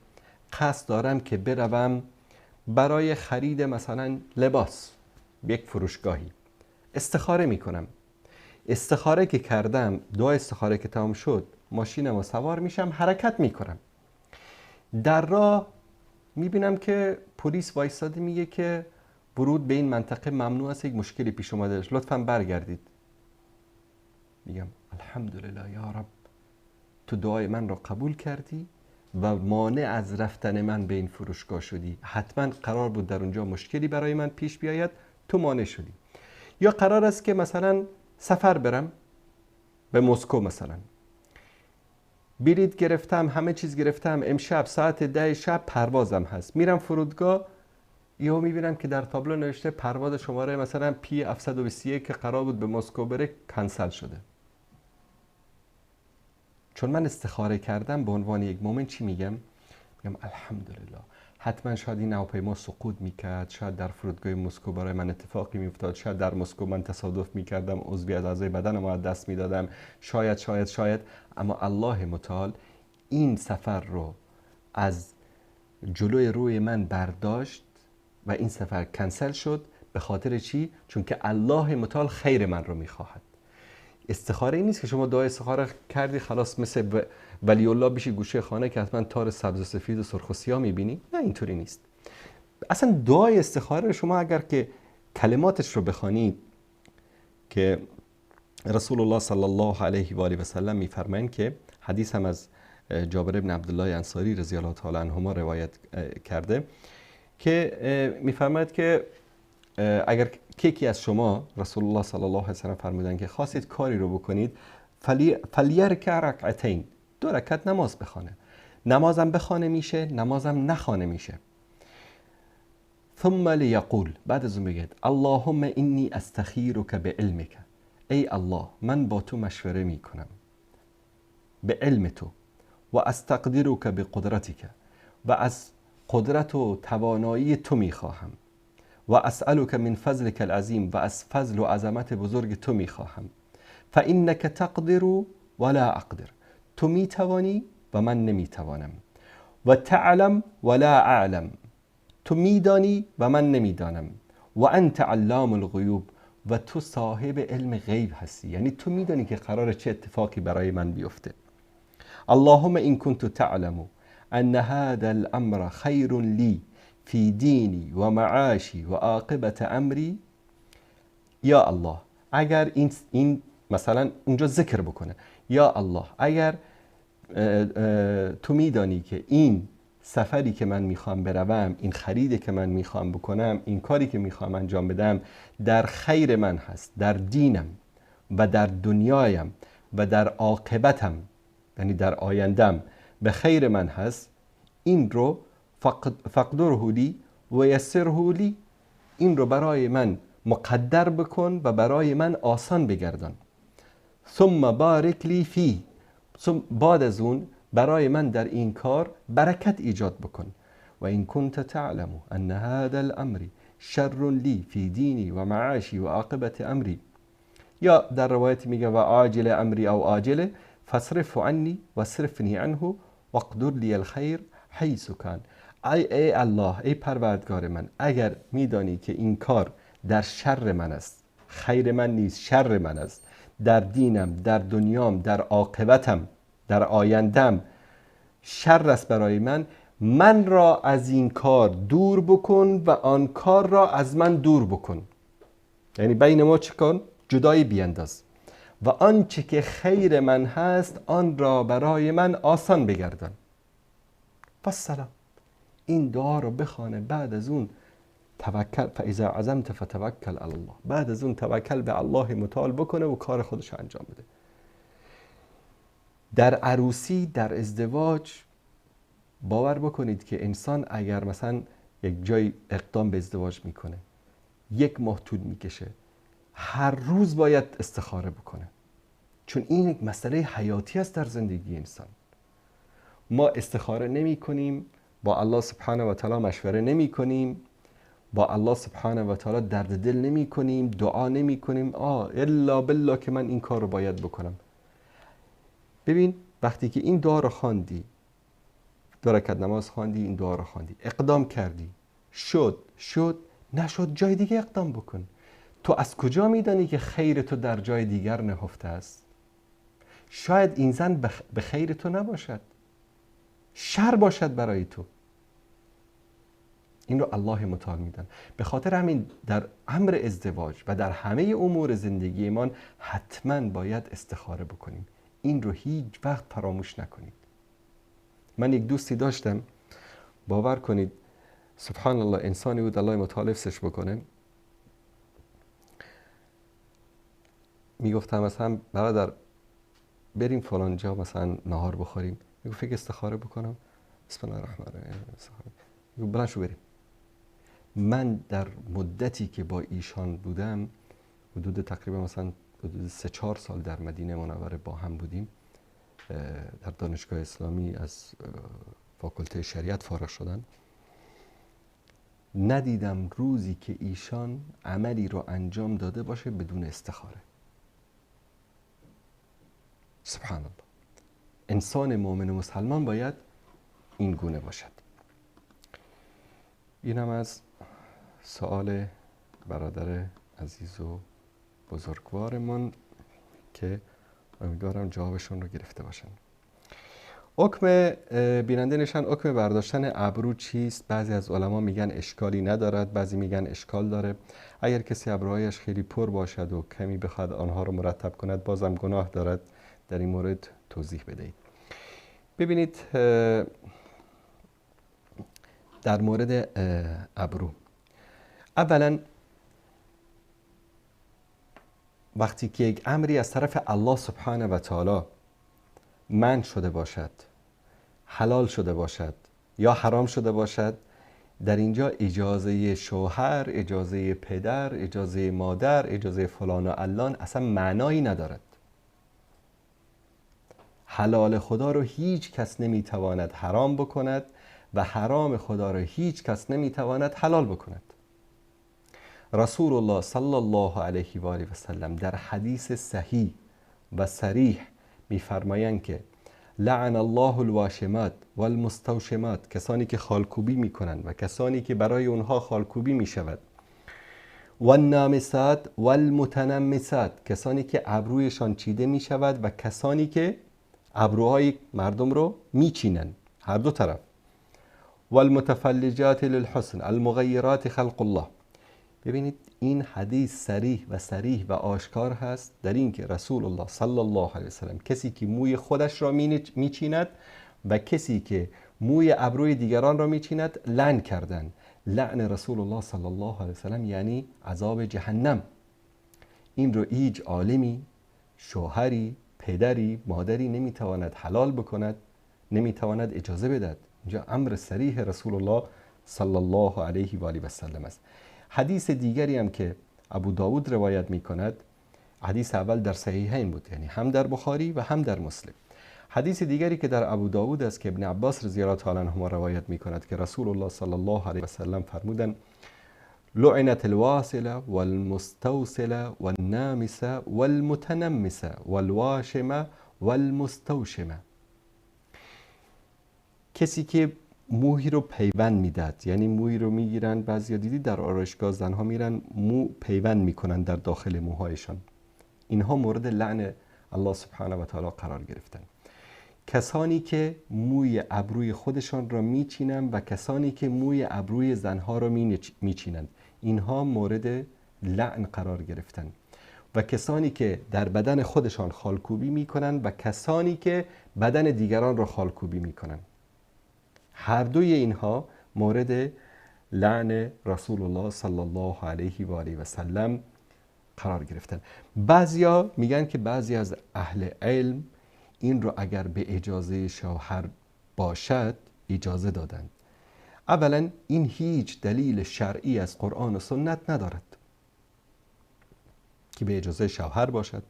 قصد دارم که بروم برای خرید مثلا لباس به یک فروشگاهی، استخاره میکنم. استخاره که کردم، دعای استخاره که تمام شد، ماشینم رو سوار میشم، حرکت میکنم. در راه میبینم که پلیس وایستاده میگه که ورود به این منطقه ممنوع است، یک مشکلی پیش اومده، لطفاً برگردید. میگم الحمدلله یا رب، تو دعای من رو قبول کردی و مانع از رفتن من به این فروشگاه شدی. حتما قرار بود در اونجا مشکلی برای من پیش بیاید، تو مانع شدی. یا قرار است که مثلا سفر برم به مسکو، مثلا بلیط گرفتم، همه چیز گرفتم، امشب ساعت 10 شب پروازم هست، میرم فرودگاه، یهو میبینم که در تابلو نوشته پرواز شماره مثلا پی 721 که قرار بود به مسکو بره کنسل شده. چون من استخاره کردم به عنوان یک مؤمن چی میگم الحمدلله. حتما شاید این هواپیما سقوط میکرد، شاید در فرودگاه مسکو برای من اتفاقی میافتاد، شاید در مسکو من تصادف میکردم، عضوی از اعضای بدنم از دست میدادم، شاید. اما الله متعال این سفر رو از جلوی روی من برداشت و این سفر کنسل شد. به خاطر چی؟ چون که الله متعال خیر من رو میخواهد. استخاره این نیست که شما دعای استخاره کردی خلاص مثل ولی الله بشی گوشه خانه که حتما تار سبز و سفید و سرخ و سیاه میبینی. نه، اینطوری نیست. اصلا دعای استخاره شما اگر که کلماتش رو بخوانید که رسول الله صلی الله علیه و آله و سلم میفرمایند که حدیث هم از جابر ابن عبدالله انصاری رضی الله تعالی عنهما روایت کرده که میفرماید که اگر یکی از شما، رسول الله صلی الله علیه و سلم فرمودن که خواستید کاری رو بکنید، فلیرکع رکعتین، 2 رکعت نماز بخونه. نمازم بخونه میشه، نمازم نخونه میشه. ثم لیقول، بعد از اون بگید اللهم انی استخیرک بعلمک، ای الله من با تو مشوره میکنم به علم تو، و استقدرک بقدرتک، و از قدرت و توانایی تو میخواهم، و اسألک من فضلک العظیم، و از فضل و عظمت بزرگ تو میخواهم. فانک تقدر ولا اقدر، تو میتوانی و من نمیتوانم. و تعلم ولا اعلم، تو میدانی و من نمیدانم. و انت علام الغیوب، و تو صاحب علم غیب هستی، یعنی تو میدانی که قراره چه اتفاقی برای من بیفته. اللهم این كنت تعلم ان هذا الامر خیر لی فی دینی و معاشی و عاقبت امری. یا الله اگر این مثلا اونجا ذکر بکنه، یا الله اگر تو میدانی که این سفری که من میخوام بروم، این خریدی که من میخوام بکنم، این کاری که میخوام انجام بدم در خیر من هست، در دینم و در دنیایم و در عاقبتم، یعنی در آیندم به خیر من هست، این رو فقدره لی و یسره لی، این رو برای من مقدر بکن و برای من آسان بگردان. ثم بارک لی فی، بعد از اون برای من در این کار برکت ایجاد بکن. و این کنت تعلم ان هذا الامر شر لی فی دینی و معاشی و عاقبت امری. یا در روایت میگه و عاجل امری او آجله فاصرف عنی و صرفنی عنه واقدر لی الخیر حیث کان. ای الله، ای پروردگار من، اگر میدانی که این کار در شر من است، خیر من نیست، شر من است، در دینم، در دنیام، در عاقبتم، در آیندم شر است برای من را از این کار دور بکن و آن کار را از من دور بکن. یعنی بین ما چه کن؟ جدایی بینداز. و آنچه که خیر من هست آن را برای من آسان بگردان. فالسلام. این دعا رو بخوانه، بعد از اون توکل، فاذا عزمت فتوکل علی الله، بعد از اون توکل به الله متعال بکنه و کار خودش انجام بده. در عروسی، در ازدواج باور بکنید که انسان اگر مثلا یک جای اقدام به ازدواج میکنه، 1 ماه طول میکشه، هر روز باید استخاره بکنه، چون این یک مسئله حیاتی است در زندگی انسان. ما استخاره نمی کنیم، با الله سبحانه و تعالی مشوره نمی کنیم، با الله سبحانه و تعالی درد دل نمی کنیم، دعا نمی کنیم الا بالله که من این کار رو باید بکنم. ببین وقتی که این دعا رو خواندی، 2 رکعت نماز خواندی، این دعا رو خواندی، اقدام کردی، شد، نشد جای دیگه اقدام بکن. تو از کجا میدانی که خیر تو در جای دیگر نهفته است؟ شاید این زن به خیر تو نباشد، شر باشد برای تو. این رو الله متعال میدن. به خاطر همین در امر ازدواج و در همه امور زندگیمان حتما باید استخاره بکنیم. این رو هیچ وقت فراموش نکنید. من یک دوستی داشتم، باور کنید سبحان الله، انسانی بود الله متعال حفظش بکنه، میگفتم مثلا برادر بریم فلان جا مثلا نهار بخوریم، میگو فکر استخاره بکنم، بسم الله الرحمن الرحیم، میگو بلند شو بریم. من در مدتی که با ایشان بودم، حدود تقریبا مثلا حدود 3-4 سال در مدینه منوره با هم بودیم، در دانشگاه اسلامی از فاکولته شریعت فارغ شدن، ندیدم روزی که ایشان عملی رو انجام داده باشه بدون استخاره. سبحان الله. انسان مؤمن و مسلمان باید این گونه باشد. اینم از سوال برادر عزیز و بزرگوارمون که امیدوارم جوابشون رو گرفته باشن. حکم بیننده نشان، حکم برداشتن ابرو چیست؟ بعضی از علما میگن اشکالی ندارد، بعضی میگن اشکال داره. اگر کسی ابروهایش خیلی پر باشد و کمی بخواد آنها رو مرتب کند بازم گناه دارد. در این مورد توضیح بدهید. ببینید در مورد ابرو، اولا وقتی که یک امری از طرف الله سبحانه و تعالی منع شده باشد، حلال شده باشد یا حرام شده باشد، در اینجا اجازه شوهر، اجازه پدر، اجازه مادر، اجازه فلان و علان اصلا معنایی ندارد. حلال خدا رو هیچ کس نمیتواند حرام بکند و حرام خدا رو هیچ کس نمیتواند حلال بکند. رسول الله صلی الله علیه و آله و سلم در حدیث صحیح و صریح میفرمایند که لعن الله الواشمات والمستوشمات، کسانی که خالکوبی میکنند و کسانی که برای اونها خالکوبی میشود، والنامسات والمتنمسات، کسانی که ابرویشان چیده میشود و کسانی که ابروهای مردم رو میچینند، هر دو طرف، والمتفلجات للحسن المغیرات خلق الله. ببینید این حدیث صریح و آشکار هست در این که رسول الله صلی الله علیه وسلم کسی که موی خودش را میچیند و کسی که موی ابروی دیگران را میچیند لعن کردن. لعن رسول الله صلی الله علیه وسلم یعنی عذاب جهنم. این رو هیچ عالمی، شوهری، پدری، مادری نمیتواند حلال بکند، نمیتواند اجازه بدهد. اینجا امر صریح رسول الله صلی الله علیه و آله و سلم است. حدیث دیگری هم که ابو داود روایت می کند، حدیث اول در صحیحین بود، یعنی هم در بخاری و هم در مسلم. حدیث دیگری که در ابو داود است که ابن عباس رضی الله تعالی عنهما روایت می کند که رسول الله صلی الله علیه و سلم فرمودند لعنت الواصله والمستوصله والنامسه والمتنمسه والواشمه والمستوشمه. کسی که موهی رو پیوند میداد، یعنی موهی رو میگیرن، بعضیا دیدی در آرایشگاه زنها میرن مو پیوند میکنن در داخل موهایشان، اینها مورد لعن الله سبحانه و تعالی قرار گرفتن. کسانی که موی ابروی خودشان را میچینن و کسانی که موی ابروی زنها را میچینن، اینها مورد لعن قرار گرفتن. و کسانی که در بدن خودشان خالکوبی میکنن و کسانی که بدن دیگران را خالکوبی میکنن، هر دوی اینها مورد لعن رسول الله صلی الله علیه و آله و سلم قرار گرفتن. بعضیا میگن که بعضی از اهل علم این رو اگر به اجازه شوهر باشد اجازه دادند. اولا این هیچ دلیل شرعی از قرآن و سنت ندارد که به اجازه شوهر باشد.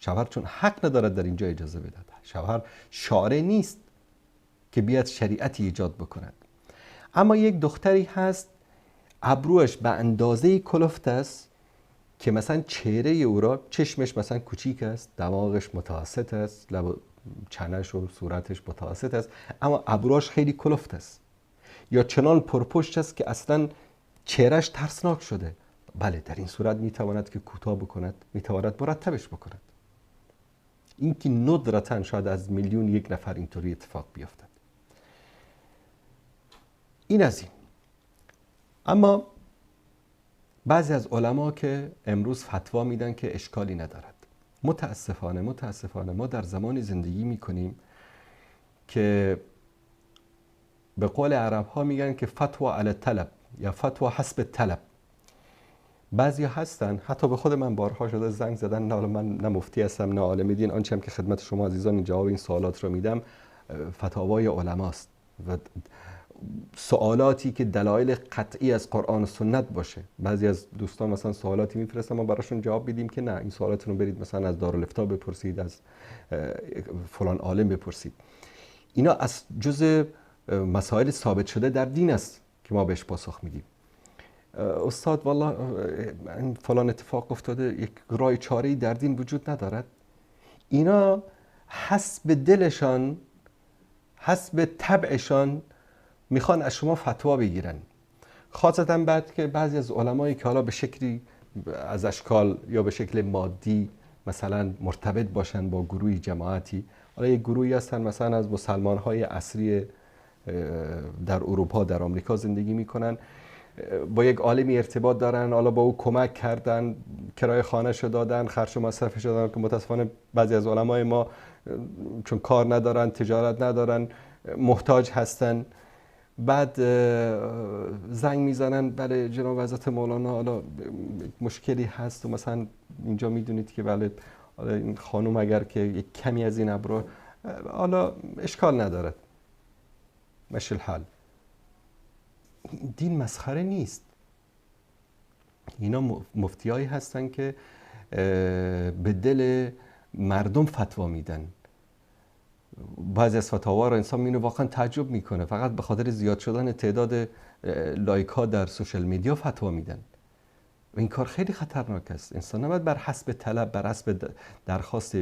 شوهر چون حق ندارد در اینجا اجازه بدهد. شوهر شارع نیست که بیاد شریعتی ایجاد بکند. اما یک دختری هست ابروش به اندازه کلفت است که مثلا چهره او را، چشمش مثلا کوچیک است، دماغش متوسط است، لب چنهش و صورتش متوسط است، اما ابروش خیلی کلفت است، یا چنان پرپشت است که اصلا چهرهش ترسناک شده. بله، در این صورت میتواند که کوتاه بکند، میتواند مرتبش بکند. این که ندرتاً شاید از میلیون یک نفر اینطوری اتفاق بیفتد. این از این. اما بعضی از علما که امروز فتوا میدن که اشکالی ندارد. متاسفانه ما در زمانی زندگی میکنیم که به قول عرب ها میگن که فتوا علی طلب یا فتوا حسب طلب. بعضی هستن، حتی به خود من بارها شده زنگ زدن، نه من نه مفتی هستم نه عالم دین، آنچه هم که خدمت شما عزیزان جواب این سوالات رو میدم فتاوای علماست و سوالاتی که دلایل قطعی از قرآن و سنت باشه. بعضی از دوستان مثلا سوالاتی میفرستن ما براشون جواب بدیم که نه، این سوالاتون رو برید مثلا از دارالافتاء بپرسید، از فلان عالم بپرسید. اینا از جزء مسائل ثابت شده در دین است که ما بهش پاسخ میدیم. استاد والله فلان اتفاق افتاده، یک راه چاره‌ای در دین وجود ندارد. اینا حسب دلشان، حسب طبعشان میخوان از شما فتوا بگیرن. خاصتا بعد که بعضی از علمایی که حالا به شکلی از اشکال یا به شکل مادی مثلا مرتبط باشن با گروهی جماعتی، حالا یک گروهی هستن مثلا از مسلمان‌های عصری در اروپا، در آمریکا زندگی میکنن، با یک عالمی ارتباط دارن، حالا با او کمک کردن، کرایه خانه‌شو دادن، خرج و مصرفش دادن، که متاسفانه بعضی از علمای ما چون کار ندارن، تجارت ندارن، محتاج هستن. بعد زنگ میزنن بله جناب حضرت مولانا حالا مشکلی هست و مثلا اینجا میدونید که بله این خانم اگر که یک کمی از این ابرو حالا اشکال ندارد، مشی الحال. دین مسخره نیست. اینا مفتیایی هستن که به دل مردم فتوا میدن. بعضی از فتاوا رو انسان اینو واقعا تعجب میکنه، فقط به خاطر زیاد شدن تعداد لایک ها در سوشال میدیا فتوا میدن و این کار خیلی خطرناک است. انسان نباید بر حسب طلب، بر حسب درخواست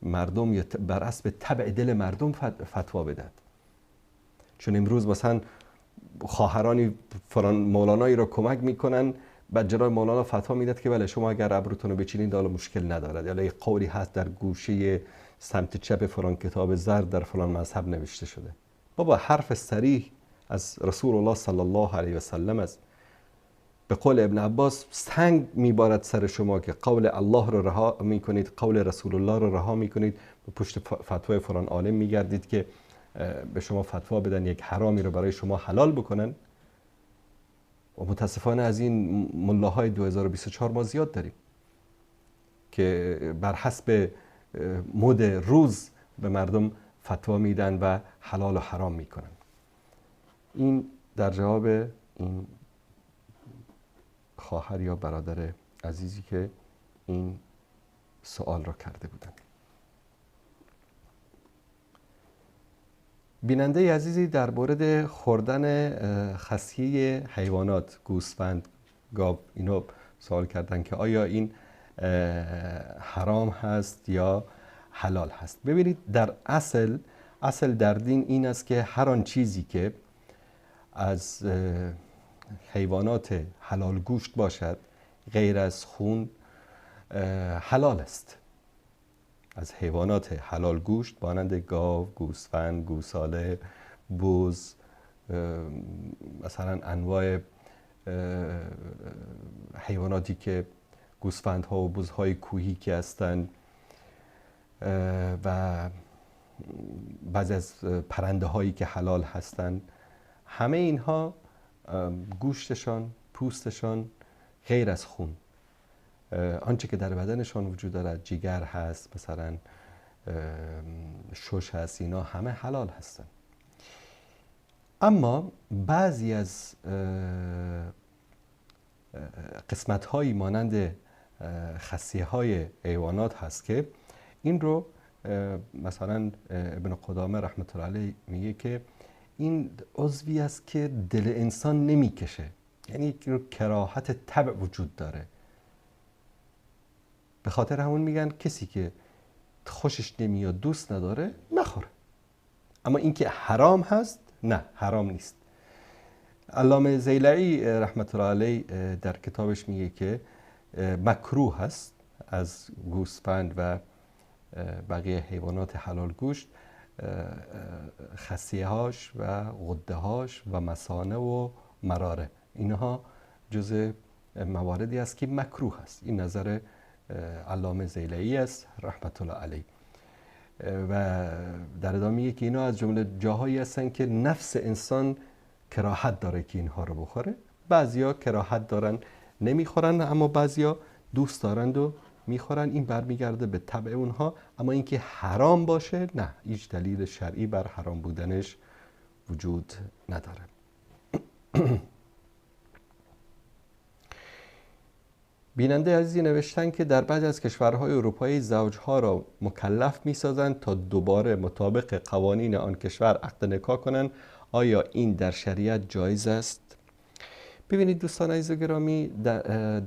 مردم یا بر حسب طبع دل مردم فتوا بدهد. چون امروز مثلا خواهرانی فلان مولانایی رو کمک میکنن، بعد جناب مولانا فتوا میداد که بله شما اگر ابروتون رو بچینید حالا مشکل ندارد، یا یک قولی هست در گوشه سمت چپ فلان کتاب زرد در فلان مذهب نوشته شده. بابا حرف صریح از رسول الله صلی الله علیه و سلم است. به قول ابن عباس سنگ میبارد سر شما که قول الله رو رها میکنید، قول رسول الله رو رها میکنید، به پشت فتوای فلان عالم میگردید که به شما فتوا بدن یک حرامی رو برای شما حلال بکنن. و متاسفانه از این ملاهای 2024 ما زیاد داریم که بر حسب مد روز به مردم فتوا میدن و حلال و حرام میکنن. این در جواب این خواهر یا برادر عزیزی که این سوال را کرده بودن. بیننده عزیزی در مورد خوردن خصیه حیوانات، گوسفند، گاو، اینو سوال کردن که آیا این حرام هست یا حلال هست. ببینید در اصل در دین این است که هر آن چیزی که از حیوانات حلال گوشت باشد غیر از خون حلال است. از حیوانات حلال گوشت مانند گاو، گوسفند، گوساله، بز، مثلا انواع حیواناتی که گوسفندها و بزهای کوهی که هستند و بعضی از پرنده هایی که حلال هستند، همه اینها گوشتشان، پوستشان غیر از خون، آنچه که در بدنشان وجود دارد، جگر هست، مثلا شش هست، اینا همه حلال هستند. اما بعضی از قسمت هایی مانند خصیه های حیوانات هست که این رو مثلا ابن قدامه رحمت الله علیه میگه که این عضوی است که دل انسان نمیکشه، یعنی کراهت طبع وجود داره. به خاطر همون میگن کسی که خوشش نمیاد، دوست نداره، نخوره. اما اینکه حرام هست، نه حرام نیست. علامه زیلعی رحمت الله علیه در کتابش میگه که مکروه هست از گوسفند و بقیه حیوانات حلال گوشت خصیه هاش و غده هاش و مثانه و مراره، اینها جزء مواردی است که مکروه است. این نظر علامه زیلعی است رحمت الله علیه. و در ادامه میگه که اینا از جمله جاهایی هستن که نفس انسان کراهت داره که اینها رو بخوره. بعضیا کراهت دارن نمیخورن، اما بعضیا دوست دارند و میخورن. این برمیگرده به طبع اونها. اما اینکه حرام باشه، نه، هیچ دلیل شرعی بر حرام بودنش وجود نداره. بیننده عزیزی نوشتن که در بعضی از کشورهای اروپایی زوجها را مکلف می‌سازند تا دوباره مطابق قوانین آن کشور عقد نکاح کنند. آیا این در شریعت جایز است؟ ببینید دوستان عزیز و گرامی،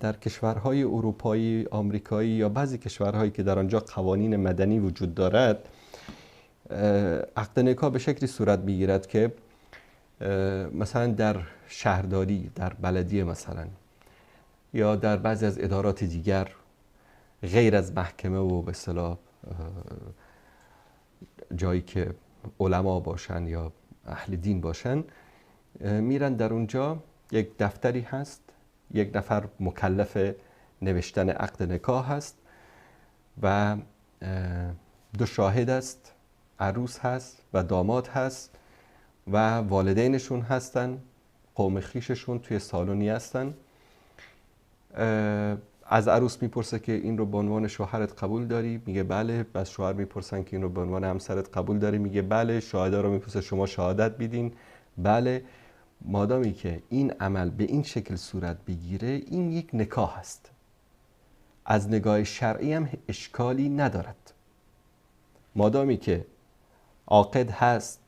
در کشورهای اروپایی، آمریکایی یا بعضی کشورهایی که در آنجا قوانین مدنی وجود دارد، عقد نکاح به شکلی صورت می‌گیرد که مثلا در شهرداری، در بلدیه مثلا، یا در بعضی از ادارات دیگر غیر از محکمه و به اصطلاح جایی که علما باشن یا اهل دین باشن، میرن در اونجا یک دفتری هست، یک نفر مکلف نوشتن عقد نکاح هست و 2 شاهد است، عروس هست و داماد هست و والدینشون هستن، قوم خویششون توی سالونی هستن. از عروس میپرسه که این رو به عنوان شوهرت قبول داری؟ میگه بله. بعد شوهر میپرسن که این رو به عنوان همسرت قبول داری؟ میگه بله. شاهدا رو میپرسه شما شهادت بیدین؟ بله. مادامی که این عمل به این شکل صورت بگیره، این یک نکاح است. از نگاه شرعی هم اشکالی ندارد. مادامی که عاقد هست،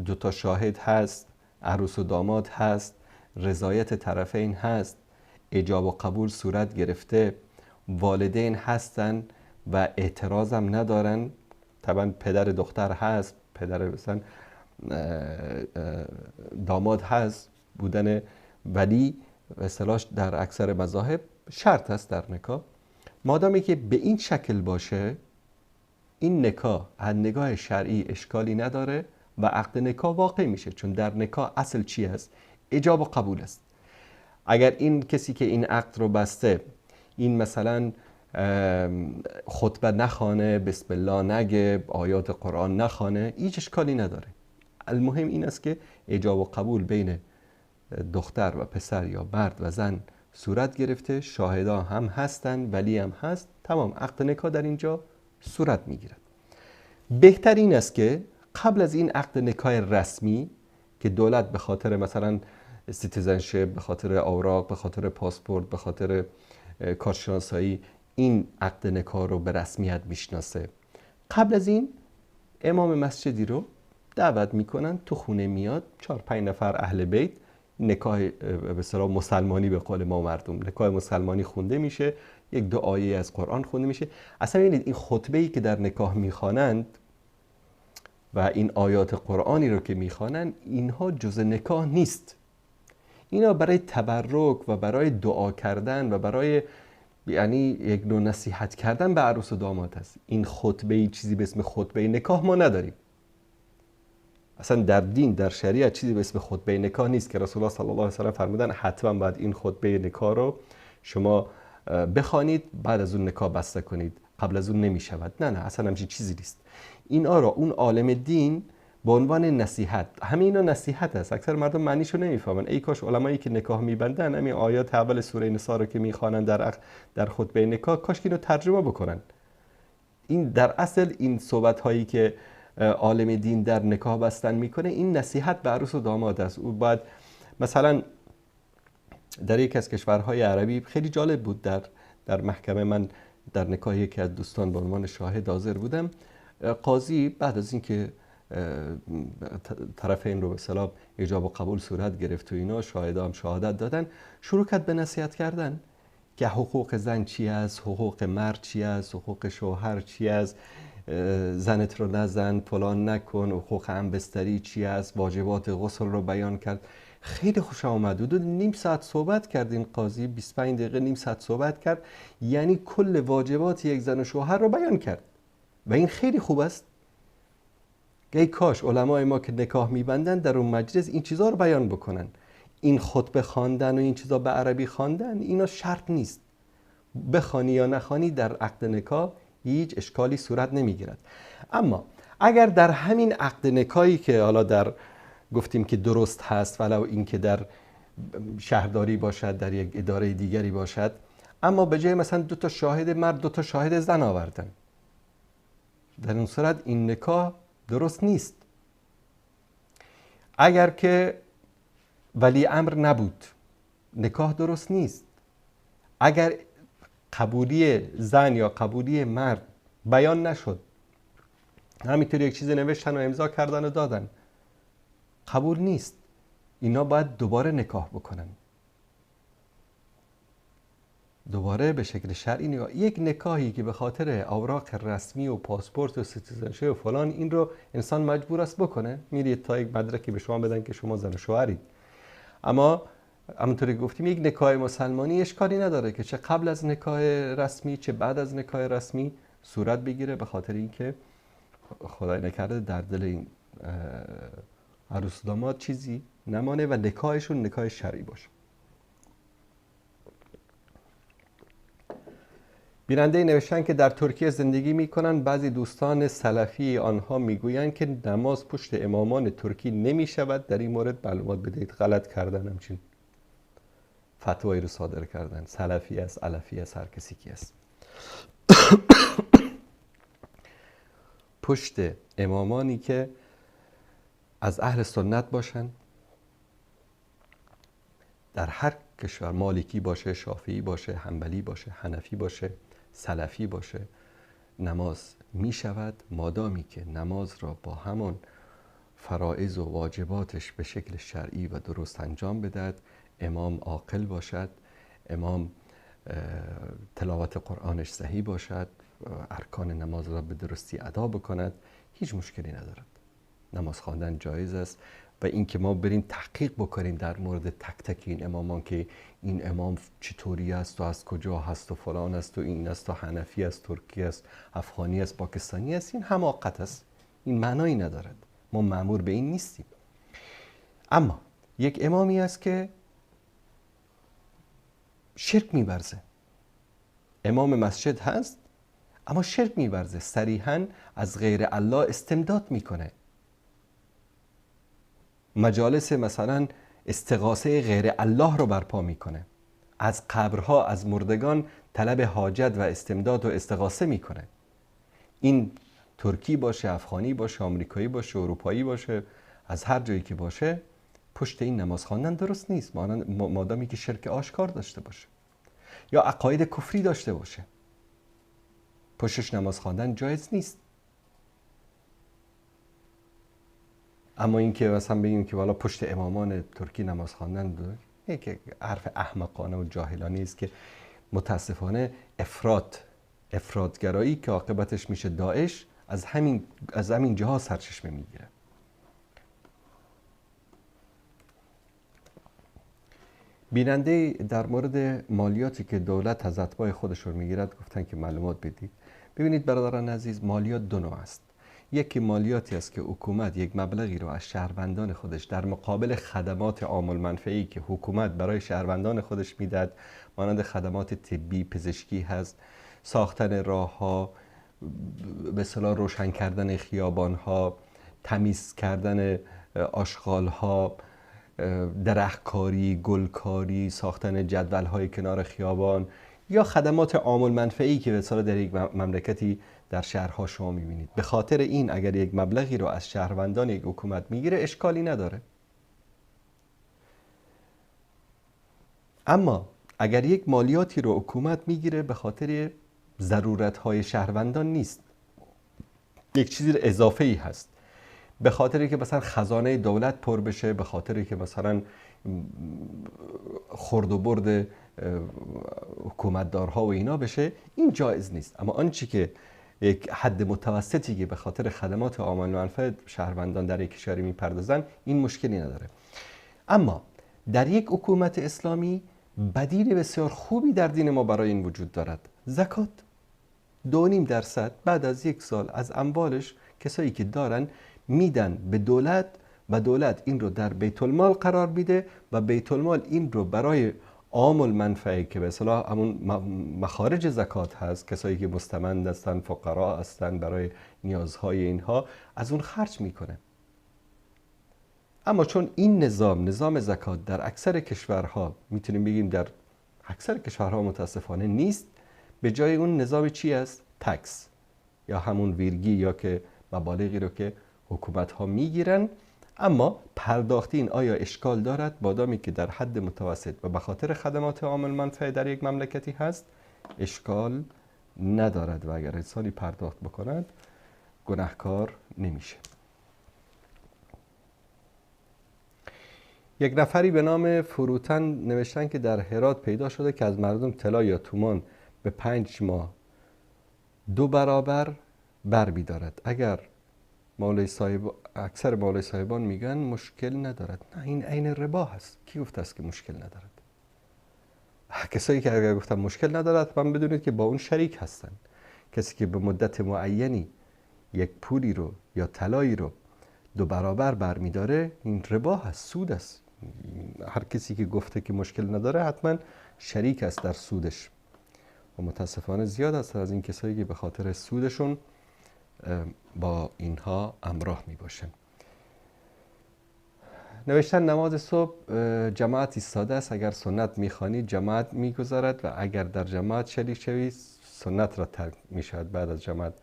2 تا شاهد هست، عروس و داماد هست، رضایت طرفین هست، ایجاب و قبول صورت گرفته، والدین هستن و اعتراض هم ندارن. طبعا پدر دختر هست، پدر مثلا داماد هست، بودن ولی اصطلاح در اکثر مذاهب شرط هست در نکاح. مادامی که به این شکل باشه، این نکاح از نگاه شرعی اشکالی نداره و عقد نکاح واقع میشه، چون در نکاح اصل چی هست؟ ایجاب و قبول است. اگر این کسی که این عقد رو بسته، این مثلا خطبه نخوانه، بسم الله نگه، آیات قرآن نخوانه، هیچ اشکالی نداره. المهم این است که ایجاب و قبول بین دختر و پسر یا مرد و زن صورت گرفته، شاهدا هم هستن، ولی هم هست، تمام، عقد نکاح در اینجا صورت میگیرد. بهتر این است که قبل از این عقد نکاح رسمی که دولت به خاطر مثلا سیتیزنشپ، به خاطر اوراق، به خاطر پاسپورت، به خاطر کارشناسایی این عقد نکاح رو به رسمیت میشناسه، قبل از این امام مسجدی رو دعوت میکنن، تو خونه میاد، 4-5 نفر اهل بیت، نکاح به اصطلاح مسلمانی، به قول ما مردم نکاح مسلمانی خونده میشه، یک 2 آیه از قرآن خونده میشه. اصلا ببینید این خطبه‌ای که در نکاح میخوانند و این آیات قرآنی رو که میخوانند، اینها جز نکاح نیست. اینا برای تبرک و برای دعا کردن و برای یعنی یک نوع نصیحت کردن به عروس و داماد هست. این خطبه چیزی به اسم خطبه نکاح ما نداریم. اصلا در دین، در شریعت چیزی به اسم خطبه نکاح نیست که رسول الله صلی الله علیه و سلم فرمودن حتما باید این خطبه نکاح رو شما بخوانید، بعد از اون نکاح بسته کنید، قبل از اون نمیشود. نه اصلا همچین چیزی نیست. این را اون عالم دین به عنوان نصیحت، همه اینا نصیحت است. اکثر مردم معنیشو نمیفهمن. ای کاش علمایی که نکاح میبندن همین آیات اول سوره نساء رو که میخوانن در خطبه نکاح، کاش که اینو ترجمه بکنن. این در اصل این صحبت هایی که عالم دین در نکاح بستن میکنه، این نصیحت به عروس و داماد است. او بعد مثلا در یک از کشورهای عربی خیلی جالب بود، در محکمه من در نکاح یکی از دوستان به عنوان شاهد حاضر بودم. قاضی بعد از اینکه طرفین رو به اصطلاح ایجاب و قبول صورت گرفت و اینا، شاهدا هم شهادت دادن، شروع کرد به نصیحت کردن که حقوق زن چی است، حقوق مرد چی است، حقوق شوهر چی است، زنت رو نزن، فلان نکن، حقوق همبستری چی است، واجبات غسل رو بیان کرد. خیلی خوش آمد. حدود نیم ساعت صحبت کرد این قاضی، 25 دقیقه نیم ساعت صحبت کرد، یعنی کل واجبات یک زن و شوهر رو بیان کرد و این خیلی خوب است. ای کاش علمای ما که نکاح میبندن در اون مجلس این چیزها رو بیان بکنن. این خطبه خواندن و این چیزا به عربی خواندن اینا شرط نیست. بخوانی یا نخوانی در عقد نکاح هیچ اشکالی صورت نمیگیرد. اما اگر در همین عقد نکاحی که حالا در گفتیم که درست هست، ولو این که در شهرداری باشد، در یک اداره دیگری باشد، اما به جای مثلا 2 تا شاهد مرد 2 تا شاهد زن آوردن، در اون صورت این نکاح درست نیست. اگر که ولی امر نبود، نکاح درست نیست. اگر قبولی زن یا قبولی مرد بیان نشد، همینطور یک چیز نوشتن و امضا کردن و دادن، قبول نیست، اینا باید دوباره نکاح بکنن، دوباره به شکل شرعی نکاح. یک نکاحی که به خاطر اوراق رسمی و پاسپورت و سیتیزنشیپ و فلان، این رو انسان مجبور است بکنه. میرید تا یک مدرکی به شما بدن که شما زن و شوهرید. اما همونطوری گفتیم یک نکاح مسلمانی اشکالی نداره که چه قبل از نکاح رسمی چه بعد از نکاح رسمی صورت بگیره، به خاطر اینکه خدای نکرده در دل این عروس داماد چیزی نمانه و نکاحشون نکاح شرعی باشه. بیننده نوشتن که در ترکیه زندگی میکنن. بعضی دوستان سلفی آنها میگویند که نماز پشت امامان ترکی نمیشود. در این مورد معلومات بدهید. غلط کردن، همچین فتوایی رو صادر کردن. سلفی است، علفی است، هر کسی کی است. پشت امامانی که از اهل سنت باشن، در هر کشور، مالکی باشه، شافعی باشه، حنبلی باشه، حنفی باشه، سلفی باشه، نماز می شود، مادامی که نماز را با همون فرائض و واجباتش به شکل شرعی و درست انجام بدهد، امام عاقل باشد، امام تلاوت قرآنش صحیح باشد، ارکان نماز را به درستی ادا بکند، هیچ مشکلی ندارد. نماز خواندن جایز است. و اینکه ما بریم تحقیق بکنیم در مورد تک تک این امامان که این امام چطوری است و از کجا هست و فلان است و این است و حنفی است، ترکی است، افغانی است، پاکستانی است، این حماقت است. این معنایی ندارد. ما مأمور به این نیستیم. اما یک امامی است که شرک می‌ورزه، امام مسجد هست اما شرک می‌ورزه، صریحاً از غیر الله استمداد میکنه، مجالس مثلا استغاثه غیر الله رو برپا میکنه، از قبرها، از مردگان طلب حاجت و استمداد و استغاثه میکنه. این ترکی باشه، افغانی باشه، آمریکایی باشه، اروپایی باشه، از هر جایی که باشه، پشت این نماز خواندن درست نیست، مادامی که شرک آشکار داشته باشه یا عقاید کفری داشته باشه، پشتش نماز خواندن جایز نیست. اما اینکه مثلا بگیم که والا پشت امامان ترکی نماز خواندن داره، یک حرف احمقانه و جاهلانه است که متاسفانه افراطگرایی که عاقبتش میشه داعش از همین جاها سرچشمه میگیره. بیننده در مورد مالیاتی که دولت از اتباع خودش رو میگیرد گفتن که معلومات بدید. ببینید برادران عزیز، مالیات دو نوع است. یکی مالیاتی است که حکومت یک مبلغی رو از شهروندان خودش در مقابل خدمات عام المنفعه‌ای که حکومت برای شهروندان خودش میداد، مانند خدمات طبی، پزشکی هست، ساختن راه‌ها، به اصطلاح روشن کردن خیابان‌ها، تمیز کردن آشغال‌ها، درختکاری، گلکاری، ساختن جدول‌های کنار خیابان، یا خدمات عام المنفعه‌ای که به اصطلاح در یک مملکتی در شهرها شما می‌بینید. به خاطر این اگر یک مبلغی رو از شهروندان یک حکومت میگیره اشکالی نداره. اما اگر یک مالیاتی رو حکومت میگیره به خاطر ضرورت‌های شهروندان نیست، یک چیزی اضافه‌ای هست، به خاطری که مثلا خزانه دولت پر بشه، به خاطری که مثلا خرد و برد حکومتدارها و اینا بشه، این جایز نیست. اما آنچه که یک حد متوسطی که به خاطر خدمات عام المنفعه شهروندان در یک کشوری میپردازن، این مشکلی نداره. اما در یک حکومت اسلامی بدیل بسیار خوبی در دین ما برای این وجود دارد. زکات 2.5% بعد از 1 سال از اموالش کسایی که دارن میدن به دولت و دولت این رو در بیت المال قرار میده و بیت المال این رو برای عام المنفعه که به اصطلاح همون مخارج زکات هست، کسایی که مستمند هستن، فقرا هستن، برای نیازهای اینها از اون خرج میکنه. اما چون این نظام زکات در اکثر کشورها، میتونیم بگیم در اکثر کشورها متاسفانه نیست، به جای اون نظام چی است؟ تکس یا همون ویرگی، یا که مبالغی رو که حکومت ها میگیرن اما پرداخت این آیا اشکال دارد؟ مادامی که در حد متوسط و به خاطر خدمات عام المنفعه در یک مملکتی هست اشکال ندارد و اگر انسانی پرداخت بکند گناهکار نمیشه. یک نفری به نام فروتن نوشتن که در هرات پیدا شده که از مردم طلا یا تومان به 5 ماه 2 برابر بر می‌دارد. اگر اکثر مولای صاحبان میگن مشکل ندارد. نه، این عین ربا هست. کی گفته است که مشکل ندارد؟ کسایی که اگر گفتن مشکل ندارد، من بدونید که با اون شریک هستن. کسی که به مدت معینی یک پولی رو یا طلایی رو 2 برابر برمیداره، این ربا هست، سود است. هر کسی که گفته که مشکل نداره حتما شریک است در سودش و متاسفانه زیاد است از این کسایی که به خاطر سودشون با اینها همراه می باشن. نوشتن نماز صبح جماعت ایستاده است، اگر سنت میخوانید جماعت میگذارد و اگر در جماعت شریک شوید سنت را ترک میشود بعد از جماعت.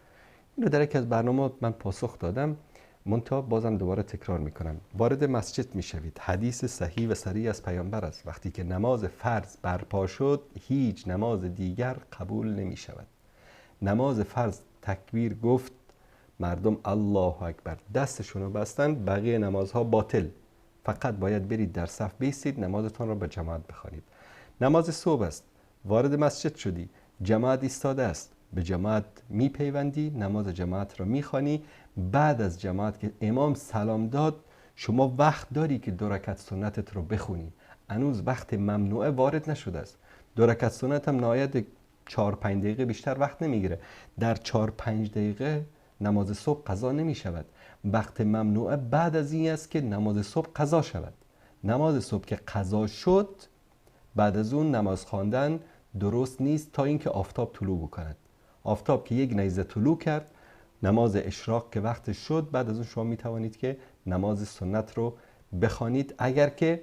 اینو در یکی از برنامه من پاسخ دادم، منتها بازم دوباره تکرار میکنم. وارد مسجد میشوید، حدیث صحیح و صریح از پیامبر است، وقتی که نماز فرض برپا شد هیچ نماز دیگر قبول نمیشود. نماز فرض تکبیر گفت، مردم الله اکبر دستشون رو بستن، بقیه نمازها باطل. فقط باید برید در صف بیستید، نمازتان را به جماعت بخوانید. نماز صبح است، وارد مسجد شدی، جماعت ایستاده است، به جماعت میپیوندی، نماز جماعت را میخوانی. بعد از جماعت که امام سلام داد شما وقت داری که 2 رکعت سنتت رو بخونی. هنوز وقت ممنوعه وارد نشده است. 2 رکعت سنت هم نهایت 4-5 دقیقه بیشتر وقت نمیگیره. در 4-5 دقیقه نماز صبح قضا نمی شود. وقت ممنوعه بعد از این است که نماز صبح قضا شود. نماز صبح که قضا شد بعد از اون نماز خواندن درست نیست تا اینکه آفتاب طلوع بکند. آفتاب که یک نیزه طلوع کرد، نماز اشراق که وقتش شد، بعد از اون شما می توانید که نماز سنت رو بخوانید، اگر که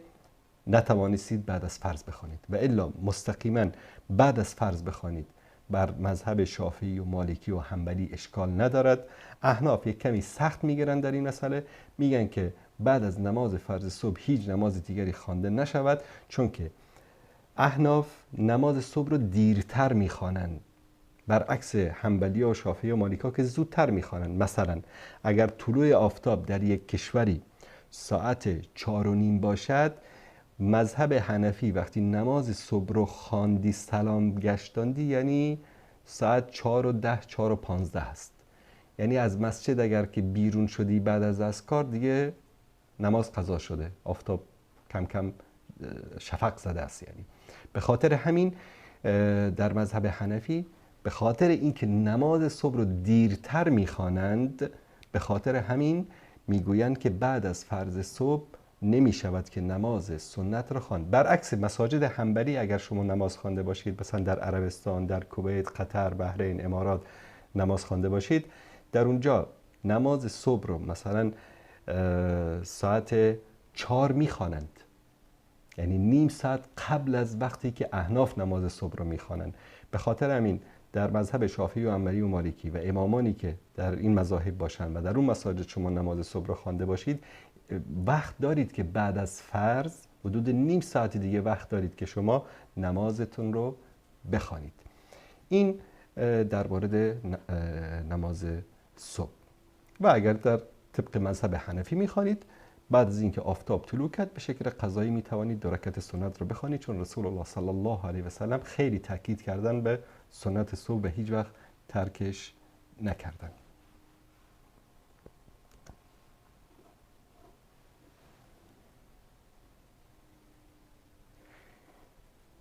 نتوانستید بعد از فرض بخوانید و الا مستقیما بعد از فرض بخوانید. بر مذهب شافعی و مالکی و حنبلی اشکال ندارد. احناف یک کمی سخت میگیرن در این مسئله، میگن که بعد از نماز فرض صبح هیچ نماز دیگری خوانده نشود، چون که احناف نماز صبح رو دیرتر میخوانند، برعکس حنبلی و شافعی و مالکی که زودتر میخوانند. مثلا اگر طلوع آفتاب در یک کشوری ساعت 4:30 باشد، مذهب حنفی وقتی نماز صبح رو خواندی سلام گشتاندی یعنی ساعت 4:10 4:15 است. یعنی از مسجد اگر که بیرون شدی بعد از اذکار دیگه نماز قضا شده، آفتاب کم کم شفق زده است. یعنی به خاطر همین در مذهب حنفی به خاطر اینکه نماز صبح رو دیرتر میخوانند، به خاطر همین میگویند که بعد از فرض صبح نمی شود که نماز سنت را خواند. برعکس مساجد حنبلی اگر شما نماز خوانده باشید، مثلا در عربستان، در کویت، قطر، بحرین، امارات نماز خوانده باشید، در اونجا نماز صبح رو مثلا ساعت 4 میخوانند، یعنی نیم ساعت قبل از وقتی که احناف نماز صبح رو میخوانند. به خاطر همین در مذهب شافعی و حنبلی و مالکی و امامانی که در این مذاهب باشند و در اون مساجد شما نماز صبح رو خوانده باشید، وقت دارید که بعد از فرض حدود نیم ساعت دیگه وقت دارید که شما نمازتون رو بخوانید. این در مورد نماز صبح. و اگر در طبق مذهب حنفی میخوانید، بعد از اینکه آفتاب طلوع کرد به شکل قضایی میتوانید 2 رکعت سنت رو بخوانید، چون رسول الله صلی الله علیه و سلم خیلی تاکید کردن به سنت صبح و هیچ وقت ترکش نکردن.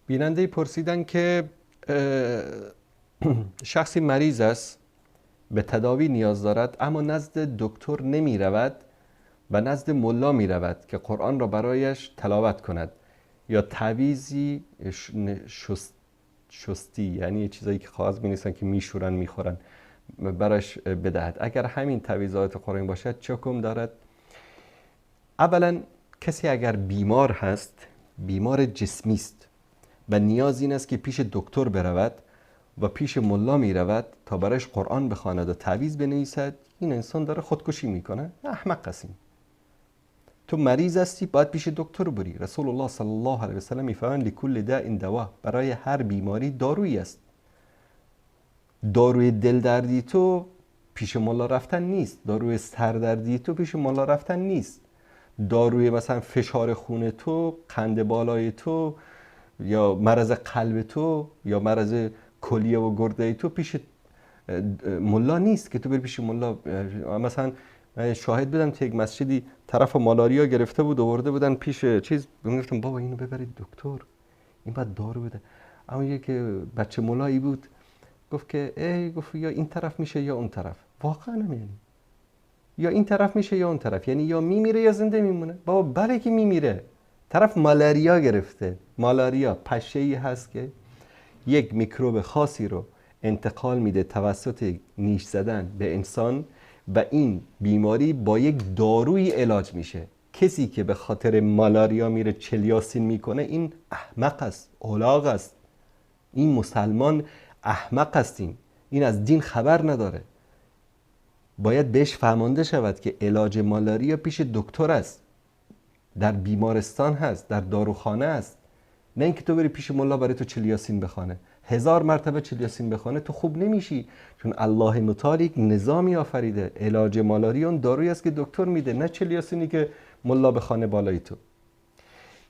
بیننده پرسیدن که شخصی مریض است، به تداوی نیاز دارد، اما نزد دکتر نمی رود و نزد ملا می رود که قرآن را برایش تلاوت کند یا تعویزی شستی، یعنی چیزایی که کاغذ می نویسن که می شورن می خورن، برایش بدهد. اگر همین تعویضات قرآن باشد چه حکم دارد؟ اولا کسی اگر بیمار هست، بیمار جسمی است و نیاز این است که پیش دکتر برود و پیش ملا می رود تا برایش قرآن بخواند و تعویض بنویسد، این انسان داره خودکشی میکنه، احمق هستیم. تو مریض هستی باید پیش دکتر بری. رسول الله صلی الله علیه و سلم میفرمایند لکل داء دوا، برای هر بیماری دارویی است. داروی دل دردی تو پیش ملا رفتن نیست، داروی سردردی تو پیش ملا رفتن نیست، داروی مثلا فشار خون تو، قند بالای تو، یا مرض قلب تو، یا مرض کلیه و گرده تو پیش ملا نیست که تو بری پیش ملا. مثلا شاهد بدم که یک مسجدی طرف مالاریا گرفته بود، آورده بودن پیش چیز، میگفتم بابا اینو ببرید دکتر، این باید دارو بده. اما یک بچه ملایی بود گفت که گفت یا این طرف میشه یا اون طرف. واقعا یعنی یا این طرف میشه یا اون طرف، یعنی یا میمیره یا زنده میمونه. بابا بله که میمیره. طرف مالاریا گرفته. مالاریا پشه‌ای هست که یک میکروب خاصی رو انتقال میده توسط نیش زدن به انسان و این بیماری با یک داروی علاج میشه. کسی که به خاطر مالاریا میره چلیاسین میکنه این احمق است، اولاغ است. این مسلمان احمق است. این از دین خبر نداره. باید بهش فهمانده شود که علاج مالاریا پیش دکتر است، در بیمارستان هست، در داروخانه است، نه اینکه تو بری پیش ملا برای تو چلیاسین بخونه. 1000 مرتبه چلیاسین بخونه تو خوب نمیشی، چون الله متعال یک نظامی آفریده. علاج مالاریا اون دارویی است که دکتر میده، نه چلیاسینی که ملا بخونه بالای تو.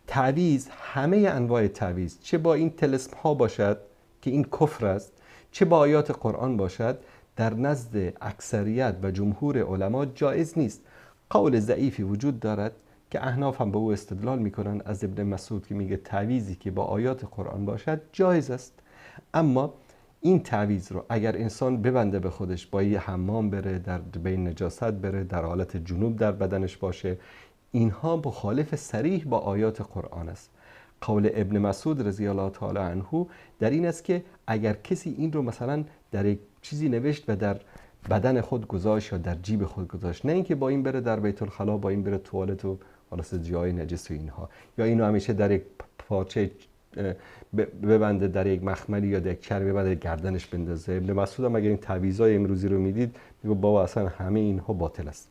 تعویذ، همه انواع تعویذ، چه با این طلسم ها باشد که این کفر است، چه با آیات قرآن باشد، در نزد اکثریت و جمهور علما جایز نیست. قول ضعیفی وجود دارد که احناف هم به او استدلال میکنن از ابن مسعود که میگه تعویذی که با آیات قرآن باشد جایز است. اما این تعویذ رو اگر انسان ببنده به خودش، با یه حمام بره، در بین نجاست بره، در حالت جنوب در بدنش باشه، اینها مخالف صریح با آیات قرآن است. قول ابن مسعود رضی الله تعالی عنه در این است که اگر کسی این رو مثلا در یک چیزی نوشت و در بدن خود گذاشت یا در جیب خود گذاشت، نه اینکه با این بره در بیت الخلا، با این بره توالت و خلاص جای نجس و اینها، یا اینو همیشه در یک پارچه ببنده، در یک مخملی یا در یک چرمی ببنده گردنش بندازه. ابن مسعود هم اگر این تعویضای امروزی رو میدید میگه بابا اصلا همه اینها باطل است.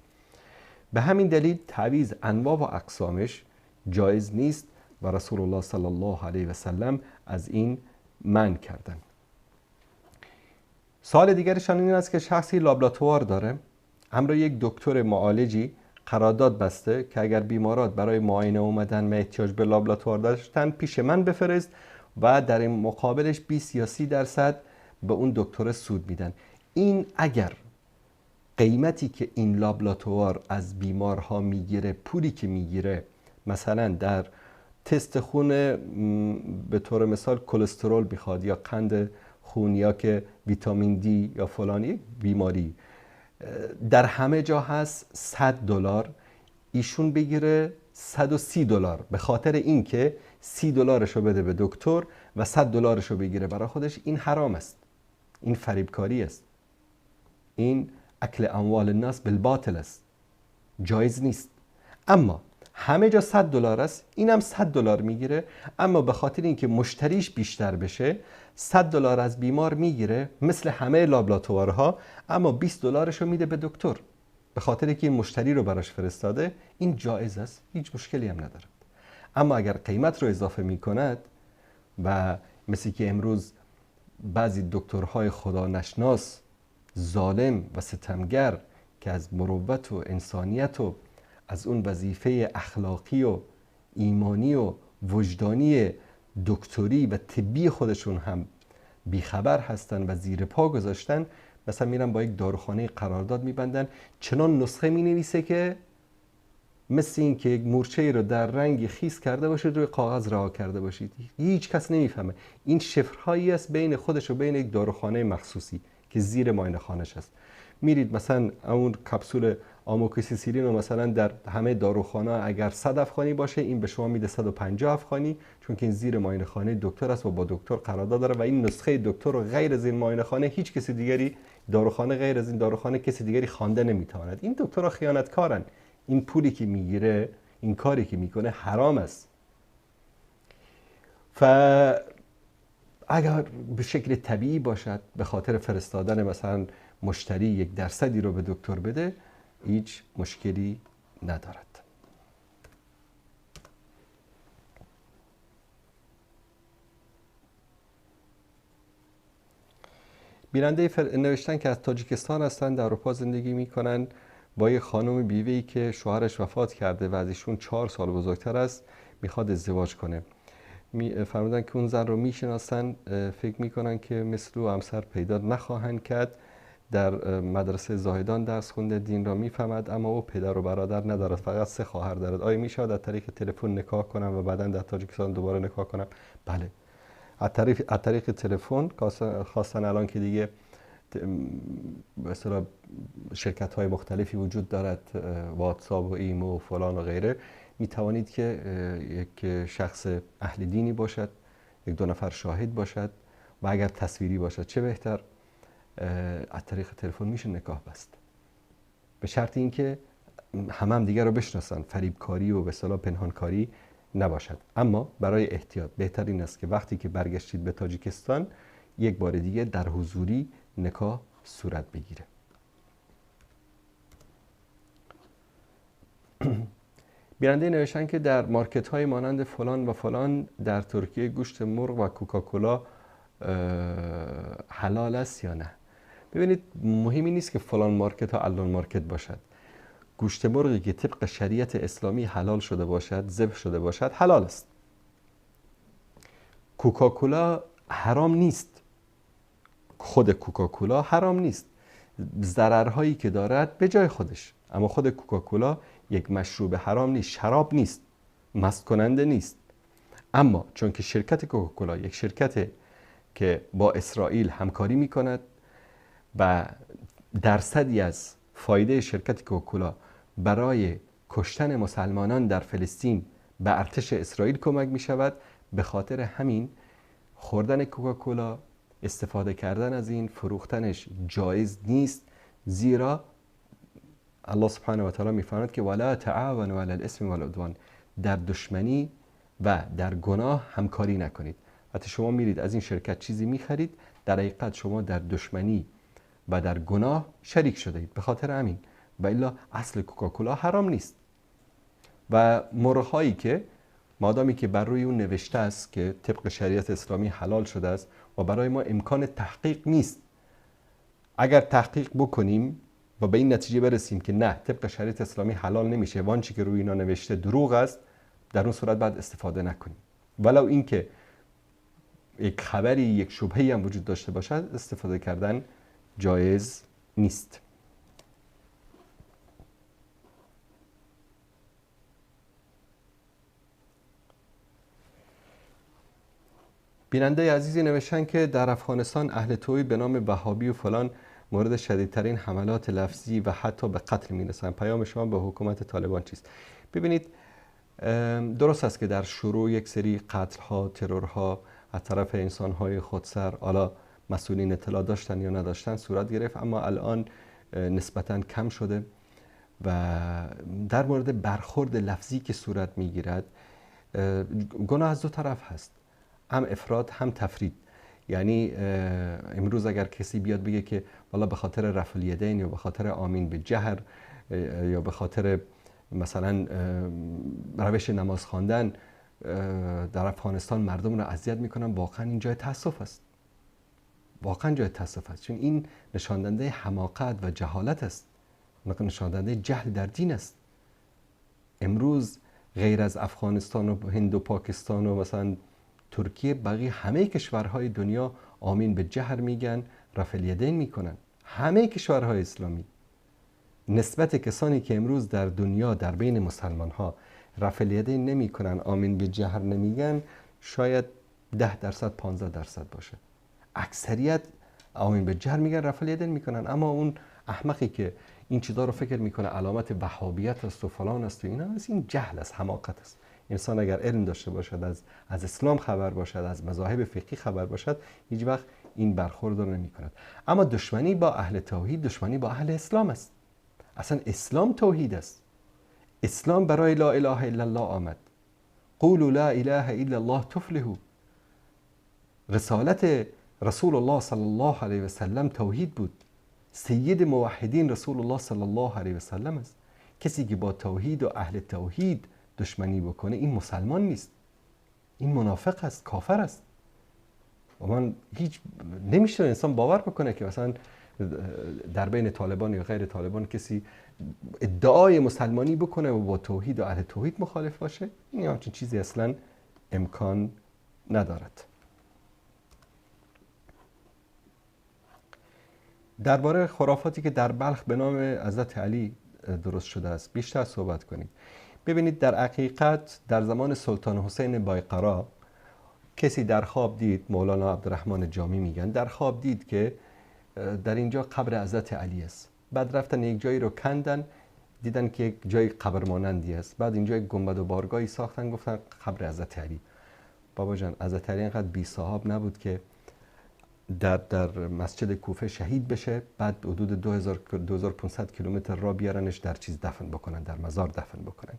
به همین دلیل تعویض انواع و اقسامش جایز نیست و رسول الله صلی الله علیه و سلم از این منع کردن. سوال دیگرشان این است که شخصی لابراتوار داره، همراه یک دکتر معالجی قرارداد بسته که اگر بیمارات برای معاینه اومدن و احتیاج به لابراتوار داشتن پیش من بفرست و در این مقابلش 20 یا 30% به اون دکتر سود میدن. این اگر قیمتی که این لابراتوار از بیمارها میگیره، پولی که میگیره، مثلا در تست خون به طور مثال کلسترول میخواد یا قند خون یا که ویتامین دی یا فلانی بیماری در همه جا هست $100، ایشون بگیره $130 به خاطر اینکه $30 رو بده به دکتر و $100 رو بگیره برای خودش، این حرام است، این فریبکاری است، این اکل اموال الناس بالباطل است، جایز نیست. اما همه جا $100 است، اینم $100 میگیره، اما به خاطر اینکه مشتریش بیشتر بشه $100 از بیمار میگیره مثل همه لابراتوارها، اما $20 رو میده به دکتر به خاطر اینکه این مشتری رو براش فرستاده. این جایز است، هیچ مشکلی هم نداره. اما اگر قیمت رو اضافه میکند و مثل که امروز بعضی دکترهای خدا نشناس، ظالم و ستمگر که از مروت و انسانیت و از اون وظیفه اخلاقی و ایمانی و وجدانی دکتری و طبی خودشون هم بیخبر هستن و زیر پا گذاشتن، مثلا میرن با یک داروخانه قرارداد میبندن، چنان نسخه مینویسه که مثل این که یک مورچه رو در رنگی خیس کرده باشید روی کاغذ رها کرده باشید، هیچ کس نمیفهمه. این شفرهایی است بین خودش و بین یک داروخانه مخصوصی که زیر معاینه خانه‌اش است. میرید مثلا اون کپسول آموکسیسیلین رو مثلا در همه داروخانه اگر 100 افغانی باشه، این به شما میده 150 افغانی، چون که این زیر معاینه خانه دکتر است و با دکتر قرارداد داره و این نسخه دکتر رو غیر از این معاینه خانه هیچ کسی دیگری، داروخانه غیر از این داروخانه کسی دیگری خوانده نمیتواند. این دکترها خیانتکارن. این پولی که میگیره، این کاری که میکنه حرام است. اگر به شکل طبیعی باشد، به خاطر فرستادن مثلا مشتری 1% رو به دکتر بده، هیچ مشکلی ندارد. بیننده نوشتن که از تاجیکستان هستن، در اروپا زندگی میکنن، با یه خانم بیوه‌ای که شوهرش وفات کرده و از ایشون 4 سال بزرگتر است میخواد ازدواج کنه. فرمودن که اون زن رو میشناسن، فکر میکنن که مثل او همسر پیدا نخواهند کرد. در مدرسه زاهدان درس خونده، دین را میفهمد، اما او پدر و برادر ندارد، فقط 3 خواهر دارد. آیا میشود از طریق تلفن نکاح کنم و بعدا در تاجیکستان دوباره نکاح کنم؟ بله، از طریق تلفن، خاصا الان که دیگه مثلا شرکت های مختلفی وجود دارد، واتساپ و ایمو و فلان و غیره، می توانید که یک شخص اهل دینی باشد، 1-2 نفر شاهد باشد و اگر تصویری باشد چه بهتر، از طریق تلفن میشه نکاح بست، به شرط اینکه هم دیگر رو بشناسن، فریبکاری و به اصطلاح پنهانکاری نباشد. اما برای احتیاط بهتر این است که وقتی که برگشتید به تاجیکستان یک بار دیگه در حضوری نکاح صورت بگیره. بیننده نوشتن که در مارکت های مانند فلان و فلان در ترکیه گوشت مرغ و کوکاکولا حلال است یا نه؟ ببینید، مهمی نیست که فلان مارکت ها الان مارکت باشد. گوشت مرغی که طبق شریعت اسلامی حلال شده باشد، ذبح شده باشد، حلال است. کوکاکولا حرام نیست، خود کوکاکولا حرام نیست، ضررهایی که دارد به جای خودش، اما خود کوکاکولا یک مشروب حرام نیست، شراب نیست، مست کننده نیست. اما چون که شرکت کوکاکولا یک شرکت که با اسرائیل همکاری میکند و درصدی از فایده شرکت کوکاکولا برای کشتن مسلمانان در فلسطین به ارتش اسرائیل کمک می شود، به خاطر همین خوردن کوکاکولا، استفاده کردن از این، فروختنش جایز نیست، زیرا الله سبحانه و تعالی می‌فرماید که ولا تعاونوا علی الاثم والعدوان، در دشمنی و در گناه همکاری نکنید. وقتی شما میرید از این شرکت چیزی میخرید، در حقیقت شما در دشمنی و در گناه شریک شده اید. به خاطر همین و الا اصل کوکاکولا حرام نیست. و مرغ‌هایی که مادامی که بر روی اون نوشته است که طبق شریعت اسلامی حلال شده است و برای ما امکان تحقیق نیست، اگر تحقیق بکنیم و به این نتیجه برسیم که نه، طبق شریعت اسلامی حلال نمیشه، وانچه که روی اینا نوشته دروغ است، در اون صورت بعد استفاده نکنیم. ولو اینکه یک خبری، یک شبهه‌ای هم وجود داشته باشد، استفاده کردن جایز نیست. بیننده عزیزی نوشتن که در افغانستان اهل توحید به نام وهابی و فلان مورد شدیدترین حملات لفظی و حتی به قتل می‌رسند. پیام شما به حکومت طالبان چیست؟ ببینید، درست است که در شروع یک سری قتل‌ها، ترورها از طرف انسان‌های خودسر، حالا مسئولین اطلاع داشتن یا نداشتن، صورت گرفت، اما الان نسبتاً کم شده و در مورد برخورد لفظی که صورت می‌گیرد، گناه از دو طرف هست، هم افراد هم تفرید. یعنی امروز اگر کسی بیاد بگه که والا به خاطر رفع الیدین یا به خاطر آمین به جهر یا به خاطر مثلا روش نماز خواندن در افغانستان مردم رو اذیت میکنن، واقعا این جای تاسف است، واقعا جای تاسف است، چون این نشان دهنده حماقت و جهالت است، نشان دهنده جهل در دین است. امروز غیر از افغانستان و هند و پاکستان و مثلا ترکیه، بقیه همه کشورهای دنیا آمین به جهر میگن، رفع الیدین میکنن. همه کشورهای اسلامی نسبت کسانی که امروز در دنیا در بین مسلمان ها رفع الیدین نمیکنن، آمین به جهر نمیگن، شاید 10% 15% باشه. اکثریت آمین به جهر میگن، رفع الیدین میکنن. اما اون احمقی که این چیزا رو فکر میکنه علامت وهابیت است و فلان است و اینا، از این جهل است، حماقت است. انسان اگر علم داشته باشد، از اسلام خبر باشد، از مذاهب فقهی خبر باشد، هیچ وقت این برخورد رو نمی کند. اما دشمنی با اهل توحید دشمنی با اهل اسلام است. اصلا اسلام توحید است. اسلام برای لا اله الا الله آمد. قولوا لا اله الا الله تفلحوا. رسالت رسول الله صلی الله علیه و سلم توحید بود. سید موحدین رسول الله صلی الله علیه و سلم است. کسی که با توحید و اهل توحید دشمنی بکنه، این مسلمان نیست، این منافق است، کافر است. و من هیچ نمیشه انسان باور بکنه که مثلا در بین طالبان یا غیر طالبان کسی ادعای مسلمانی بکنه و با توحید و اهل توحید مخالف باشه. این همچین چیزی اصلا امکان ندارد. درباره خرافاتی که در بلخ به نام حضرت علی درست شده است بیشتر صحبت کنید. ببینید در حقیقت در زمان سلطان حسین بایقرا کسی در خواب دید، مولانا عبدالرحمن جامی میگن، در خواب دید که در اینجا قبر حضرت علی است. بعد رفتن یک جایی رو کندن، دیدن که یک جای قبر مانندی است. بعد اینجا یک گنبد و بارگاهی ساختن، گفتن قبر حضرت علی. بابا جان، حضرت علی اینقدر بی صاحب نبود که در مسجد کوفه شهید بشه، بعد حدود 2500 کیلومتر را بیارنش در چیز دفن بکنن، در مزار دفن بکنن.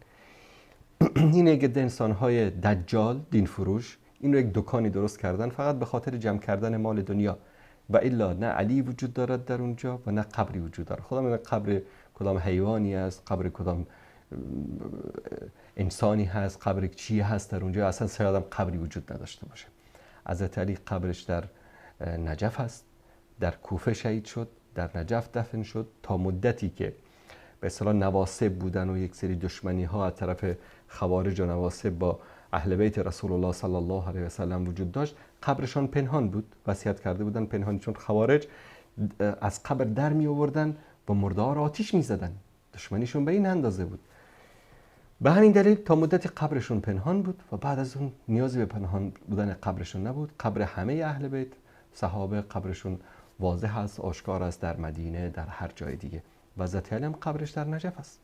این یک انسان‌های دجال، دین فروش، این رو یک دکانی درست کردن فقط به خاطر جمع کردن مال دنیا، و الا نه علی وجود دارد در اونجا و نه قبری وجود دارد. خدا می‌دونه قبر کدام حیوانی است، قبر کدام انسانی هست، قبر چی هست در اونجا، اصلا شاید هم قبری وجود نداشته باشه. حضرت علی قبرش در نجف است، در کوفه شهید شد، در نجف دفن شد. تا مدتی که به اصطلاح نواسب بودن و یک سری دشمنی ها از طرف خوارج و نواسب با اهل بیت رسول الله صلی الله علیه و سلم وجود داشت، قبرشان پنهان بود، وصیت کرده بودن پنهان، چون خوارج از قبر در می آوردن با مردار آتش می زدن. دشمنیشون به این اندازه بود. به همین دلیل تا مدتی قبرشون پنهان بود و بعد از اون نیازی به پنهان بودن قبرشون نبود. قبر همه اهل بیت صحابه قبرشون واضح است، آشکار است، در مدینه، در هر جای دیگه. و حضرت علی هم قبرش در نجف است.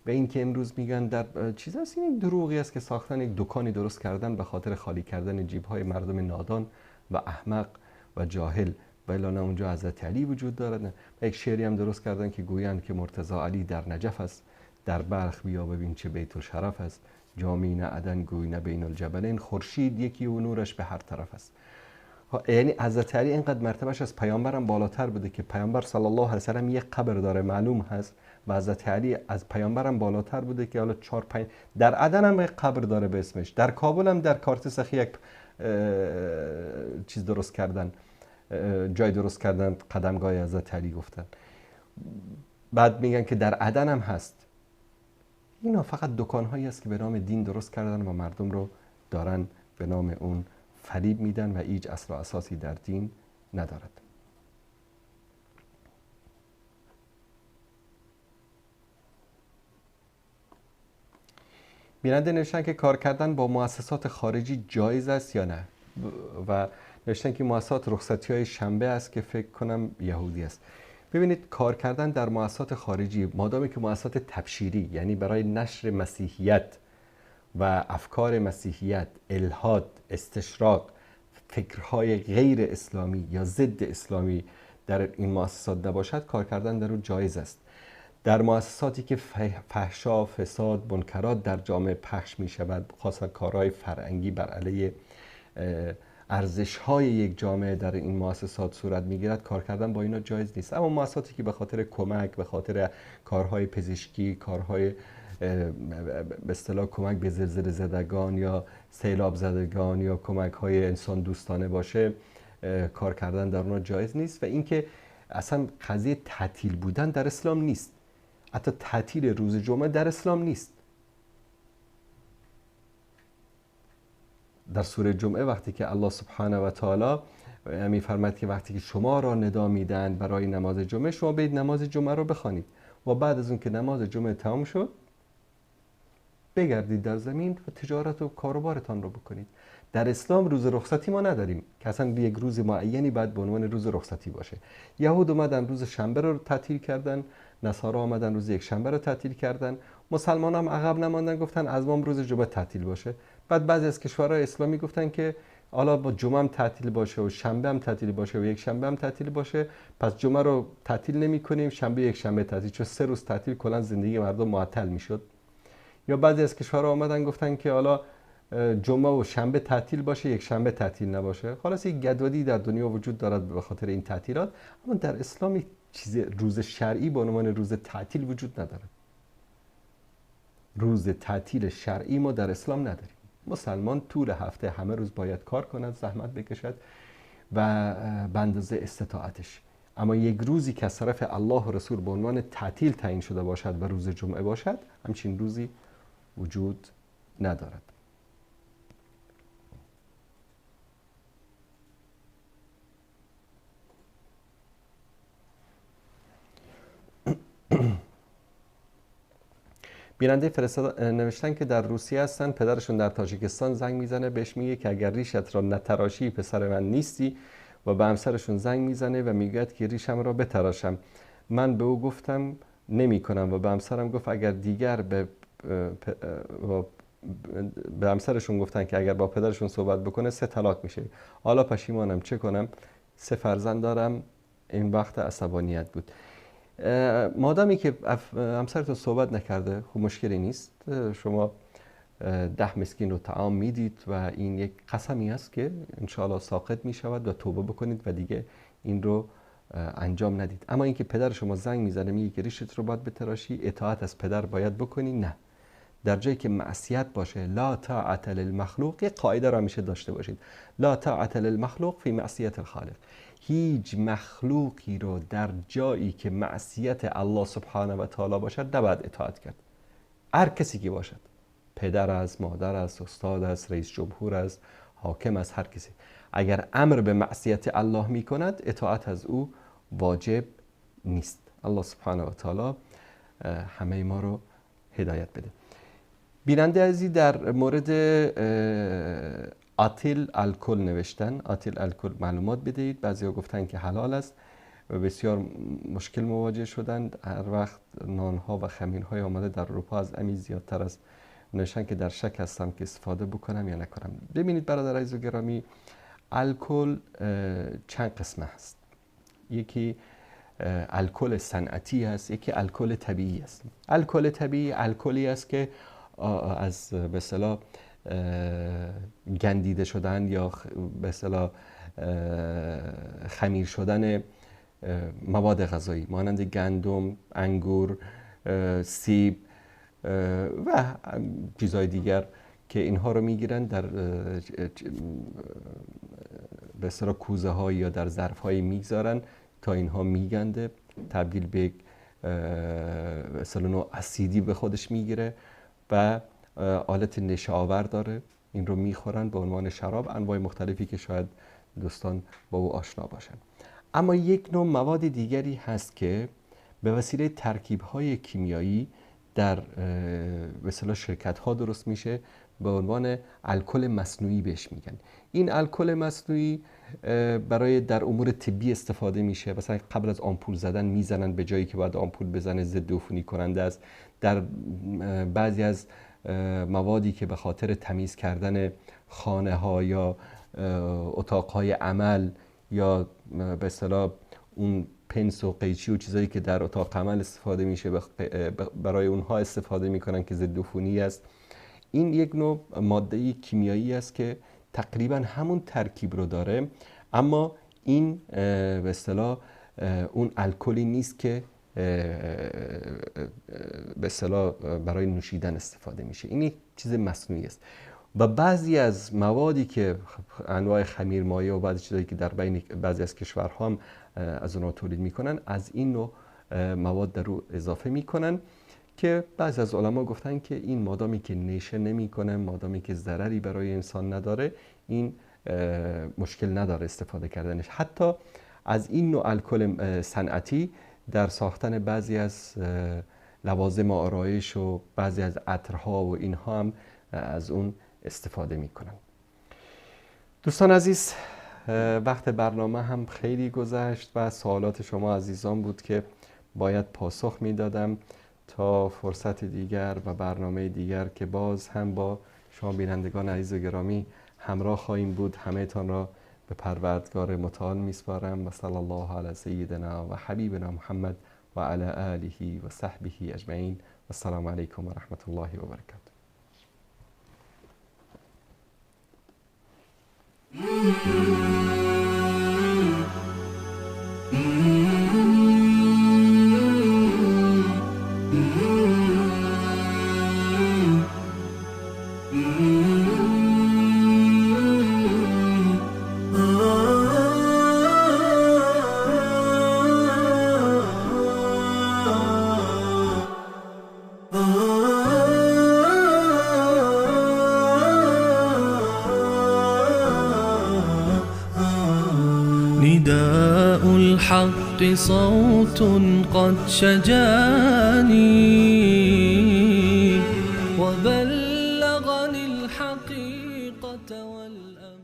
و این که امروز میگن در چیز است، این دروغی است که ساختن یک دکانی درست کردن به خاطر خالی کردن جیب‌های مردم نادان و احمق و جاهل. و الا نه اونجا حضرت علی وجود دارد. و یک شعری هم درست کردن که گویند که مرتضی علی در نجف است، در بلخ بیا ببین چه بیت الشرف است، جامی نه عدن گوی نه بین الجبلین، خورشید یکی و نورش به هر طرف است. یعنی حضرت علی اینقدر مرتبهش از پیامبرم بالاتر بوده که پیامبر صلی الله علیه و سلم یک قبر داره معلوم هست، و حضرت علی از پیامبرم بالاتر بوده که حالا 4-5 در عدن هم یک قبر داره به اسمش، در کابل هم در کارت سخی یک چیز درست کردن، جای درست کردن قدمگاه حضرت علی گفتن. بعد میگن که در عدن هم هست. اینا فقط دکان‌هایی است که به نام دین درست کردن و مردم رو دارن به نام اون فریب میدن و هیچ اصل و اساسی در دین ندارد. بیننده نوشتن که کار کردن با مؤسسات خارجی جایز است یا نه، و نوشتن که مؤسسات رخصتی‌های شنبه است که فکر کنم یهودی است. ببینید، کار کردن در مؤسسات خارجی مادامی که مؤسسات تبشیری، یعنی برای نشر مسیحیت و افکار مسیحیت، الحاد، استشراق، فکرهای غیر اسلامی یا ضد اسلامی در این مؤسسات نباشد، کار کردن در اون جایز است. در مؤسساتی که فحشا، فساد، منکرات در جامعه پخش می شود، خاصا کارهای فرهنگی بر علیه ارزش‌های یک جامعه در این مؤسسات صورت می‌گیرد، کار کردن با اینا جایز نیست. اما مؤسساتی که به خاطر کمک، به خاطر کارهای پزشکی، کارهای به اصطلاح کمک به زلزله زدگان یا سیلاب زدگان یا کمک‌های انسان دوستانه باشه، کار کردن در اونها جایز نیست. و اینکه اصلا قضیه تعطیل بودن در اسلام نیست. حتی تعطیل روز جمعه در اسلام نیست. در سوره جمعه وقتی که الله سبحانه و تعالی می‌فرماید که وقتی که شما را ندا میدن برای نماز جمعه، شما برید نماز جمعه رو بخوانید و بعد از اون که نماز جمعه تمام شد بگردید در زمین و تجارت و کاروبارتان رو بکنید. در اسلام روز رخصتی ما نداریم که اصلا یک روز معینی باید به عنوان روز رخصتی باشه. یهود اومدن روز شنبه رو تعطیل کردن، نصارا اومدن روز یک شنبه رو تعطیل کردن، مسلمان هم عقب نماندن گفتن از ما روز جمعه تعطیل باشه. بعد بعضی از کشورهای اسلامی گفتن که حالا با جمعه هم تعطیل باشه و شنبه هم تعطیل باشه و یک شنبه هم تعطیل باشه، پس جمعه رو تعطیل نمی کنیم، شنبه یک شنبه تعطیل، چون 3 روز تعطیل کلا زندگی مردم معطل میشد. یا بعضی از کشورها اومدن گفتن که حالا جمعه و شنبه تعطیل باشه، یک شنبه تعطیل نباشه. خلاص یک گدودی در دنیا وجود دارد به خاطر این تعطیلات، اما در اسلام چیز روز شرعی به عنوان روز تعطیل وجود ندارد. روز تعطیل شرعی ما در اسلام نداریم. مسلمان طول هفته همه روز باید کار کند، زحمت بکشد و به اندازه استطاعتش. اما یک روزی که از طرف الله و رسول به عنوان تعطیل تعیین شده باشد و روز جمعه باشد، همچین روزی وجود ندارد. بیننده نوشتن که در روسیه هستن، پدرشون در تاجیکستان زنگ میزنه بهش میگه که اگر ریشت را نتراشی پسر من نیستی، و به همسرشون زنگ میزنه و میگه که ریشم را بتراشم. من به او گفتم نمی کنم و به همسرم گفت اگر دیگر به همسرشون گفتن که اگر با پدرشون صحبت بکنه 3 طلاق میشه. حالا پشیمانم، چه کنم؟ 3 فرزند دارم. این وقت عصبانیت بود. مادامی که همسرتون صحبت نکرده خب مشکلی نیست. شما 10 مسکین رو طعام میدید و این یک قسمی است که انشاءالله ساقط میشود و توبه بکنید و دیگه این رو انجام ندید. اما اینکه پدر شما زنگ میزنه میگه که ریشت رو باید بتراشی، اطاعت از پدر باید بکنی، نه. در جایی که معصیت باشه، لا طاعت للمخلوق، قاعده را همیشه داشته باشید، لا طاعت للمخلوق فی معصیت الخالق. هیچ مخلوقی رو در جایی که معصیت الله سبحانه و تعالی باشد نباید اطاعت کرد. هر کسی که باشد، پدر است، مادر است، استاد است، رئیس جمهور است، حاکم است، هر کسی، اگر امر به معصیت الله می کند اطاعت از او واجب نیست. الله سبحانه و تعالی همه ما رو هدایت بده. بیننده عزیز در مورد آتیل الکل نوشتن. آتیل الکل معلومات بدهید. بعضیا گفتن که حلال است و بسیار مشکل مواجه شدند. هر وقت نانها و خمیرهای آماده در اروپا از امی زیادتر است. نوشتن که در شک هستم که استفاده بکنم یا نکنم. ببینید برادر عزیز و گرامی، الکل چند قسمه هست. یکی الکل صنعتی است، یکی الکل طبیعی است. الکل طبیعی الکلی است که از به اصطلاح گندیده شدن یا به اصطلاح خمیر شدن مواد غذایی مانند گندم، انگور، سیب و چیزهای دیگر که اینها رو میگیرن در به اصطلاح کوزه های یا در ظرف هایی میگذارن تا اینها میگنده، تبدیل به اصطلاح نوع اسیدی به خودش میگیره و آلت نشه آور داره. این رو میخورن به عنوان شراب، انواع مختلفی که شاید دوستان با او آشنا باشن. اما یک نوع مواد دیگری هست که به وسیله ترکیب‌های کیمیایی در به اصطلاح شرکت‌ها درست میشه، به عنوان الکل مصنوعی بهش میگن. این الکل مصنوعی برای در امور طبی استفاده میشه. مثلا قبل از آمپول زدن میزنن به جایی که باید آمپول بزنه، ضد عفونی کننده است. در بعضی از موادی که به خاطر تمیز کردن خانه ها یا اتاق های عمل یا به اصطلاح اون پنس و قیچی و چیزایی که در اتاق عمل استفاده میشه برای اونها استفاده میکنن که ضد عفونی است. این یک نوع ماده کیمیایی است که تقریبا همون ترکیب رو داره، اما این به اصطلاح اون الکلی نیست که به اصطلاح برای نوشیدن استفاده میشه. این یک چیز مصنوعی است. و بعضی از موادی که انواع خمیرمایه و بعضی چیزایی که در بین بعضی از کشورها هم از اونها تولید میکنن، از این نوع مواد در رو اضافه میکنن که بعضی از علما گفتن که این مادامی که نشه نمیکنه، مادامی که ضرری برای انسان نداره، این مشکل نداره استفاده کردنش. حتی از این نوع الکل صنعتی در ساختن بعضی از لوازم آرایش و بعضی از عطرها و اینها هم از اون استفاده میکنن. دوستان عزیز، وقت برنامه هم خیلی گذشت و سوالات شما عزیزان بود که باید پاسخ میدادم. تا فرصت دیگر و برنامه دیگر که باز هم با شما بینندگان عزیز و گرامی همراه خواهیم بود، همه تان را به پروردگار متعال میسپارم و صلی الله علی سیدنا و حبیبنا محمد و علی آله و صحبه اجمعین و السلام علیکم و رحمت الله و برکاته. Ah نداء الحق صوت قد شجاني وبلغني الحقيقة والأمان.